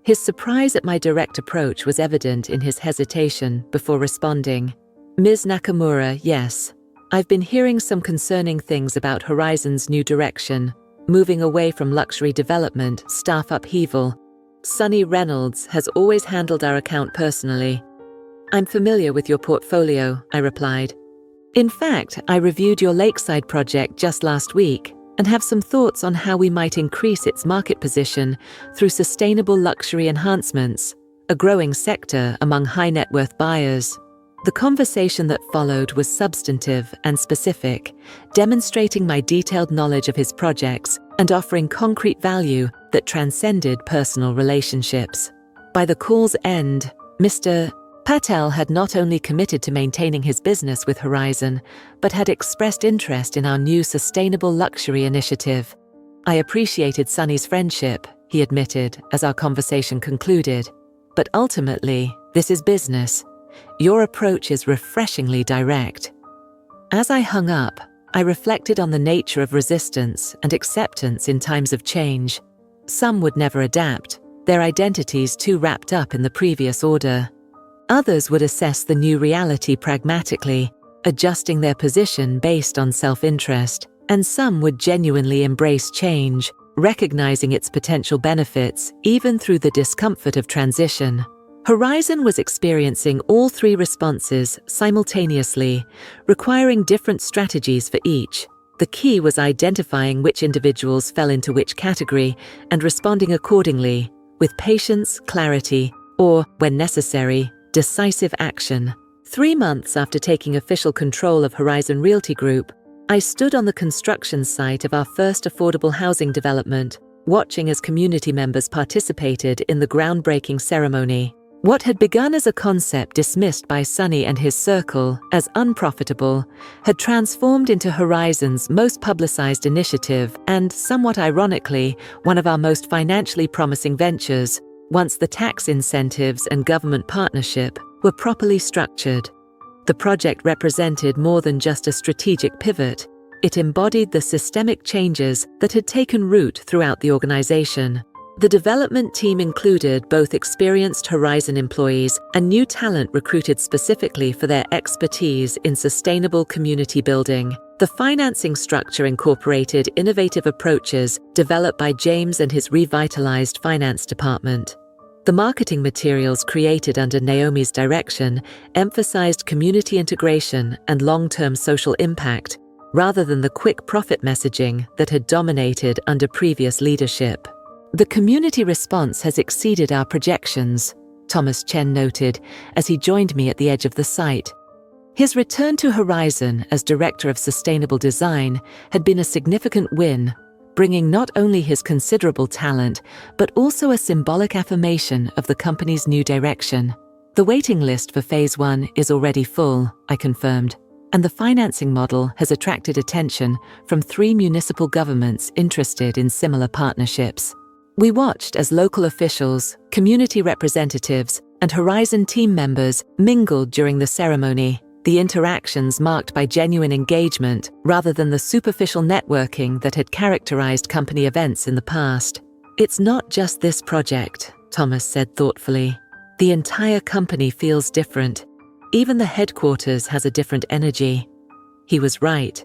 His surprise at my direct approach was evident in his hesitation before responding. "Ms. Nakamura, yes. I've been hearing some concerning things about Horizon's new direction, moving away from luxury development, staff upheaval. Sunny Reynolds has always handled our account personally." "I'm familiar with your portfolio," I replied. "In fact, I reviewed your Lakeside project just last week and have some thoughts on how we might increase its market position through sustainable luxury enhancements, a growing sector among high-net-worth buyers." The conversation that followed was substantive and specific, demonstrating my detailed knowledge of his projects and offering concrete value that transcended personal relationships. By the call's end, Mr. Patel had not only committed to maintaining his business with Horizon, but had expressed interest in our new sustainable luxury initiative. "I appreciated Sunny's friendship," he admitted as our conversation concluded. "But ultimately, this is business. Your approach is refreshingly direct." As I hung up, I reflected on the nature of resistance and acceptance in times of change. Some would never adapt, their identities too wrapped up in the previous order. Others would assess the new reality pragmatically, adjusting their position based on self-interest, and some would genuinely embrace change, recognizing its potential benefits even through the discomfort of transition. Horizon was experiencing all three responses simultaneously, requiring different strategies for each. The key was identifying which individuals fell into which category and responding accordingly, with patience, clarity, or, when necessary, decisive action. 3 months after taking official control of Horizon Realty Group, I stood on the construction site of our first affordable housing development, watching as community members participated in the groundbreaking ceremony. What had begun as a concept dismissed by Sunny and his circle as unprofitable had transformed into Horizon's most publicized initiative and, somewhat ironically, one of our most financially promising ventures, once the tax incentives and government partnership were properly structured. The project represented more than just a strategic pivot. It embodied the systemic changes that had taken root throughout the organization. The development team included both experienced Horizon employees and new talent recruited specifically for their expertise in sustainable community building. The financing structure incorporated innovative approaches developed by James and his revitalized finance department. The marketing materials created under Naomi's direction emphasized community integration and long-term social impact, rather than the quick profit messaging that had dominated under previous leadership. "The community response has exceeded our projections," Thomas Chen noted as he joined me at the edge of the site. His return to Horizon as Director of Sustainable Design had been a significant win, bringing not only his considerable talent, but also a symbolic affirmation of the company's new direction. "The waiting list for Phase 1 is already full," I confirmed, "and the financing model has attracted attention from 3 municipal governments interested in similar partnerships." We watched as local officials, community representatives, and Horizon team members mingled during the ceremony, the interactions marked by genuine engagement rather than the superficial networking that had characterized company events in the past. "It's not just this project," Thomas said thoughtfully. "The entire company feels different. Even the headquarters has a different energy." He was right.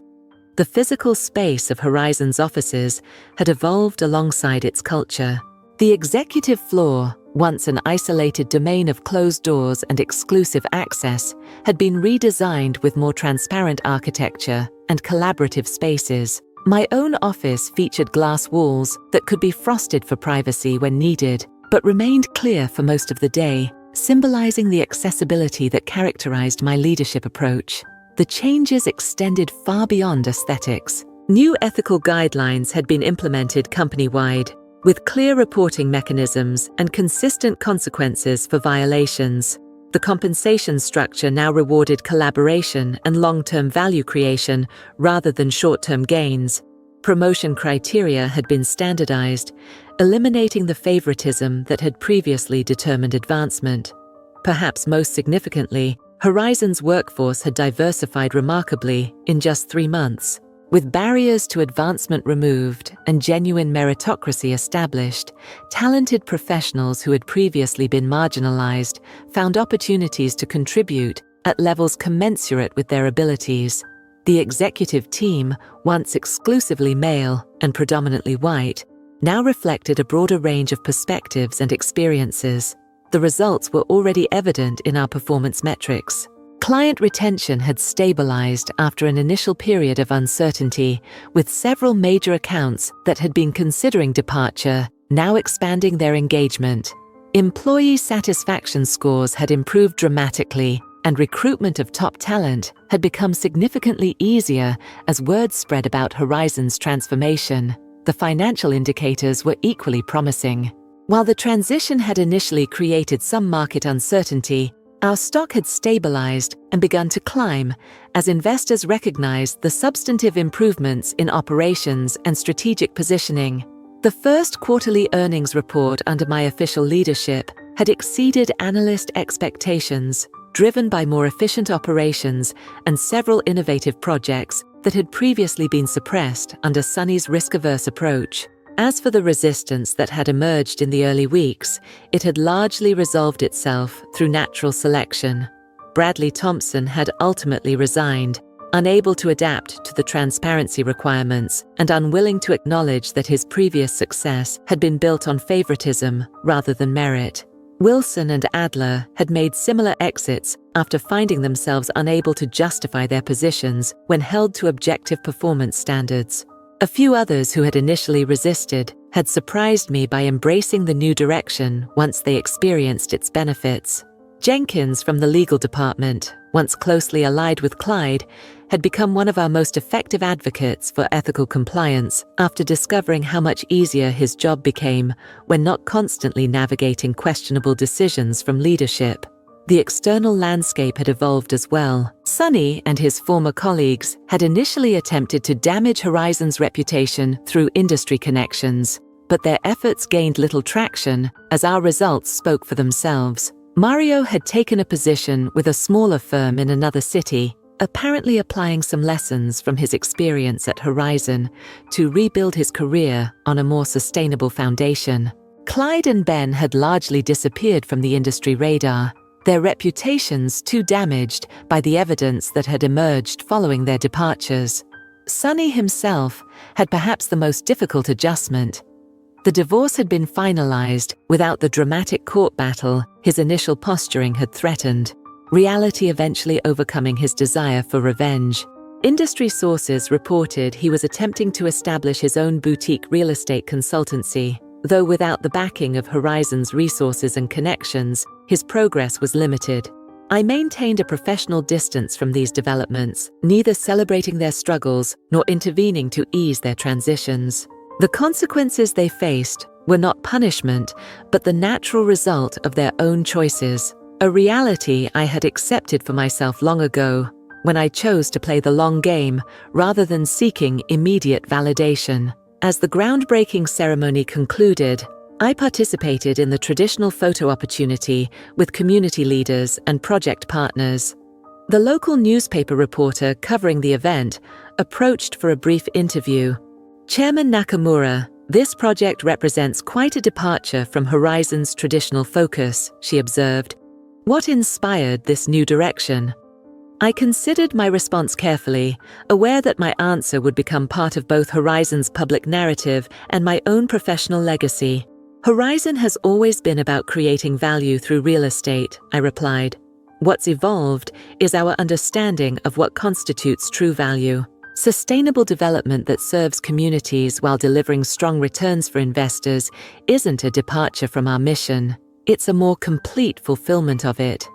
The physical space of Horizon's offices had evolved alongside its culture. The executive floor, once an isolated domain of closed doors and exclusive access, had been redesigned with more transparent architecture and collaborative spaces. My own office featured glass walls that could be frosted for privacy when needed, but remained clear for most of the day, symbolizing the accessibility that characterized my leadership approach. The changes extended far beyond aesthetics. New ethical guidelines had been implemented company-wide, with clear reporting mechanisms and consistent consequences for violations. The compensation structure now rewarded collaboration and long-term value creation rather than short-term gains. Promotion criteria had been standardized, eliminating the favoritism that had previously determined advancement. Perhaps most significantly, Horizon's workforce had diversified remarkably in just 3 months. With barriers to advancement removed and genuine meritocracy established, talented professionals who had previously been marginalized found opportunities to contribute at levels commensurate with their abilities. The executive team, once exclusively male and predominantly white, now reflected a broader range of perspectives and experiences. The results were already evident in our performance metrics. Client retention had stabilized after an initial period of uncertainty, with several major accounts that had been considering departure now expanding their engagement. Employee satisfaction scores had improved dramatically, and recruitment of top talent had become significantly easier as word spread about Horizon's transformation. The financial indicators were equally promising. While the transition had initially created some market uncertainty, our stock had stabilized and begun to climb as investors recognized the substantive improvements in operations and strategic positioning. The first quarterly earnings report under my official leadership had exceeded analyst expectations, driven by more efficient operations and several innovative projects that had previously been suppressed under Sunny's risk-averse approach. As for the resistance that had emerged in the early weeks, it had largely resolved itself through natural selection. Bradley Thompson had ultimately resigned, unable to adapt to the transparency requirements and unwilling to acknowledge that his previous success had been built on favoritism rather than merit. Wilson and Adler had made similar exits after finding themselves unable to justify their positions when held to objective performance standards. A few others who had initially resisted had surprised me by embracing the new direction once they experienced its benefits. Jenkins from the legal department, once closely allied with Clyde, had become one of our most effective advocates for ethical compliance after discovering how much easier his job became when not constantly navigating questionable decisions from leadership. The external landscape had evolved as well. Sunny and his former colleagues had initially attempted to damage Horizon's reputation through industry connections, but their efforts gained little traction as our results spoke for themselves. Mario had taken a position with a smaller firm in another city, apparently applying some lessons from his experience at Horizon to rebuild his career on a more sustainable foundation. Clyde and Ben had largely disappeared from the industry radar, their reputations too damaged by the evidence that had emerged following their departures. Sunny himself had perhaps the most difficult adjustment. The divorce had been finalized without the dramatic court battle his initial posturing had threatened, reality eventually overcoming his desire for revenge. Industry sources reported he was attempting to establish his own boutique real estate consultancy, though without the backing of Horizon's resources and connections, his progress was limited. I maintained a professional distance from these developments, neither celebrating their struggles nor intervening to ease their transitions. The consequences they faced were not punishment, but the natural result of their own choices, a reality I had accepted for myself long ago, when I chose to play the long game rather than seeking immediate validation. As the groundbreaking ceremony concluded, I participated in the traditional photo opportunity with community leaders and project partners. The local newspaper reporter covering the event approached for a brief interview. Chairman Nakamura, this project represents quite a departure from Horizon's traditional focus, she observed. What inspired this new direction? I considered my response carefully, aware that my answer would become part of both Horizon's public narrative and my own professional legacy. Horizon has always been about creating value through real estate, I replied. What's evolved is our understanding of what constitutes true value. Sustainable development that serves communities while delivering strong returns for investors isn't a departure from our mission. It's a more complete fulfillment of it.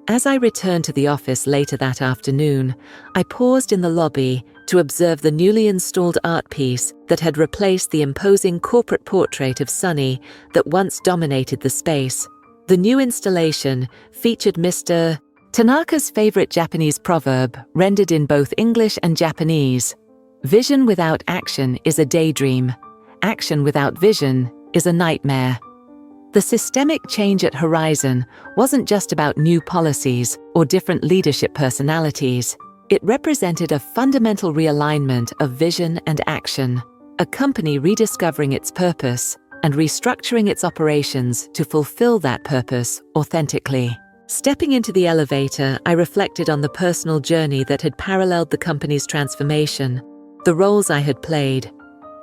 As I returned to the office later that afternoon, I paused in the lobby to observe the newly installed art piece that had replaced the imposing corporate portrait of Sunny that once dominated the space. The new installation featured Mr. Tanaka's favorite Japanese proverb, rendered in both English and Japanese. Vision without action is a daydream. Action without vision is a nightmare. The systemic change at Horizon wasn't just about new policies or different leadership personalities. It represented a fundamental realignment of vision and action, a company rediscovering its purpose and restructuring its operations to fulfill that purpose authentically. Stepping into the elevator, I reflected on the personal journey that had paralleled the company's transformation, the roles I had played.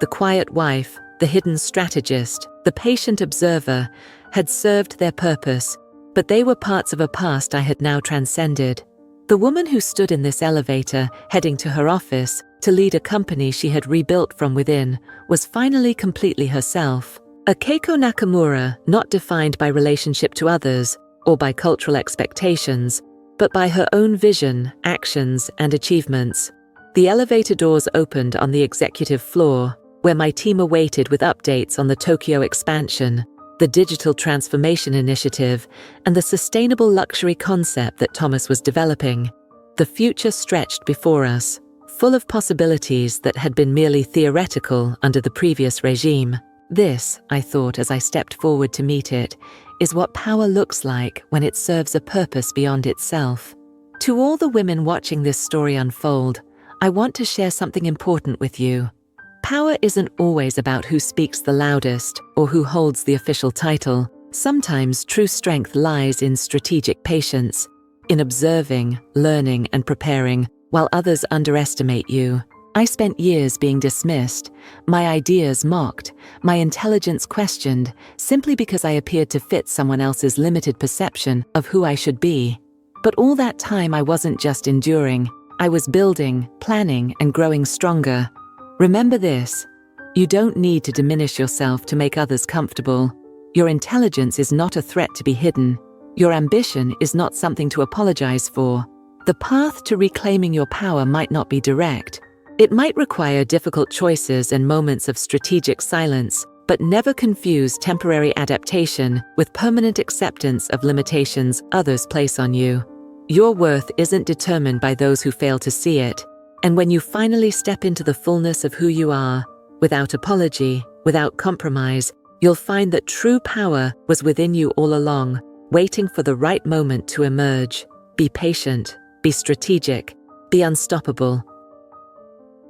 The quiet wife, the hidden strategist, the patient observer had served their purpose, but they were parts of a past I had now transcended. The woman who stood in this elevator, heading to her office to lead a company she had rebuilt from within, was finally completely herself. A Keiko Nakamura not defined by relationship to others or by cultural expectations, but by her own vision, actions, and achievements. The elevator doors opened on the executive floor, where my team awaited with updates on the Tokyo expansion, the digital transformation initiative, and the sustainable luxury concept that Thomas was developing. The future stretched before us, full of possibilities that had been merely theoretical under the previous regime. This, I thought as I stepped forward to meet it, is what power looks like when it serves a purpose beyond itself. To all the women watching this story unfold, I want to share something important with you. Power isn't always about who speaks the loudest or who holds the official title. Sometimes true strength lies in strategic patience, in observing, learning, and preparing while others underestimate you. I spent years being dismissed, my ideas mocked, my intelligence questioned, simply because I appeared to fit someone else's limited perception of who I should be. But all that time I wasn't just enduring, I was building, planning, and growing stronger. Remember this: you don't need to diminish yourself to make others comfortable. Your intelligence is not a threat to be hidden. Your ambition is not something to apologize for. The path to reclaiming your power might not be direct. It might require difficult choices and moments of strategic silence, but never confuse temporary adaptation with permanent acceptance of limitations others place on you. Your worth isn't determined by those who fail to see it. And when you finally step into the fullness of who you are, without apology, without compromise, you'll find that true power was within you all along, waiting for the right moment to emerge. Be patient, be strategic, be unstoppable.